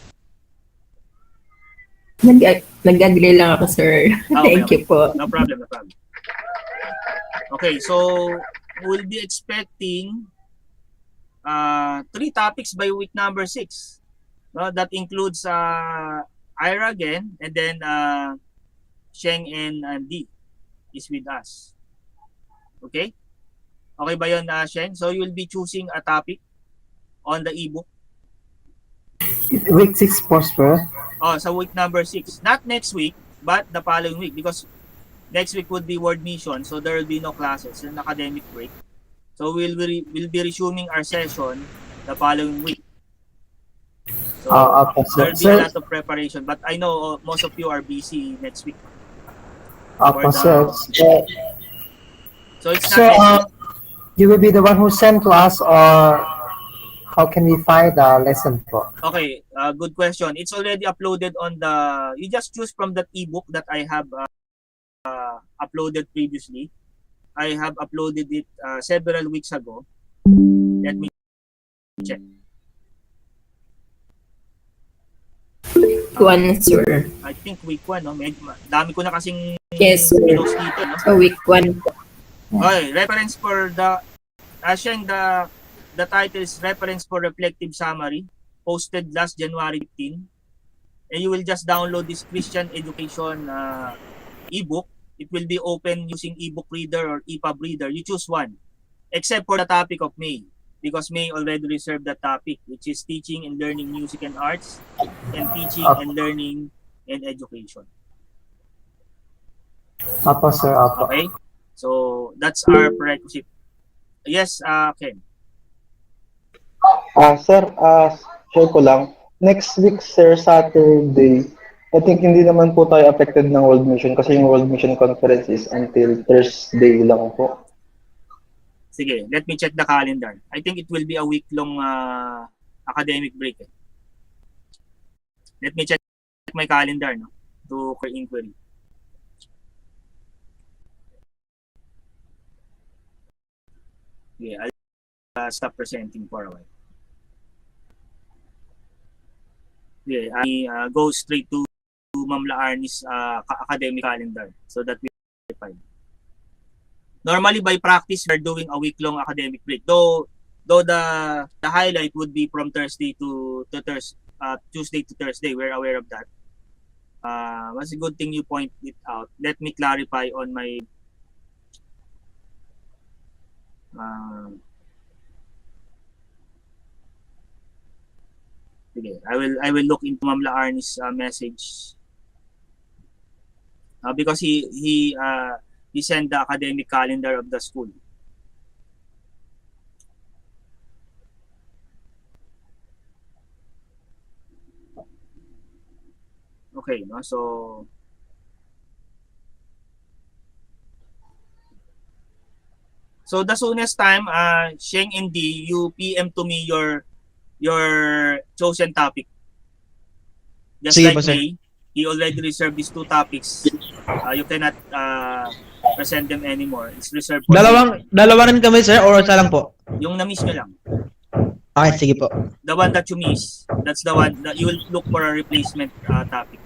I: Nag-agree lang ako, sir.
A: Okay,
I: Thank you po.
A: No problem. Okay, so we'll be expecting 3 topics by week number 6. No, that includes Ira again, and then Sheng and D is with us. Okay? Okay ba yun, Sheng? So you'll be choosing a topic on the ebook.
K: Week 6 po, sir.
A: Oh, so week number 6. Not next week, but the following week, because next week would be World Mission, so there will be no classes, an academic break. So we'll be resuming our session the following week. So there will be a lot of preparation, but I know most of you are busy next week.
K: Sir.
A: So it's not next week.
K: You will be the one who sent to us, or how can we find the lesson po?
A: Okay, good question. It's already uploaded on the, you just choose from that ebook that I have uploaded previously. I have uploaded it several weeks ago. Let me check.
I: 1, sir.
A: I think week 1, no? Dami ko na kasing
I: Yes, sir.
A: pinost dito, no?
I: So, week 1.
A: Okay, reference for the the title is reference for reflective summary, posted last January 15. And you will just download this Christian education ebook. It will be open using ebook reader or EPUB reader. You choose one, except for the topic of May, because May already reserved the topic, which is teaching and learning music and arts, and teaching and learning and education.
K: Apo, sir. Apo.
A: Okay, so that's our prerequisite. Yes, Ken.
E: Sir, share ko lang. Next week, sir, Saturday, I think hindi naman po tayo affected ng World Mission kasi yung World Mission Conference is until Thursday lang po.
A: Sige, let me check the calendar. I think it will be a week-long academic break. Let me check my calendar, no, to for inquiry. Yeah, I'll stop presenting for a while. Yeah, I go straight to Ma'am Laarni's academic calendar so that we verify. Normally by practice we're doing a week-long academic break. Though the highlight would be from Thursday to Tuesday to Thursday. We're aware of that. That's a good thing you point it out. Let me clarify on my okay, I will look into Ma'am Laarni's message because he sent the academic calendar of the school. Okay, no, so the soonest time, Sheng and D, you PM to me your chosen topic. Just
F: Sige
A: like
F: po, sir.
A: me, he already reserved these two topics. You cannot present them anymore. It's reserved for
F: Dalawa rin kami, sir, or isa lang po?
A: yung na-miss nyo lang.
F: Okay, sige po.
A: The one that you miss, that's the one that you will look for a replacement topic.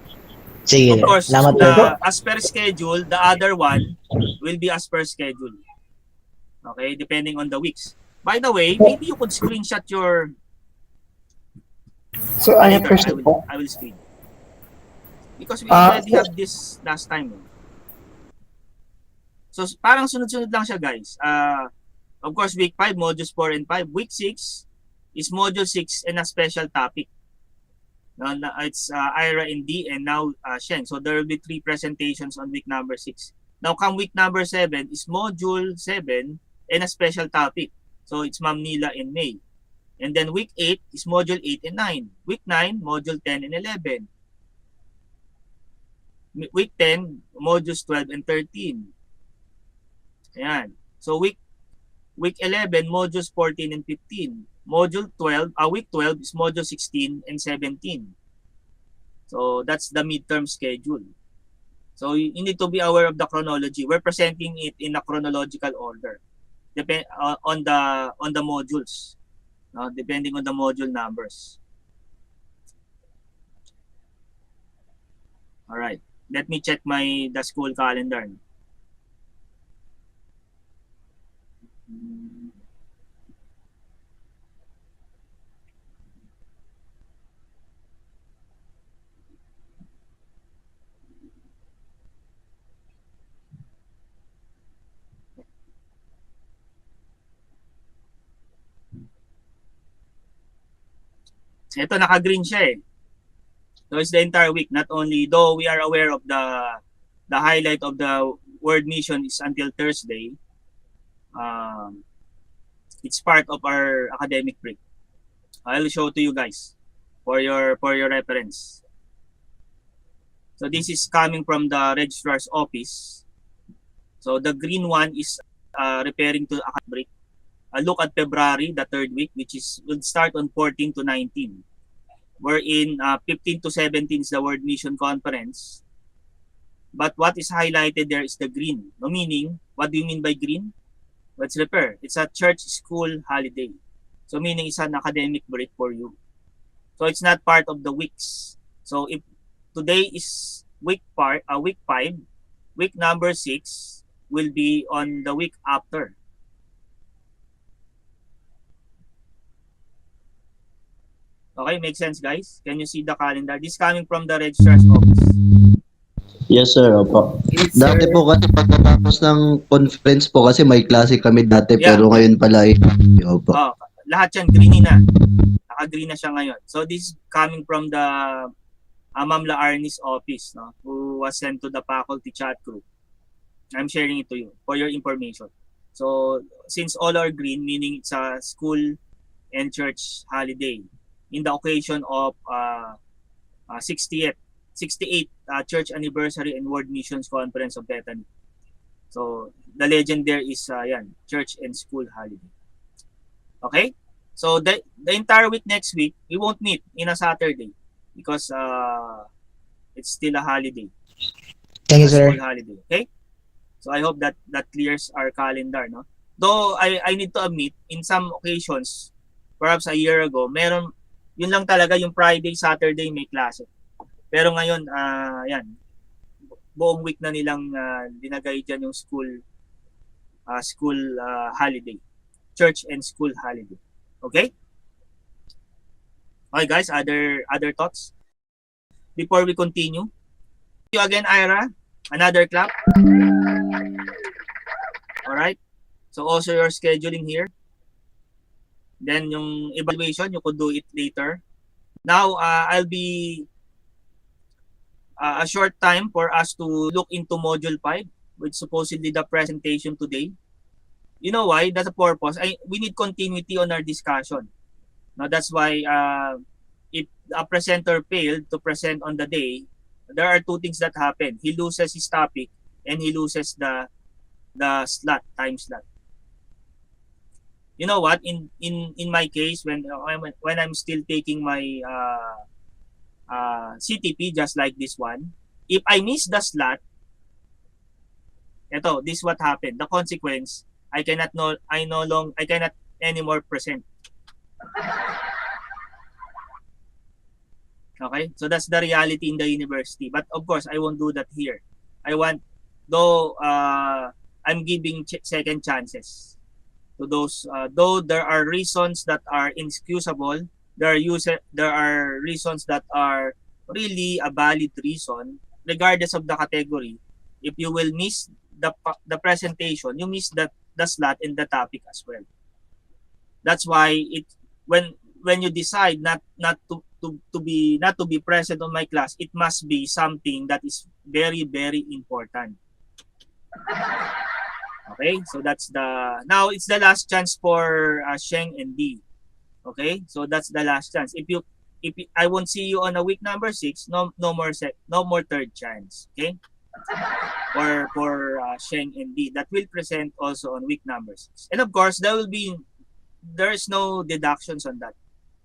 F: Sige.
A: Of course,
F: Salamat po.
A: as per schedule, the other one will be as per schedule. Okay, depending on the weeks. By the way, maybe you could screenshot your
K: So, I have a question po.
A: I will screen. Because we already have this last time. So, parang sunod-sunod lang siya, guys. Of course, week 5, modules 4 and 5. Week 6 is module 6 and a special topic. It's Ira and D and now Shen. So, there will be 3 presentations on week number 6. Now, come week number 7 is module 7 and a special topic. So, it's Ma'am Nila and May. And then week 8 is module 8 and 9. Week 9, module 10 and 11. Week 10, modules 12 and 13. Ayan. So week 11, modules 14 and 15. Week 12 is module 16 and 17. So that's the midterm schedule. So you need to be aware of the chronology. We're presenting it in a chronological order. Depend on the modules. Depending on the module numbers. All right. Let me check the school calendar. Ito, naka-green siya eh. So it's the entire week. Not only, though we are aware of the highlight of the World Mission is until Thursday, it's part of our academic break. I'll show to you guys for your reference. So this is coming from the registrar's office. So the green one is referring to academic break. Look at February, the 3rd week, which will start on 14 to 19. Wherein 15 to 17 is the World Mission Conference. But what is highlighted there is the green. No, meaning, what do you mean by green? Let's refer. It's a church school holiday. So meaning it's an academic break for you. So it's not part of the weeks. So today is week 5. Week number 6 will be on the week after. Okay, make sense, guys? Can you see the calendar? This coming from the registrar's office.
C: Yes, sir. Opo.
I: Yes,
C: Dati
I: sir.
C: po kasi pagkatapos ng conference po kasi may klase kami dati
A: Yeah.
C: pero ngayon pala opo.
A: Oh, lahat yan green na. Naka-green na siya ngayon. So this is coming from the Ma'am Laarni's office, no, who was sent to the faculty chat group. I'm sharing it to you for your information. So since all are green, meaning it's a school and church holiday in the occasion of 68th Church Anniversary and World Missions Conference of Bethany. So the legend there is church and school holiday. Okay? So the entire week next week, we won't meet in a Saturday because it's still a holiday.
F: Thank you,
A: A
F: sir.
A: school holiday. Okay? So I hope that clears our calendar, no? Though I need to admit, in some occasions, perhaps a year ago, yun lang talaga yung Friday, Saturday may klase. Pero ngayon, buong week na nilang dinagay dyan yung school holiday. Church and school holiday. Okay? Okay, guys, other thoughts? Before we continue, thank you again, Ira. Another clap. Alright? So also your scheduling here. Then yung evaluation, you could do it later. Now, I'll be a short time for us to look into Module 5, which supposedly the presentation today. You know why? That's a purpose. We need continuity on our discussion. Now, that's why if a presenter failed to present on the day, there are two things that happen. He loses his topic and he loses the time slot. You know what? In my case, when I'm still taking my CTP, just like this one, if I miss the slot, this is what happened. The consequence, I cannot anymore present. Okay, so that's the reality in the university. But of course, I won't do that here. I'm giving second chances to those, though there are reasons that are inexcusable, there are reasons that are really a valid reason, regardless of the category. If you will miss the presentation, you miss the slot in the topic as well. That's why when you decide not to be present on my class, it must be something that is very, very important. Okay, so now it's the last chance for Sheng and D. Okay, so that's the last chance. If I won't see you on a week number 6, no more third chance. Okay, for Sheng and D that will present also on week number 6, and of course there is no deductions on that.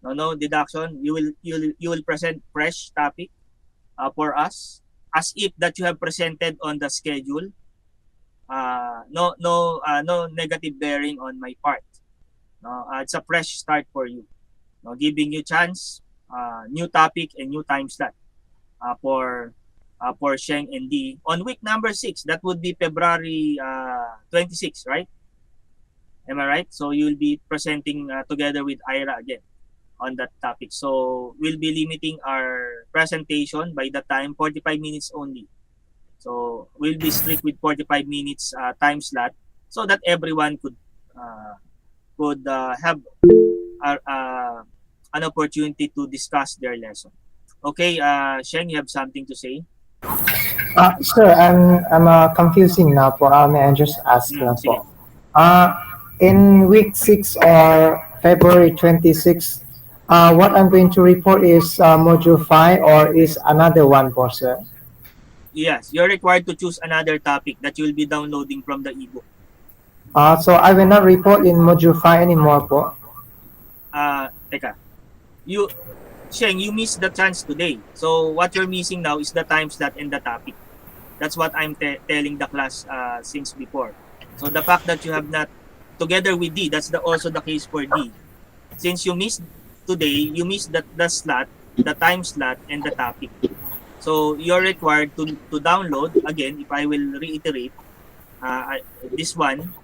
A: No deduction. You will present fresh topic for us as if that you have presented on the schedule. No negative bearing on my part. No, it's a fresh start for you. No, giving you chance, new topic and new time slot for Sheng and D on week number 6. That would be February 26, right? Am I right? So you'll be presenting together with Ira again on that topic. So we'll be limiting our presentation by the time 45 minutes only. So we'll be strict with 45 minutes time slot so that everyone could have an opportunity to discuss their lesson. Okay, Sheng, you have something to say?
K: Sir, I'm confusing now po. May I just ask lang po. In week 6 or February 26, what I'm going to report is module 5 or is another one po, sir?
A: Yes, you're required to choose another topic that you'll be downloading from the ebook.
K: So I will not report in module 5 anymore po.
A: Teka. Sheng, you missed the chance today. So what you're missing now is the time slot and the topic. That's what I'm telling the class since before. So the fact that you have not, together with D, that's also the case for D. Since you missed today, you missed the slot, the time slot, and the topic. So you're required to download, again, if I will reiterate, this one,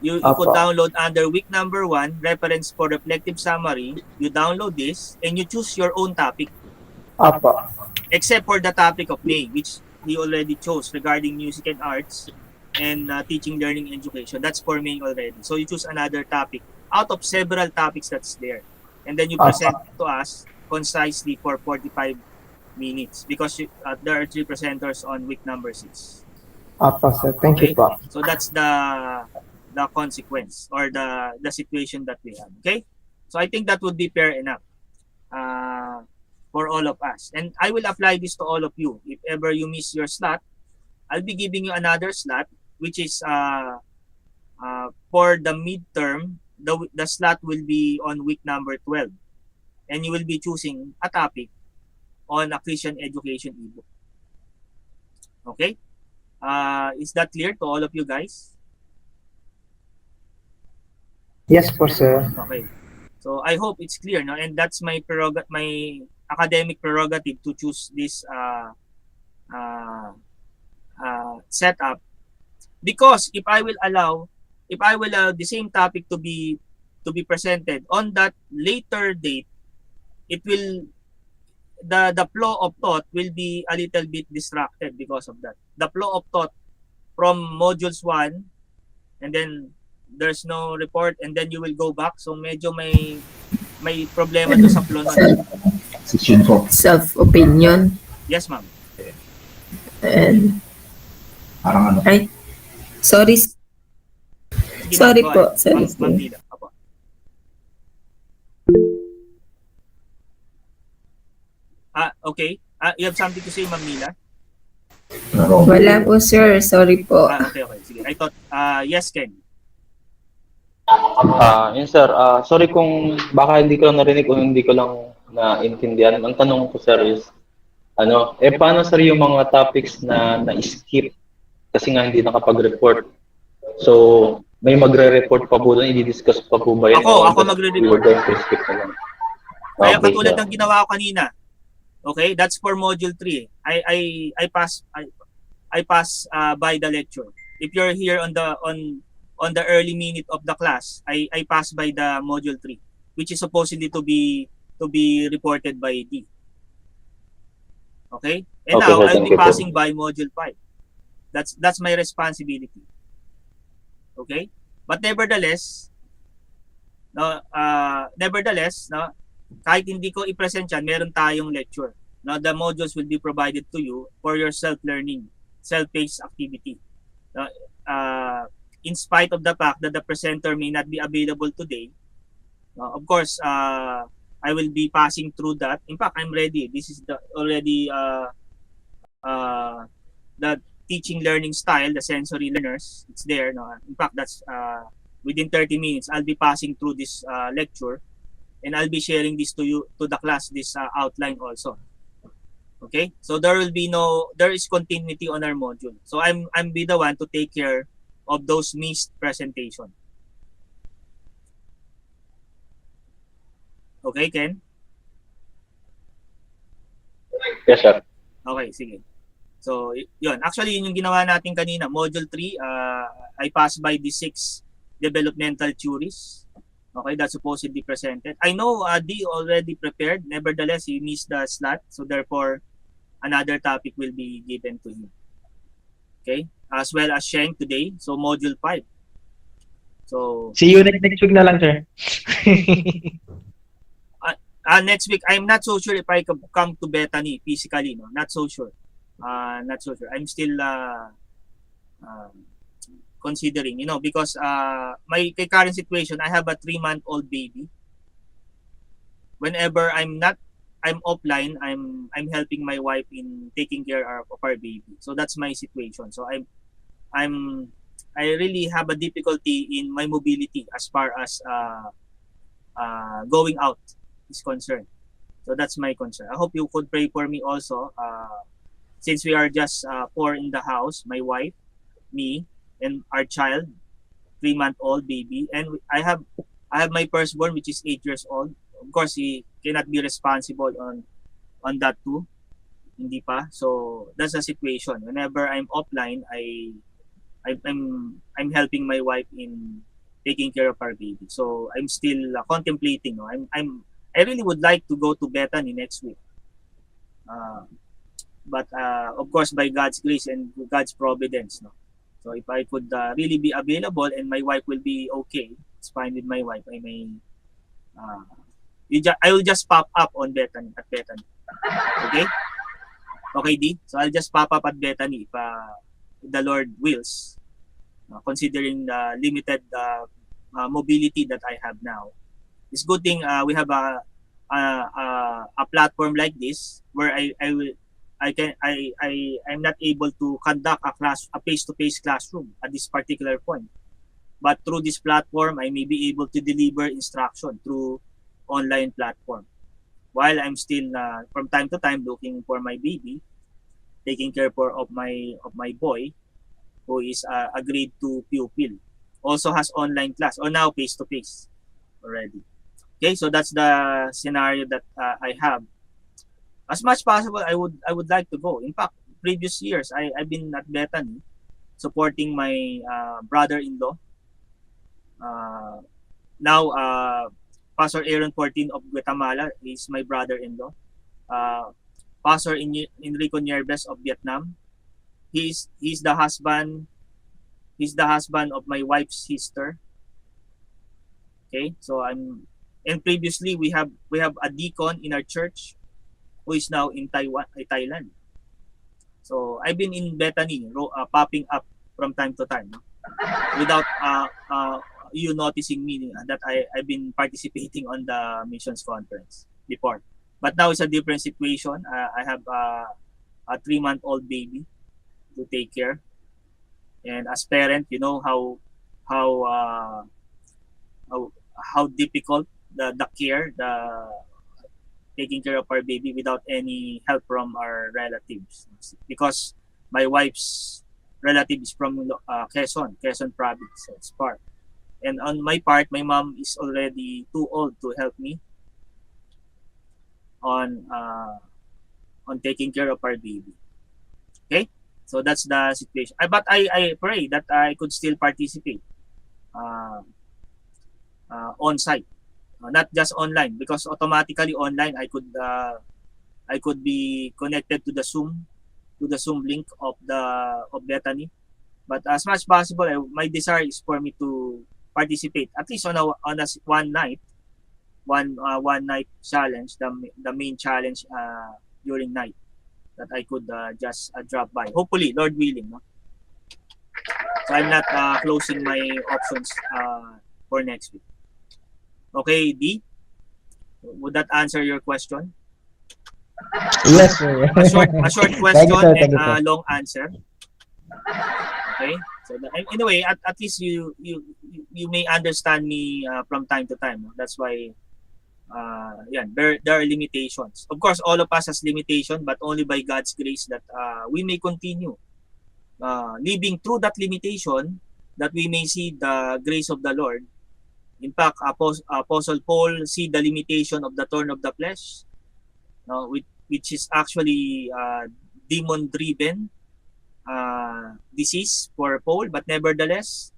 A: you could
K: Apo.
A: download under week number 1, reference for reflective summary. You download this and you choose your own topic,
K: Apo.
A: except for the topic of May, which he already chose regarding music and arts and teaching, learning, education. That's for May already. So you choose another topic out of several topics that's there. And then you present to us concisely for 45 minutes because there are 3 presenters on week number 6.
K: Apo, sir. Thank you
A: Okay?
K: po.
A: So that's the consequence or the situation that we have. Okay? So I think that would be fair enough for all of us. And I will apply this to all of you. If ever you miss your slot, I'll be giving you another slot, which is for the midterm. The slot will be on week number 12. And you will be choosing a topic on a Christian education ebook. Okay? Is that clear to all of you guys?
K: Yes po, sir.
A: Okay. So I hope it's clear, no? And that's my academic prerogative to choose this setup, because if I will allow the same topic to be presented on that later date, it will the flow of thought will be a little bit distracted because of that. The flow of thought from modules 1, and then there's no report, and then you will go back, so medyo may problema do sa flow nun.
I: Self-opinion.
A: Yes, ma'am.
I: And,
L: Parang ano?
I: ay, sorry.
A: Sige,
I: Sorry
A: ma'am, go
I: po,
A: ahead.
I: sorry
A: Ma'am
I: po.
A: Dila. Apo. Okay. You have something to say, Ma'am Mila?
I: Wala po, sir. Sorry po.
A: Okay. Sige. I thought, yes, Ken.
E: Yun sir, sorry kung baka hindi ko lang narinig o hindi ko lang naintindihan. Ang tanong ko sir is, paano sir yung mga topics na na-skip kasi nga hindi nakapag-report? So, may magre-report pa po doon, i-discuss pa po ba yan?
A: Ako magre-report.
E: We were going to skip na lang.
A: Kaya
E: Okay,
A: katulad
E: sir.
A: ng ginawa ko kanina. Okay, that's for module 3. I pass by the lecture. If you're here on the early minute of the class, I pass by the module 3, which is supposedly to be reported by D. Okay? And
E: Okay,
A: now
E: sir,
A: I'll
E: thank
A: be
E: you po.
A: passing by module 5. That's my responsibility. Okay? But nevertheless, no, kahit hindi ko i-present yan, meron tayong lecture. Now, the modules will be provided to you for your self-learning, self-paced activity. In spite of the fact that the presenter may not be available today, of course, I will be passing through that. In fact, I'm ready. This is already the teaching learning style, the sensory learners. It's there. No? In fact, that's within 30 minutes, I'll be passing through this lecture. And I'll be sharing this to you, to the class, this outline also. Okay, so there is continuity on our module. So I'm be the one to take care of those missed presentation. Okay, Ken?
E: Yes, sir.
A: Okay, sige. So yun, actually yun yung ginawa natin kanina, module 3. I passed by the 6 developmental theories. Okay, that's supposedly presented. I know D already prepared. Nevertheless, he missed the slot. So therefore, another topic will be given to him. Okay, as well as Sheng today. So module 5. So
F: See you next week na lang, sir.
A: next week, I'm not so sure if I can come to Bethany physically. No, not so sure. Not so sure. I'm still considering, because my current situation, I have a 3-month-old baby. Whenever I'm offline, I'm helping my wife in taking care of our baby. So that's my situation. So I really have a difficulty in my mobility as far as going out is concerned. So that's my concern. I hope you could pray for me also. Since we are just 4 in the house, my wife, me, and our child, 3-month-old baby, and I have my firstborn, which is 8 years old. Of course, he cannot be responsible on that too. Hindi pa. So that's the situation. Whenever I'm offline, I'm helping my wife in taking care of our baby. So I'm still contemplating. No? I really would like to go to Bethany next week. But of course, by God's grace and God's providence, no. So if I could really be available and my wife will be okay, it's fine with my wife. I may, I will just pop up on Bethany at Bethany. Okay, okay, D. So I'll just pop up at Bethany if the Lord wills, considering the limited mobility that I have now. It's good thing we have a platform like this where I'm not able to conduct a face-to-face classroom at this particular point. But through this platform, I may be able to deliver instruction through online platform. While I'm still from time to time looking for my baby, taking care of my boy, who is a grade 2 pupil, also has online class or now face-to-face already. Okay, so that's the scenario that I have. As much possible, I would like to go. In fact, previous years I've been at Bethany supporting my brother-in-law. Now Pastor Aaron 14 of Guatemala is my brother-in-law. Pastor Enrico Nierbes of Vietnam. He's the husband of my wife's sister. Okay, so and previously we have a deacon in our church who is now in Thailand. So I've been in Bethany, popping up from time to time, no? Without you noticing me that I've been participating on the missions conference before. But now it's a different situation. I have a 3-month-old baby to take care, and as parent, you know how difficult the care, taking care of our baby without any help from our relatives, because my wife's relative is from Quezon province, so it's far. And on my part, my mom is already too old to help me on taking care of our baby. Okay, so that's the situation. But I pray that I could still participate on site. Not just online, because automatically online I could be connected to the Zoom link of Bethany. But as much possible, my desire is for me to participate at least on a one night challenge, the main challenge during night, that I could just drop by. Hopefully, Lord willing, no? So I'm not closing my options for next week. Okay, D? Would that answer your question?
F: Yes, sir.
A: A short
F: Thank you,
A: question
F: sir. Thank you,
A: and
F: sir.
A: a long answer. Okay. So anyway, at least you may understand me from time to time. No? That's why there are limitations. Of course, all of us has limitation, but only by God's grace that we may continue living through that limitation, that we may see the grace of the Lord. In fact, Apostle Paul see the limitation of the thorn of the flesh, which is actually demon-driven disease for Paul. But nevertheless,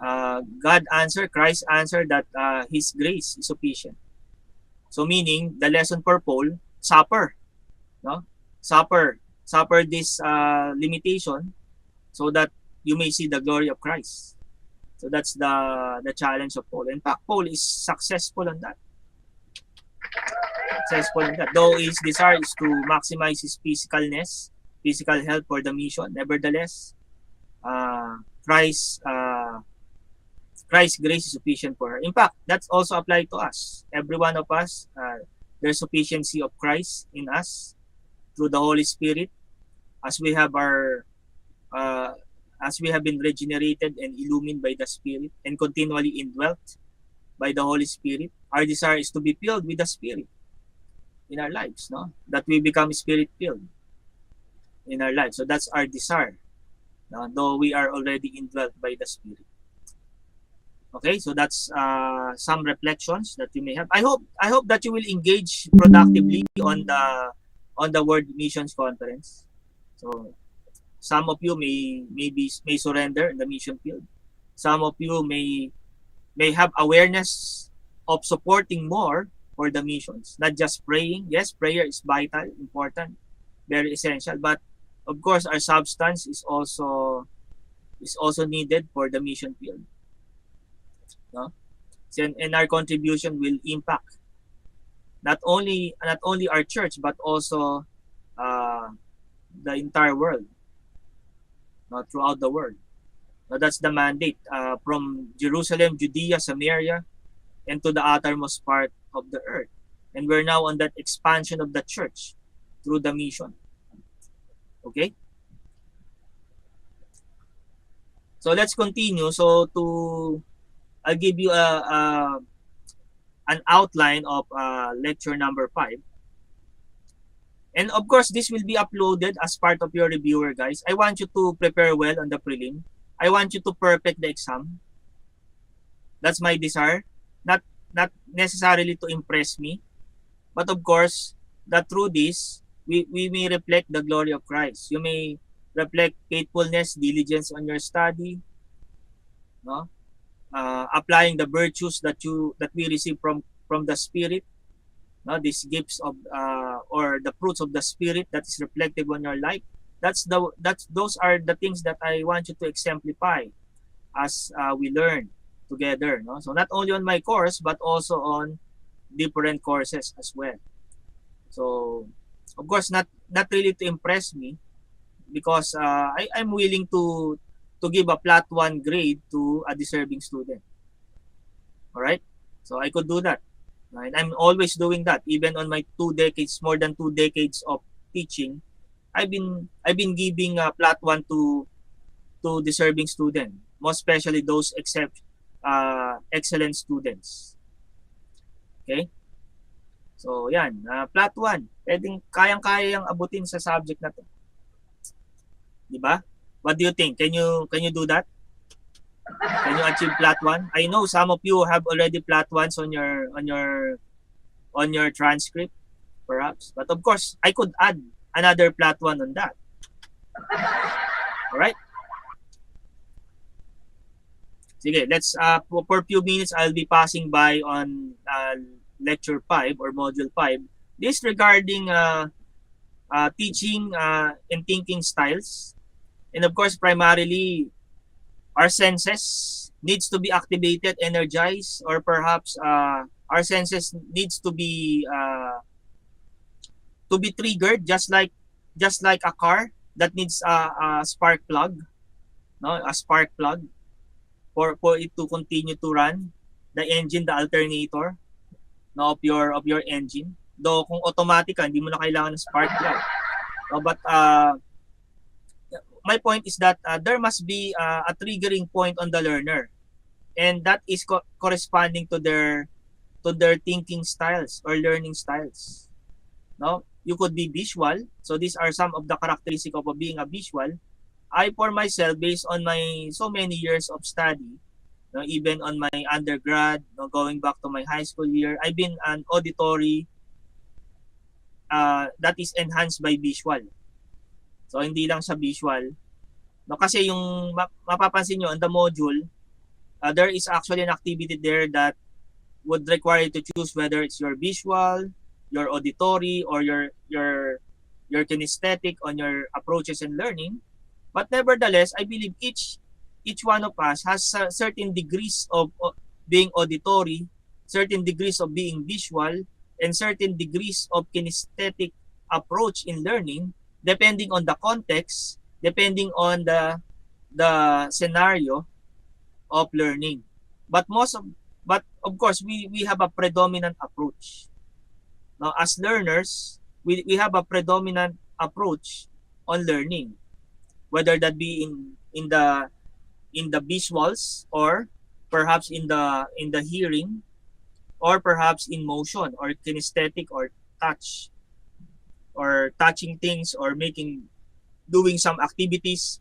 A: Christ answered that His grace is sufficient. So meaning, the lesson for Paul, suffer this limitation, so that you may see the glory of Christ. So that's the challenge of Paul. In fact, Paul is successful on that. Though his desire is to maximize his physical health for the mission, nevertheless, Christ's grace is sufficient for her. In fact, that's also applied to us. Every one of us, there's sufficiency of Christ in us through the Holy Spirit, as we have been regenerated and illumined by the Spirit and continually indwelt by the Holy Spirit. Our desire is to be filled with the Spirit in our lives, no? That we become Spirit-filled in our lives. So that's our desire, no? Though we are already indwelt by the Spirit. Okay, so that's some reflections that you may have. I hope that you will engage productively on on the World Missions Conference. So some of you may surrender in the mission field. Some of you may have awareness of supporting more for the missions, not just praying. Yes, prayer is vital, important, very essential, but of course our substance is also needed for the mission field. No? And our contribution will impact not only our church but also the entire world, throughout the world. That's the mandate from Jerusalem, Judea, Samaria, and to the uttermost part of the earth. And we're now on that expansion of the church through the mission. Okay? So let's continue. So I'll give you an outline of lecture number 5. And of course, this will be uploaded as part of your reviewer, guys. I want you to prepare well on the prelim. I want you to perfect the exam. That's my desire. Not necessarily to impress me, but of course, that through this, we may reflect the glory of Christ. You may reflect faithfulness, diligence on your study, no? Applying the virtues that we receive from the Spirit, no? These gifts of or the fruits of the Spirit that is reflective on your life. Those are the things that I want you to exemplify as we learn together, no? So not only on my course but also on different courses as well. So of course not really to impress me, because I'm willing to give a Plat 1 grade to a deserving student. All right? So I could do that. And I'm always doing that. Even on my more than 2 decades of teaching, I've been giving a Plat 1 to deserving student, most especially those excellent students. Okay? So yan, Plat 1, pwedeng kayang-kaya yung abutin sa subject na to. Di ba? What do you think? Can you do that? Can you achieve Plat 1? I know some of you have already Plat 1s on your transcript, perhaps. But of course, I could add another Plat 1 on that. All right? Sige, let's for a few minutes I'll be passing by on lecture 5 or module 5. This regarding teaching and thinking styles. And of course, primarily, our senses needs to be activated, energized, or perhaps our senses needs to be triggered, just like a car that needs a spark plug, no, a spark plug for it to continue to run, the engine, the alternator, no, of your engine. Though kung automatic ka, hindi mo na kailangan ng spark plug. No, but my point is that there must be a triggering point on the learner, and that is corresponding to their thinking styles or learning styles. No, you could be visual. So these are some of the characteristics of being a visual. I, for myself, based on my so many years of study, no, even on my undergrad, no, going back to my high school year, I've been an auditory that is enhanced by visual. So hindi lang sa visual. No, kasi yung mapapansin nyo on the module, there is actually an activity there that would require you to choose whether it's your visual, your auditory, or your kinesthetic on your approaches in learning. But nevertheless, I believe each one of us has certain degrees of being auditory, certain degrees of being visual, and certain degrees of kinesthetic approach in learning, depending on the context, depending on the scenario of learning. But of course, we have a predominant approach. Now, as learners, we have a predominant approach on learning, whether that be in the visuals, or perhaps in the hearing, or perhaps in motion or kinesthetic or touch, or touching things, or doing some activities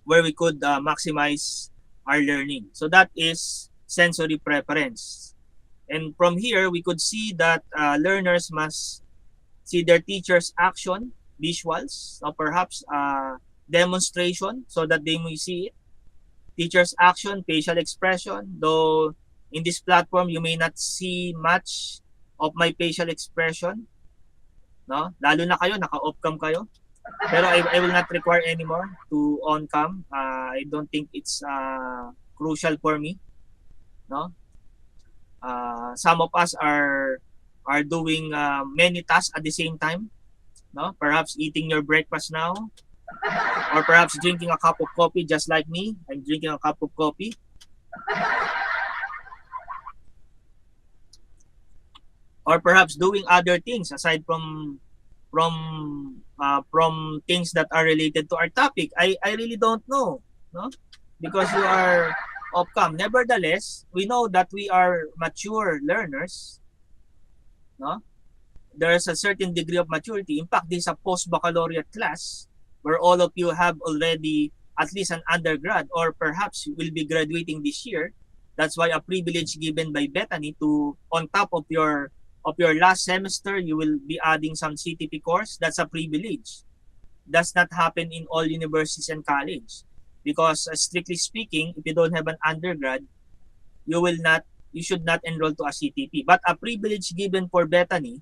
A: where we could maximize our learning. So that is sensory preference. And from here, we could see that learners must see their teacher's action, visuals, or perhaps demonstration so that they may see it. Teacher's action, facial expression, though in this platform you may not see much of my facial expression, no? Lalo na kayo, naka-off cam kayo. Pero I will not require anymore to on cam. I don't think it's crucial for me, no? Some of us are doing many tasks at the same time, no? Perhaps eating your breakfast now, or perhaps drinking a cup of coffee just like me. I'm drinking a cup of coffee. Or perhaps doing other things aside from things that are related to our topic. I really don't know, no? Because you are off cam. Nevertheless, we know that we are mature learners, no? There's a certain degree of maturity. In fact, this is a post-baccalaureate class where all of you have already at least an undergrad, or perhaps will be graduating this year. That's why a privilege given by Bethany to, on top of your last semester, you will be adding some CTP course. That's a privilege. Does not happen in all universities and college, because strictly speaking, if you don't have an undergrad, you should not enroll to a CTP. But a privilege given for Bethany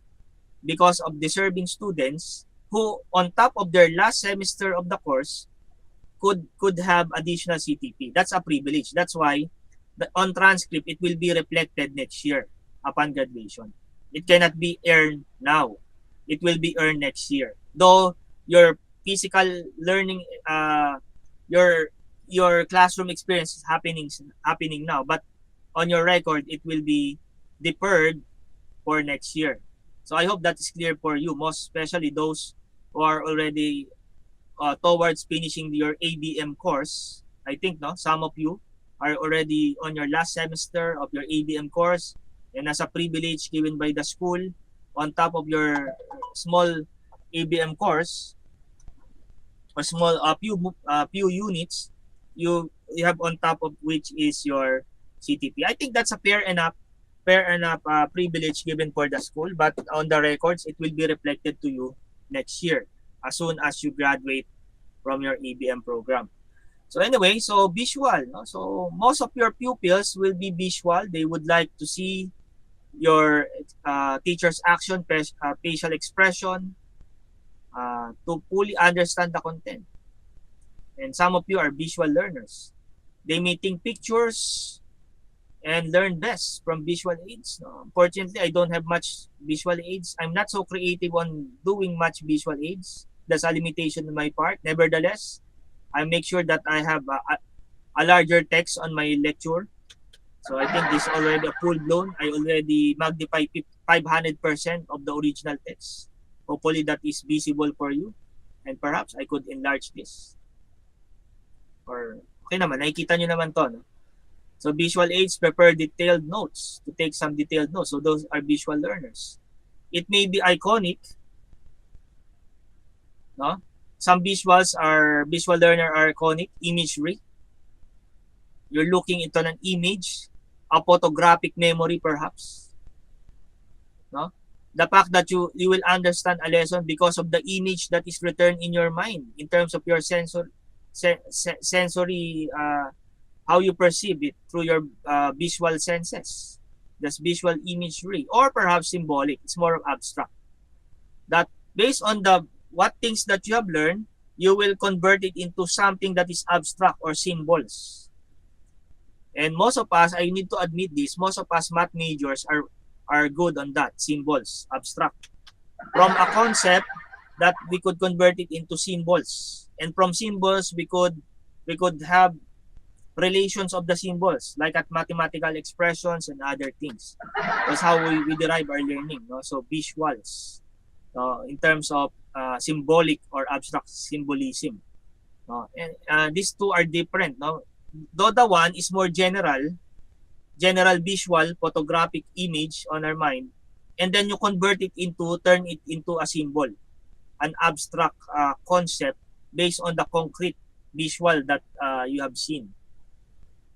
A: because of deserving students who, on top of their last semester of the course, could have additional CTP. That's a privilege. That's why on transcript it will be reflected next year upon graduation. It cannot be earned now. It will be earned next year. Though your physical learning, your classroom experience is happening now, but on your record it will be deferred for next year. So I hope that is clear for you, most especially those who are already towards finishing your ABM course. I think some of you are already on your last semester of your ABM course, and as a privilege given by the school, on top of your small ABM course, or small few units, you have on top of which is your CTP. I think that's a fair enough privilege given for the school, but on the records it will be reflected to you next year as soon as you graduate from your ABM program. So anyway, so visual, no? So most of your pupils will be visual. They would like to see your teacher's action, facial expression, to fully understand the content. And some of you are visual learners. They may think pictures and learn best from visual aids. Unfortunately, I don't have much visual aids. I'm not so creative on doing much visual aids. That's a limitation on my part. Nevertheless, I make sure that I have a larger text on my lecture. So I think this is already a full-blown. I already magnify 500% of the original text. Hopefully that is visible for you. And perhaps I could enlarge this. Or, okay naman, nakikita nyo naman to, no? So visual aids prepare detailed notes, to take some detailed notes. So those are visual learners. It may be iconic, no? Some visual learner are iconic, imagery. You're looking into an image, a photographic memory perhaps, no? The fact that you will understand a lesson because of the image that is returned in your mind in terms of your sensory how you perceive it through your visual senses. That's visual imagery, or perhaps symbolic. It's more of abstract. That based on what things that you have learned, you will convert it into something that is abstract or symbols. And most of us, I need to admit this, most of us math majors are good on that, symbols, abstract. From a concept that we could convert it into symbols. And from symbols, we could have relations of the symbols, like at mathematical expressions and other things. That's how we derive our learning, no? So visuals, in terms of symbolic or abstract symbolism, no? And these two are different, no? Though the one is more general visual photographic image on our mind, and then you turn it into a symbol, an abstract concept based on the concrete visual that you have seen.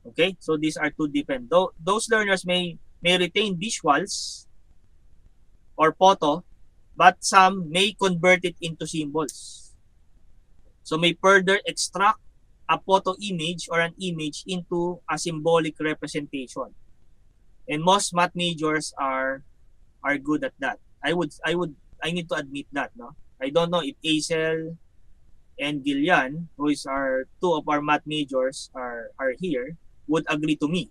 A: Okay, so these are two different. Those learners may retain visuals or photo, but some may convert it into symbols. So may further extract a photo image or an image into a symbolic representation. And most math majors are good at that. I need to admit that, no. I don't know if Aisel and Gillian, who is our two of our math majors are here, would agree to me.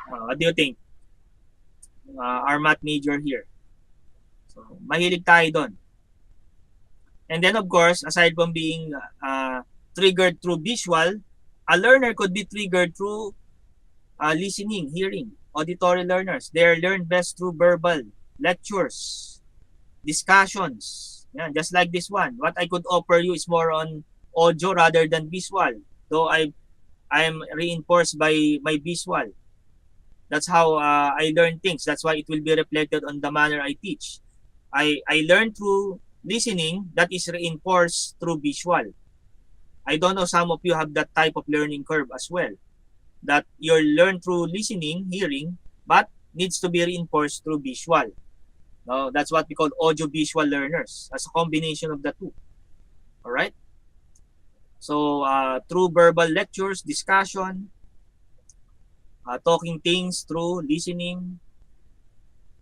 A: What do you think? Our math major here. So, mahilig tayo doon. And then of course, aside from being triggered through visual, a learner could be triggered through listening, hearing. Auditory learners, they learn best through verbal lectures, discussions. Yeah, just like this one. What I could offer you is more on audio rather than visual. Though I am reinforced by my visual. That's how I learn things. That's why it will be reflected on the manner I teach. I learn through listening that is reinforced through visual. I don't know, some of you have that type of learning curve as well. That you learn through listening, hearing, but needs to be reinforced through visual. No, that's what we call audio-visual learners, as a combination of the two. All right. So through verbal lectures, discussion, talking things through listening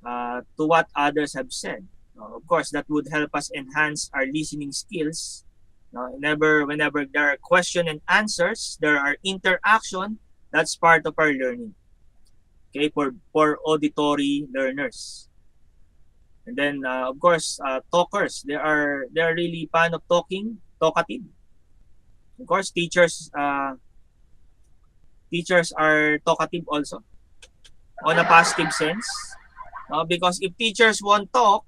A: to what others have said. Of course, that would help us enhance our listening skills. Whenever there are question and answers, there are interaction. That's part of our learning. Okay, for auditory learners. And then of course, talkers. They are really fan of talking, talkative. Of course, teachers are talkative also, on a positive sense. Because if teachers won't talk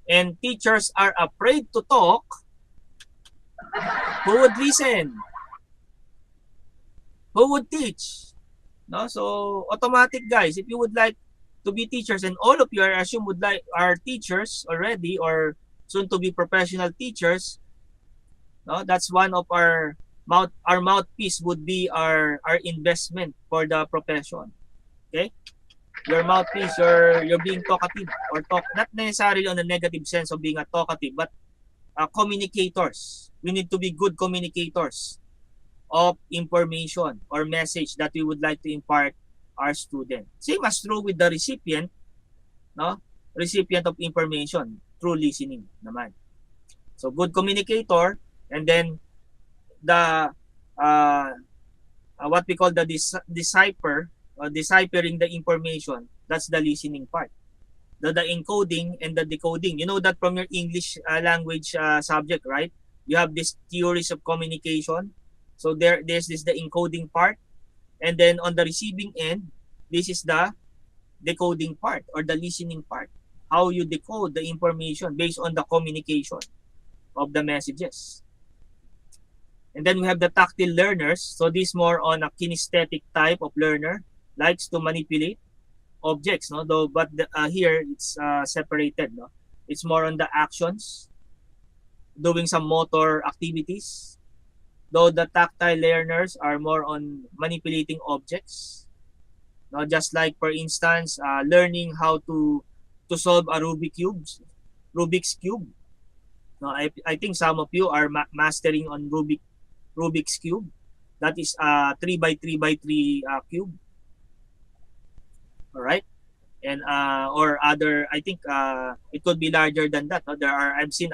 A: and teachers are afraid to talk, who would listen? Who would teach? No, so automatic, guys. If you would like to be teachers, and all of you I assume are teachers already or soon to be professional teachers, no, that's one of our mouthpiece would be our investment for the profession. Okay, your mouthpiece, you're being talkative or talk, not necessarily on the negative sense of being a talkative, but communicators. We need to be good communicators of information or message that we would like to impart our student. Same as true with the recipient, no? Recipient of information through listening naman. So good communicator, and then the what we call the deciphering the information, that's the listening part. The encoding and the decoding. You know that from your English language subject, right? You have these theories of communication. So there's the encoding part, and then on the receiving end, this is the decoding part or the listening part. How you decode the information based on the communication of the messages. And then we have the tactile learners. So this more on a kinesthetic type of learner, likes to manipulate objects, no? Though, but here it's separated, no? It's more on the actions, doing some motor activities. Though the tactile learners are more on manipulating objects. No, just like for instance, learning how to solve a Rubik's cube. No, I think some of you are mastering on Rubik's cube. That is a 3x3x3 cube. All right, and or other. I think it could be larger than that. No? I've seen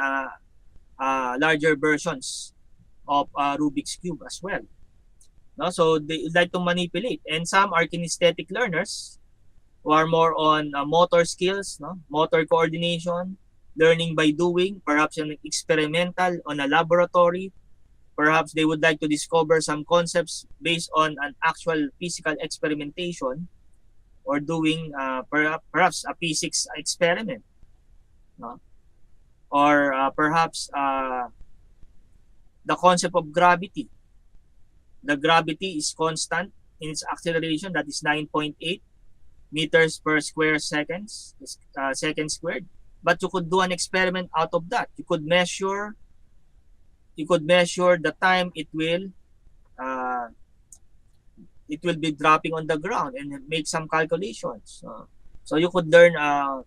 A: larger versions of Rubik's cube as well. No, so they like to manipulate, and some are kinesthetic learners who are more on motor skills, no, motor coordination, learning by doing, perhaps an experimental on a laboratory. Perhaps they would like to discover some concepts based on an actual physical experimentation, or doing perhaps a physics experiment, no? Or perhaps the concept of gravity. The gravity is constant in its acceleration, that is 9.8 meters per square seconds, second squared. But you could do an experiment out of that. You could measure the time it will be dropping on the ground and make some calculations. So you could learn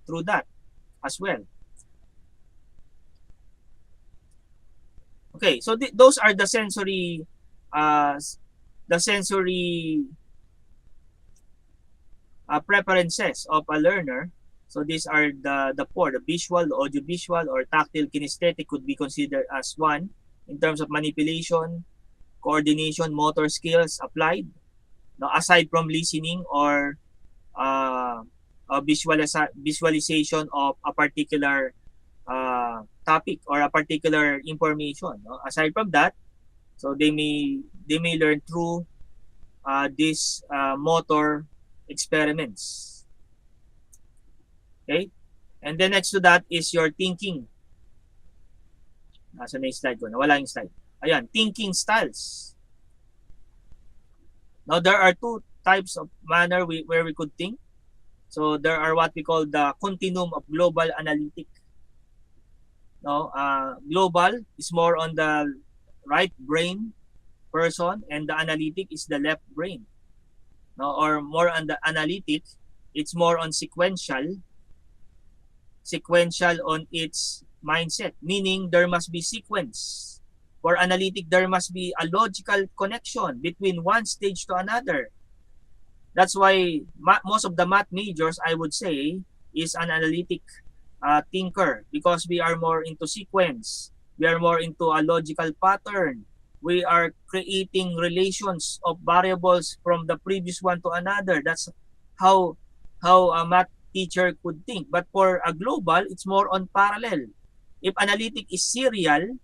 A: through that as well. Okay, so those are the sensory preferences of a learner. So these are the four: the visual, the audiovisual, or tactile kinesthetic could be considered as one in terms of manipulation, coordination, motor skills applied. Now, aside from listening or visualization of a particular topic or a particular information. No? Aside from that, so they may learn through these motor experiments. Okay? And then next to that is your thinking. Nasa na yung slide ko? Nawala yung slide. Ayan, thinking styles. Now, there are two types of manner where we could think. So, there are what we call the continuum of global analytic. No, global is more on the right brain person, and the analytic is the left brain. No, or more on the analytic, it's more on sequential on its mindset, meaning there must be sequence. For analytic, there must be a logical connection between one stage to another. That's why most of the math majors, I would say, is an analytic thinker, because we are more into sequence. We are more into a logical pattern. We are creating relations of variables from the previous one to another. That's how a math teacher could think. But for a global, it's more on parallel. If analytic is serial,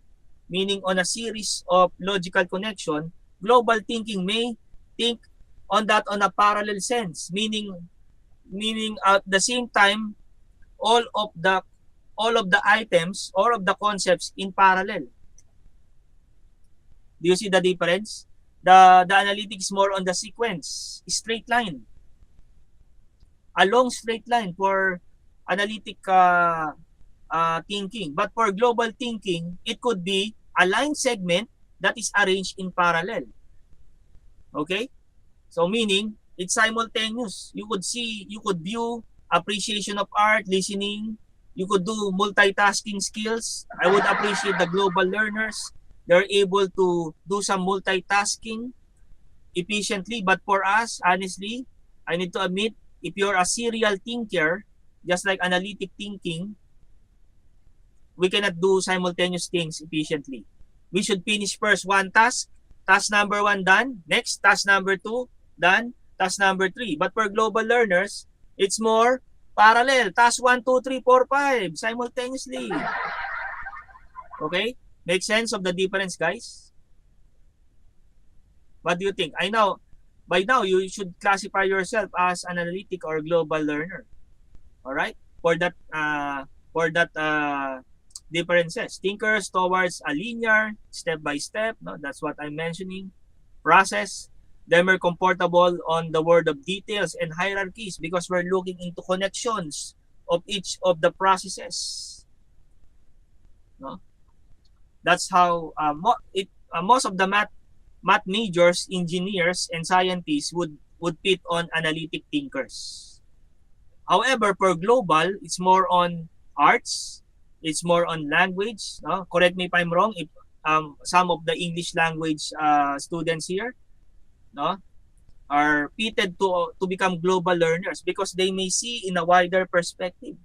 A: meaning on a series of logical connection, global thinking may think on that on a parallel sense, meaning at the same time all of the items, all of the concepts in parallel. Do you see the difference? The analytics more on the sequence, straight line. A long straight line for analytic thinking. But for global thinking, it could be a line segment that is arranged in parallel. Okay? So meaning, it's simultaneous. You could view appreciation of art, listening. You could do multitasking skills. I would appreciate the global learners. They're able to do some multitasking efficiently. But for us, honestly, I need to admit, if you're a serial thinker, just like analytic thinking, we cannot do simultaneous things efficiently. We should finish first one task. Task number 1 done. Next, task number 2 done. Task number 3. But for global learners, it's more parallel. Task 1, 2, 3, 4, 5 simultaneously. Okay? Make sense of the difference, guys? What do you think? I know by now you should classify yourself as an analytic or global learner. All right? For that differences. Thinkers towards a linear, step by step, no? That's what I'm mentioning. Process. Them are comfortable on the world of details and hierarchies because we're looking into connections of each of the processes. No? That's how most of the math majors, engineers, and scientists would fit on analytic thinkers. However, for global, it's more on arts. It's more on language. No? Correct me if I'm wrong. If some of the English language students here, no, are fitted to become global learners because they may see in a wider perspective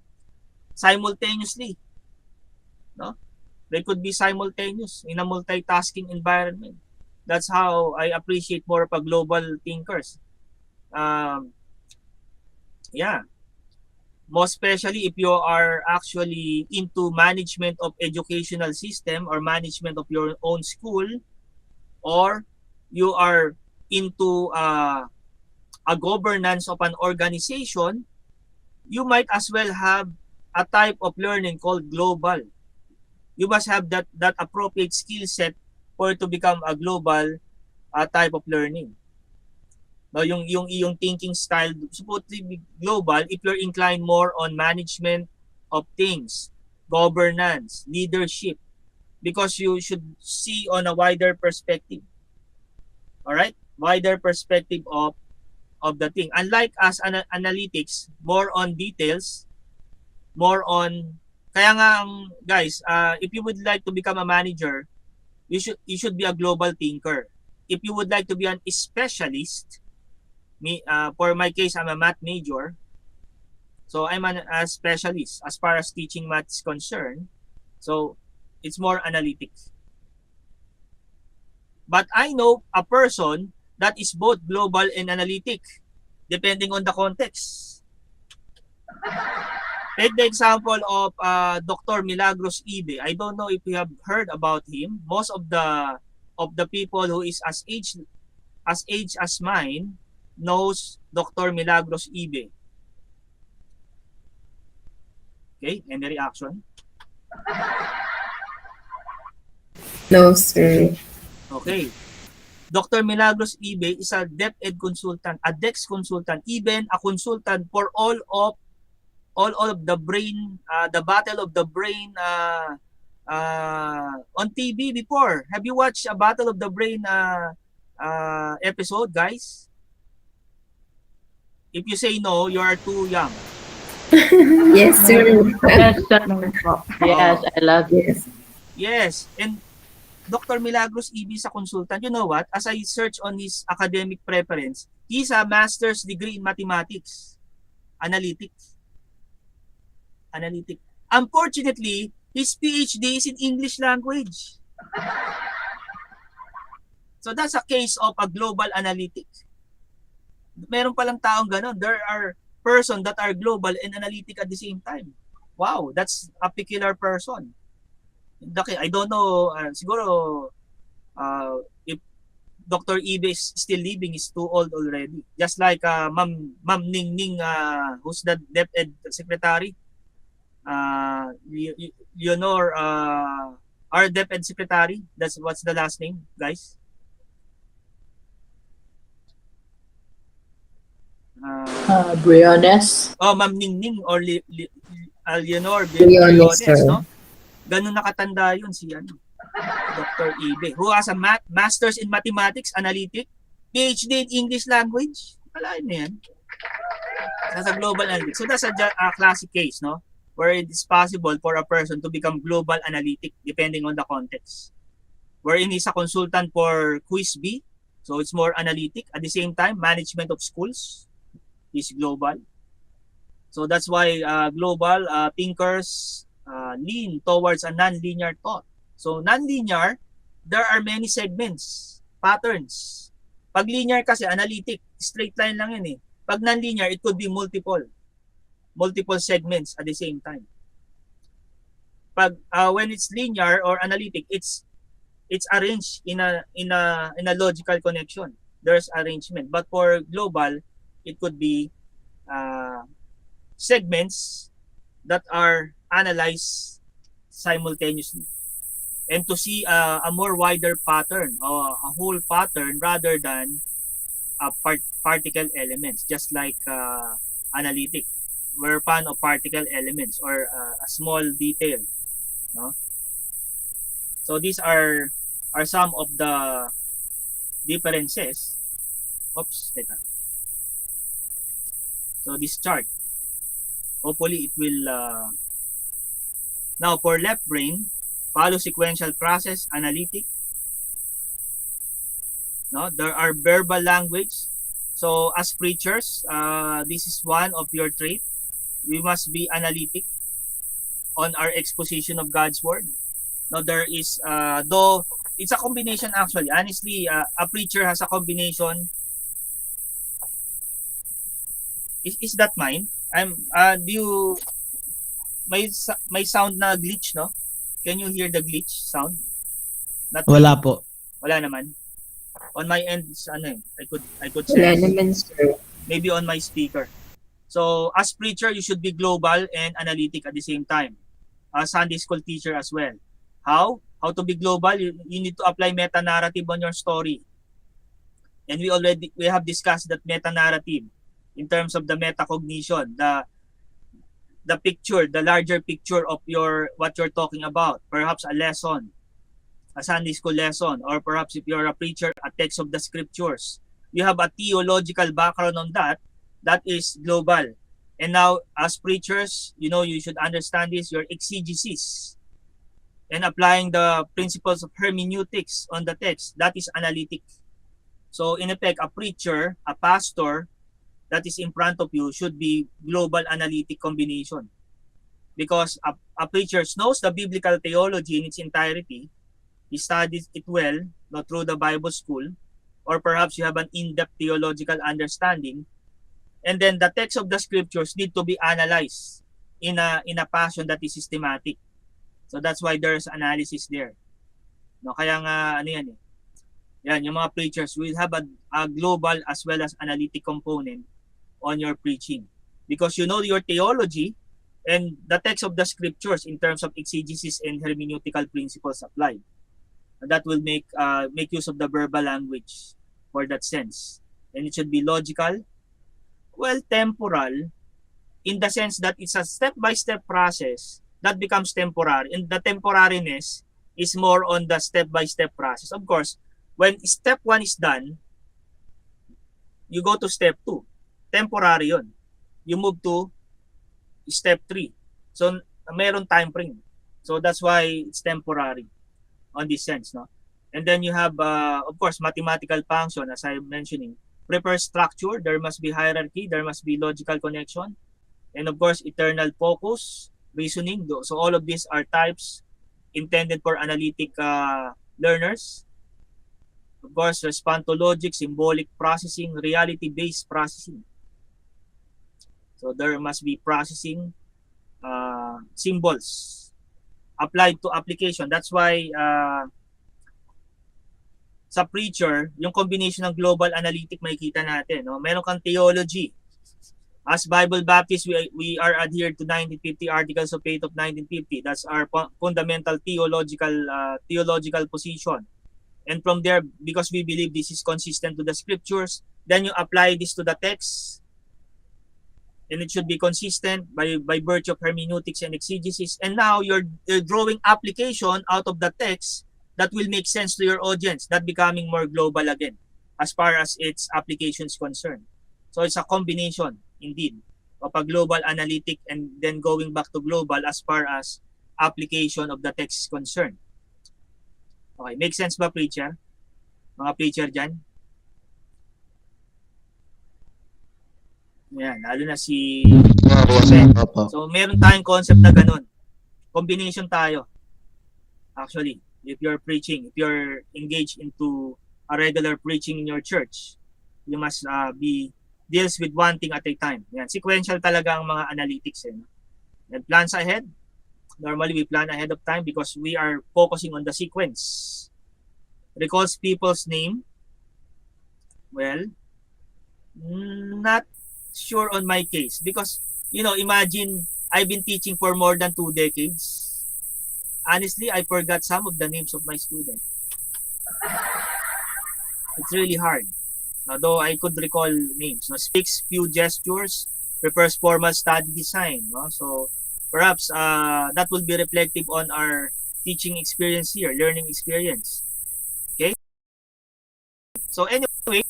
A: simultaneously. No, they could be simultaneous in a multitasking environment. That's how I appreciate more of a global thinkers. Yeah. Most especially if you are actually into management of educational system or management of your own school, or you are into a governance of an organization, you might as well have a type of learning called global. You must have that appropriate skill set for it to become a global type of learning. No, yung thinking style supposed to be global if you're inclined more on management of things, governance, leadership, because you should see on a wider perspective. All right? Wider perspective of of the thing. Unlike us analytics, more on details, more on, kaya nga guys, if you would like to become a manager, you should be a global thinker. If you would like to be an specialist, for my case, I'm a math major, so I'm a specialist as far as teaching math is concerned. So it's more analytics. But I know a person that is both global and analytic, depending on the context. Take the example of Dr. Milagros Ibe. I don't know if you have heard about him. Most of the people who is as age as mine knows Dr. Milagros Ibe. Okay, any reaction?
I: No, sir.
A: Okay. Dr. Milagros Ibe is a DepEd consultant, a DEX consultant, even a consultant for all of the brain, the battle of the brain on TV before. Have you watched a battle of the brain episode, guys? If you say no, you are too young.
I: Yes, sir.
J: Yes, po. Yes, I love it.
I: Yes.
A: Yes, and Dr. Milagros Ibe is a consultant. You know what? As I search on his academic preference, he's a master's degree in mathematics, analytics. Unfortunately, his PhD is in English language. So that's a case of a global analytic. Meron palang taong ganon. There are person that are global and analytic at the same time. Wow, that's a peculiar person. I don't know, siguro if Dr. Ibe is still living, is too old already. Just like Ma'am Ningning, who's the DepEd secretary, Leonor, our DepEd secretary. What's the last name, guys?
J: Briones.
A: Oh, Ma'am Ningning or Leonor
I: Briones,
A: Briones, no? Ganun nakatanda yun si Dr. Ibe, who has a master's in mathematics, analytic, PhD in English language. Alain na yan. That's a global analytic. So that's a classic case, no? Where it is possible for a person to become global analytic depending on the context. Wherein he's a consultant for Quiz B, so it's more analytic. At the same time, management of schools is global. So that's why global thinkers lean towards a non-linear thought. So non-linear, there are many segments, patterns. Pag linear kasi, analytic, straight line lang yun eh. Pag non-linear, it could be multiple segments at the same time. Pag when it's linear or analytic, it's arranged in a logical connection. There's arrangement. But for global, it could be segments that are analyzed simultaneously, and to see a more wider pattern or a whole pattern rather than particle elements, just like analytic. We're fan of particle elements or a small detail, no? So these are some of the differences. Oops, teka. So this chart, hopefully it will now for left brain, follow sequential process, analytic. No, there are verbal language. So as preachers, this is one of your trait. We must be analytic on our exposition of God's word. No, there is though it's a combination actually. Honestly, a preacher has a combination. Is that mine? Do you may sound na glitch, no? Can you hear the glitch sound? Not
F: Wala
A: really.
F: po.
A: Wala naman. On my end, I could
I: Wala
A: sense.
I: naman, sir.
A: Maybe on my speaker. So as preacher, you should be global and analytic at the same time. As Sunday school teacher as well. How to be global? You need to apply meta narrative on your story. And we have discussed that meta narrative in terms of the metacognition, the picture, the larger picture of what you're talking about. Perhaps a lesson, a Sunday school lesson, or perhaps if you're a preacher, a text of the scriptures. you have a theological background on that, that is global. And now, as preachers, you know, you should understand this, your exegesis and applying the principles of hermeneutics on the text, that is analytic. So in effect, a preacher, a pastor that is in front of you should be global analytic combination. Because a preacher knows the biblical theology in its entirety, he studies it well, not through the Bible school, or perhaps you have an in-depth theological understanding, and then the text of the scriptures need to be analyzed in a fashion that is systematic. So that's why there's analysis there. No, kaya nga ano yan eh. Yan, yung mga preachers will have a global as well as analytic component on your preaching. Because you know your theology and the text of the scriptures in terms of exegesis and hermeneutical principles applied. And that will make use of the verbal language for that sense. And it should be logical, well, temporal, in the sense that it's a step-by-step process that becomes temporary. And the temporariness is more on the step-by-step process. Of course, when step 1 is done, you go to step 2. Temporary yun. You move to step 3. So, meron time frame. So, that's why it's temporary on this sense. No? And then you have, of course, mathematical function, as I'm mentioning. Prepare structure, there must be hierarchy, there must be logical connection. And of course, eternal focus, reasoning. So, all of these are types intended for analytic learners. Of course, respond to logic, symbolic processing, reality-based processing. So there must be processing symbols applied to application. That's why sa preacher, yung combination ng global analytic makikita natin. No? Meron kang theology. As Bible Baptists, we are adhered to 1950 Articles of Faith of 1950. That's our fundamental theological position. And from there, because we believe this is consistent to the scriptures, then you apply this to the text. And it should be consistent by virtue of hermeneutics and exegesis. And now you're drawing application out of the text that will make sense to your audience. That becoming more global again, as far as its application is concerned. So it's a combination, indeed, of a global analytic and then going back to global as far as application of the text is concerned. Okay, make sense ba, preacher? Mga preacher dyan? Yan, lalo na si Ben. So, meron tayong concept na ganun. Combination tayo. Actually, if you're preaching, if you're engaged into a regular preaching in your church, you must deals with one thing at a time. Yan, sequential talaga ang mga analytics. And plans ahead. Normally, we plan ahead of time because we are focusing on the sequence. Recalls people's name. Well, not sure on my case because, you know, imagine I've been teaching for more than 2 decades. Honestly, I forgot some of the names of my students. It's really hard. Although I could recall names. No? Speaks few gestures, prefers formal study design. No? So, perhaps that will be reflective on our teaching experience here, learning experience. Okay? So anyway,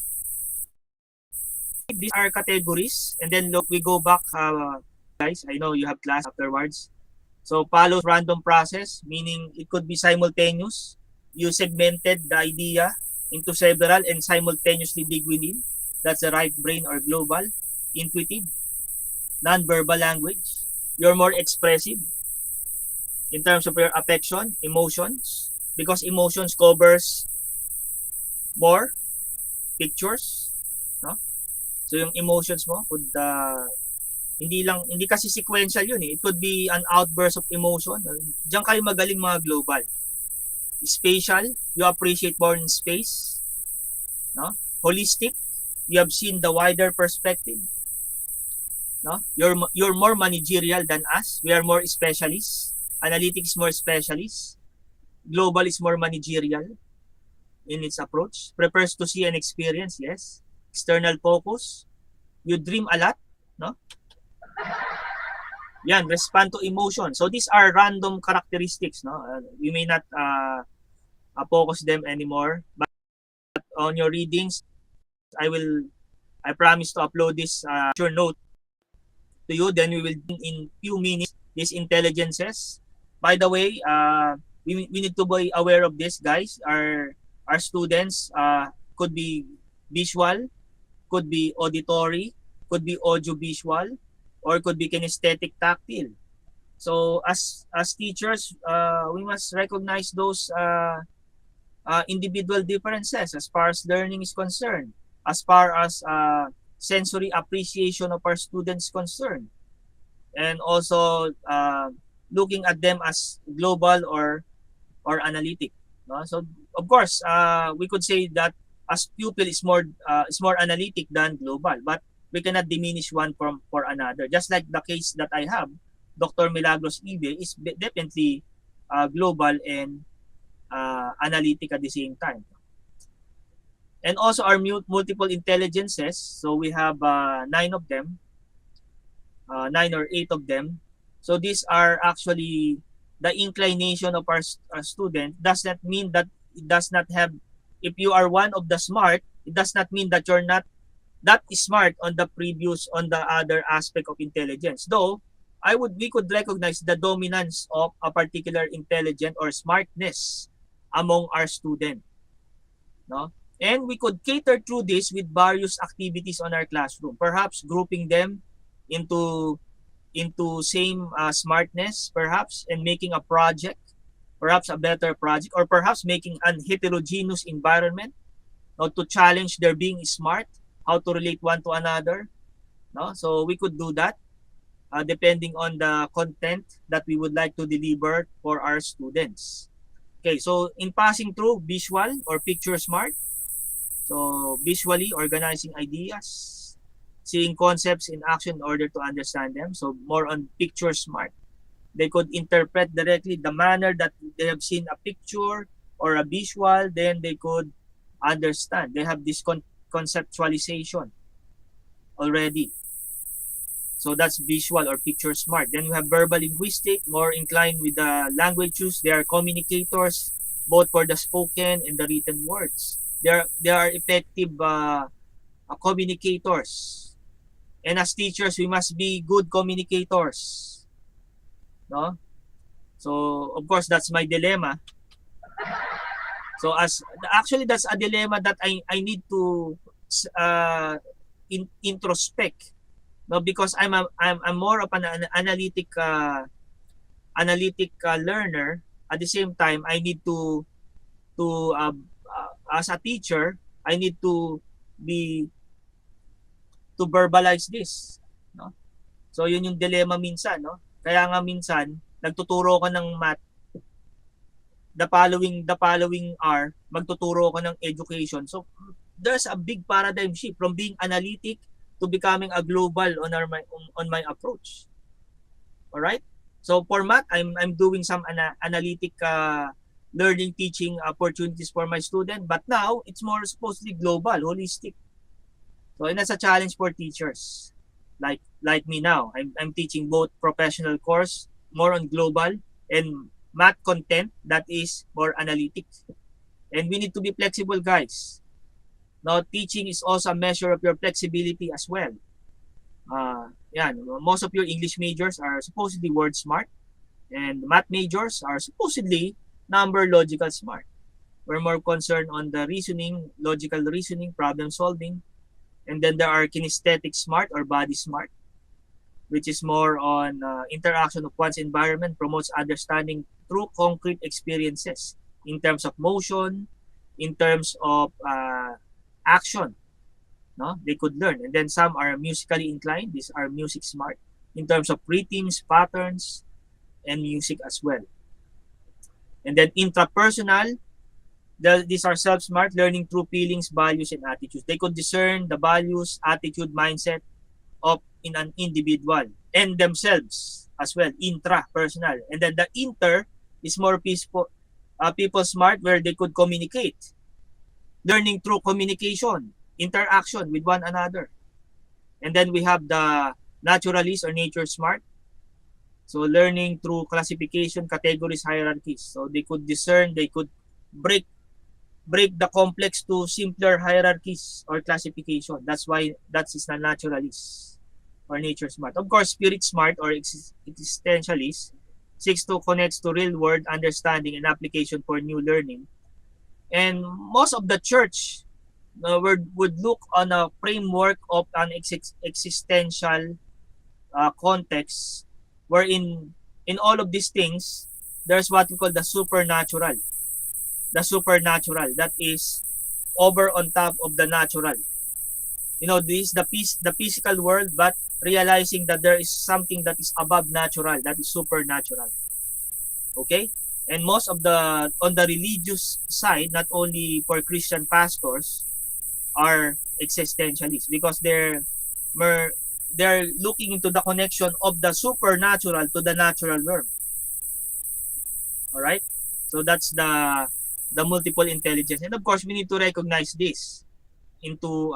A: these are categories. And then look, we go back, guys, I know you have class afterwards. So follows random process, meaning it could be simultaneous. You segmented the idea into several and simultaneously dig within. That's the right brain or global. Intuitive. Non-verbal language. You're more expressive in terms of your affection, emotions, because emotions covers more pictures, no? So yung emotions mo could hindi kasi sequential yun eh. It could be an outburst of emotion. Diyan kayo magaling mga global. Spatial, you appreciate more in space, no? Holistic, you have seen the wider perspective. No? You're more managerial than us. We are more specialists. Analytics more specialist. Global is more managerial in its approach. Prefers to see and experience, yes. External focus. You dream a lot, no? Yan, respond to emotion. So these are random characteristics, no? We may not focus them anymore, but on your readings, I promise to upload this your note to you. Then we will in few minutes these intelligences. By the way, we need to be aware of this, guys. Our students could be visual, could be auditory, could be audio-visual, or could be kinesthetic tactile. So as teachers, we must recognize those individual differences as far as learning is concerned, as far as sensory appreciation of our students concerned, and also looking at them as global or analytic. No? So of course, we could say that as pupil is more analytic than global, but we cannot diminish one for another. Just like the case that I have, Dr. Milagros Ibe is definitely global and analytic at the same time. And also our multiple intelligences, so we have 9 of them, 9 or 8 of them. So these are actually the inclination of our student. Does not mean that it does not have, if you are one of the smart, it does not mean that you're not that smart on the other aspect of intelligence. Though we could recognize the dominance of a particular intelligence or smartness among our student, no? And we could cater through this with various activities on our classroom, perhaps grouping them into same smartness, perhaps, and making a project, perhaps a better project, or perhaps making an heterogeneous environment, no, to challenge their being smart, how to relate one to another, no? So we could do that depending on the content that we would like to deliver for our students. Okay, so in passing through visual or picture smart, so visually organizing ideas, seeing concepts in action in order to understand them. So more on picture smart. They could interpret directly the manner that they have seen a picture or a visual, then they could understand. They have this conceptualization already. So that's visual or picture smart. Then we have verbal linguistic, more inclined with the language use. They are communicators, both for the spoken and the written words. They are effective communicators. And as teachers, we must be good communicators, no? So of course, that's my dilemma. So actually, that's a dilemma that I need to introspect, no? Because I'm more of an analytic learner. At the same time, I need to as a teacher, I need to verbalize this, no? So yun yung dilemma minsan, no? Kaya nga minsan nagtuturo ko ng math, the following hour magtuturo ko ng education. So there's a big paradigm shift from being analytic to becoming a global on my approach. All right? So for math, I'm doing some analytic learning teaching opportunities for my student, but now it's more supposedly global, holistic. So and that's a challenge for teachers like me now. I'm teaching both professional course more on global and math content that is more analytic. And we need to be flexible, guys. Now teaching is also a measure of your flexibility as well. Most of your English majors are supposedly word smart, and math majors are supposedly number logical smart. We're more concerned on the reasoning, logical reasoning, problem solving. And then there are kinesthetic smart or body smart, which is more on interaction of one's environment, promotes understanding through concrete experiences in terms of motion, in terms of action, no? They could learn. And then some are musically inclined. These are music smart in terms of rhythms, patterns, and music as well. And then intrapersonal, these are self-smart, learning through feelings, values, and attitudes. They could discern the values, attitude, mindset of in an individual and themselves as well, intrapersonal. And then the inter is more peaceful, people smart, where they could communicate, learning through communication, interaction with one another. And then we have the naturalist or nature smart. So learning through classification, categories, hierarchies. So they could discern, they could break break the complex to simpler hierarchies or classification. That's why that is the naturalist or nature smart. Of course, spirit smart or existentialist seeks to connect to real world understanding and application for new learning. And most of the church would look on a framework of an existential context, wherein in all of these things, there's what we call the supernatural. The supernatural, that is over on top of the natural. You know, this is the physical world, but realizing that there is something that is above natural, that is supernatural. Okay? And most of the, on the religious side, not only for Christian pastors, are existentialists because they're looking into the connection of the supernatural to the natural world. All right? So that's the multiple intelligence. And of course, we need to recognize this into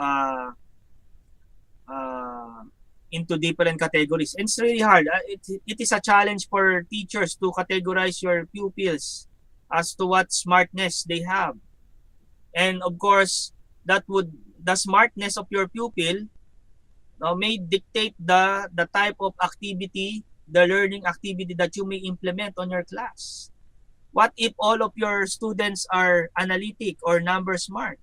A: different categories. And it's really hard. It is a challenge for teachers to categorize your pupils as to what smartness they have. And of course, the smartness of your pupil may dictate the type of activity, the learning activity that you may implement on your class. What if all of your students are analytic or number smart?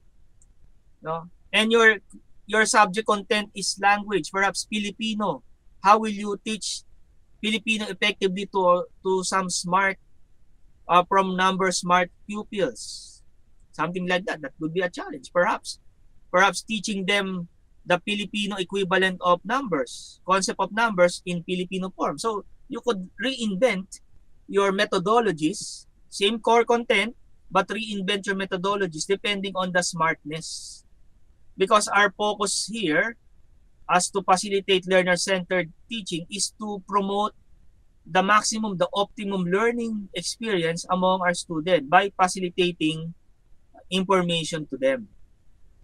A: No? And your subject content is language, perhaps Filipino. How will you teach Filipino effectively to some smart from number smart pupils? Something like that. That would be a challenge. Perhaps teaching them the Filipino equivalent of numbers, concept of numbers in Filipino form. So you could reinvent your methodologies, same core content, but reinvent your methodologies depending on the smartness. Because our focus here, as to facilitate learner-centered teaching, is to promote the maximum, the optimum learning experience among our students by facilitating information to them.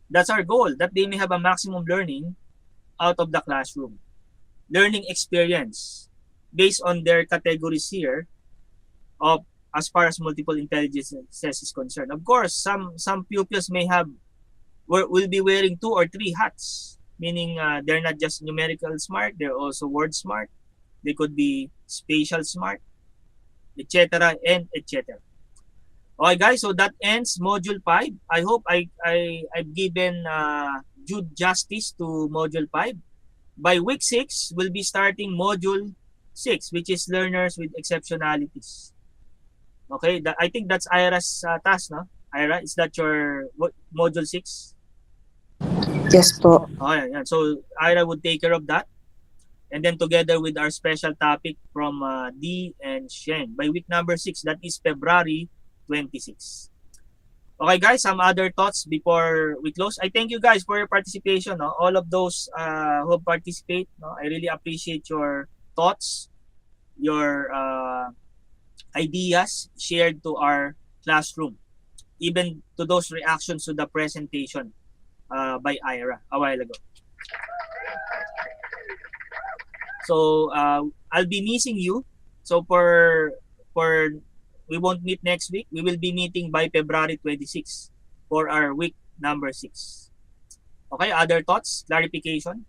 A: That's our goal, that they may have a maximum learning out of the classroom. Learning experience based on their categories here of as far as multiple intelligences is concerned. Of course, some pupils will be wearing 2 or 3 hats, meaning they're not just numerical smart, they're also word smart. They could be spatial smart, etc. and etc. Okay guys, so that ends module 5. I hope I've given due justice to module 5. By week 6, we'll be starting module 6, which is learners with exceptionalities. Okay, I think that's Ira's task, no? Ira, is that your module 6?
H: Yes po.
A: Oh, yeah. So Ira would take care of that. And then together with our special topic from D and Sheng. By week number 6, that is February 26. Okay guys, some other thoughts before we close. I thank you guys for your participation. No? All of those who participate, no? I really appreciate your thoughts, your ideas shared to our classroom, even to those reactions to the presentation by Ira a while ago. So I'll be missing you. So for we won't meet next week. We will be meeting by February 26 for our week number 6. Okay, other thoughts, clarification?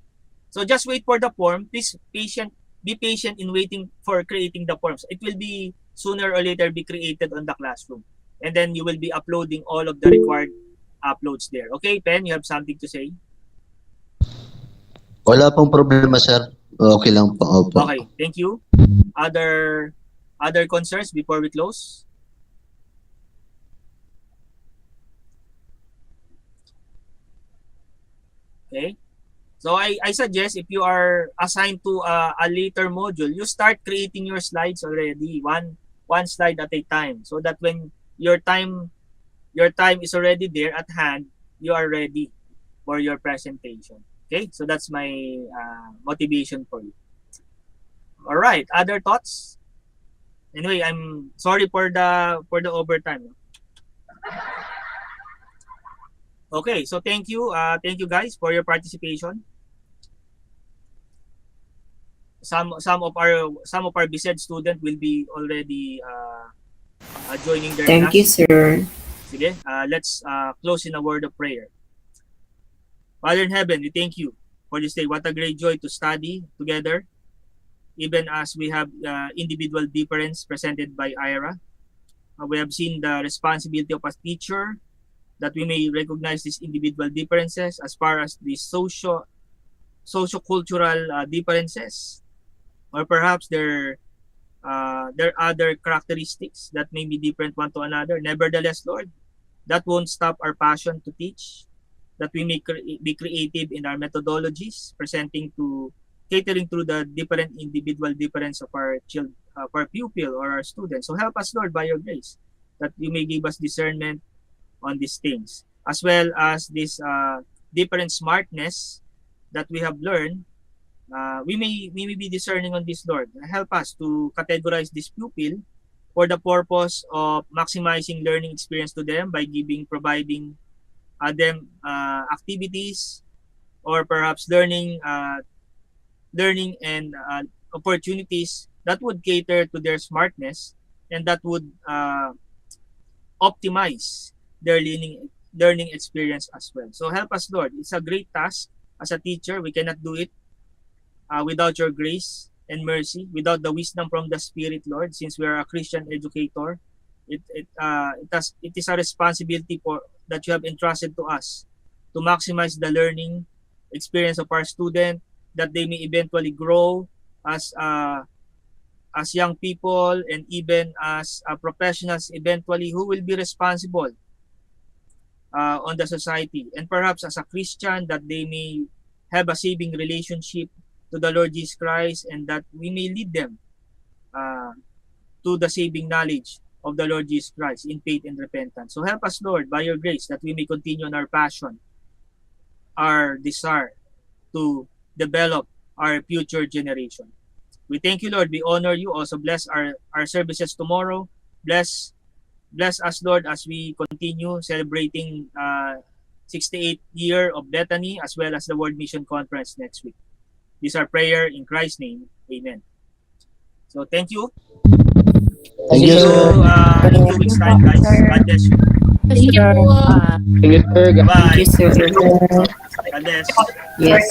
A: So just wait for the form. Please be patient in waiting for creating the forms. It will be sooner or later be created on the classroom. And then you will be uploading all of the required uploads there. Okay, Pen, you have something to say?
C: Wala pong problema, sir. Okay lang po. Opo.
A: Okay, thank you. Other concerns before we close? Okay. So I suggest if you are assigned to a later module, you start creating your slides already, one slide at a time, so that when your time is already there at hand, you are ready for your presentation. Okay, so that's my motivation for you. All right, other thoughts? Anyway, I'm sorry for the overtime. Okay, so thank you guys for your participation. Some of our BSED student will be already joining their class.
I: Thank you, sir.
A: Sige, let's close in a word of prayer. Father in heaven, we thank you for this day. What a great joy to study together, even as we have individual difference presented by Ira. We have seen the responsibility of a teacher, that we may recognize these individual differences as far as the socio-cultural differences, or perhaps their other characteristics that may be different one to another. Nevertheless, Lord, that won't stop our passion to teach, that we may be creative in our methodologies, catering through the different individual difference of our of our pupil or our students. So help us, Lord, by your grace, that you may give us discernment on these things, as well as this different smartness that we have learned. We may be discerning on this, Lord. Help us to categorize this pupil for the purpose of maximizing learning experience to them by providing them activities, or perhaps learning and opportunities that would cater to their smartness, and that would optimize their learning experience as well. So help us, Lord. It's a great task as a teacher. We cannot do it without your grace and mercy, without the wisdom from the Spirit, Lord. Since we are a Christian educator, it is a responsibility that you have entrusted to us to maximize the learning experience of our student, that they may eventually grow as young people, and even as professionals eventually, who will be responsible on the society, and perhaps as a Christian, that they may have a saving relationship to the Lord Jesus Christ, and that we may lead them to the saving knowledge of the Lord Jesus Christ in faith and repentance. So help us, Lord, by your grace, that we may continue on our passion, our desire to develop our future generation. We thank you, Lord. We honor you. Also bless our services tomorrow. Bless us, Lord, as we continue celebrating 68th year of Bethany, as well as the World Mission Conference next week. This is our prayer in Christ's name. Amen. So thank you.
C: Thank you, sir.
A: In 2 weeks time, guys. God bless you.
J: Thank you po.
E: Thank you, sir.
A: Bye.
I: Thank you, sir.
A: God bless.
I: Yes.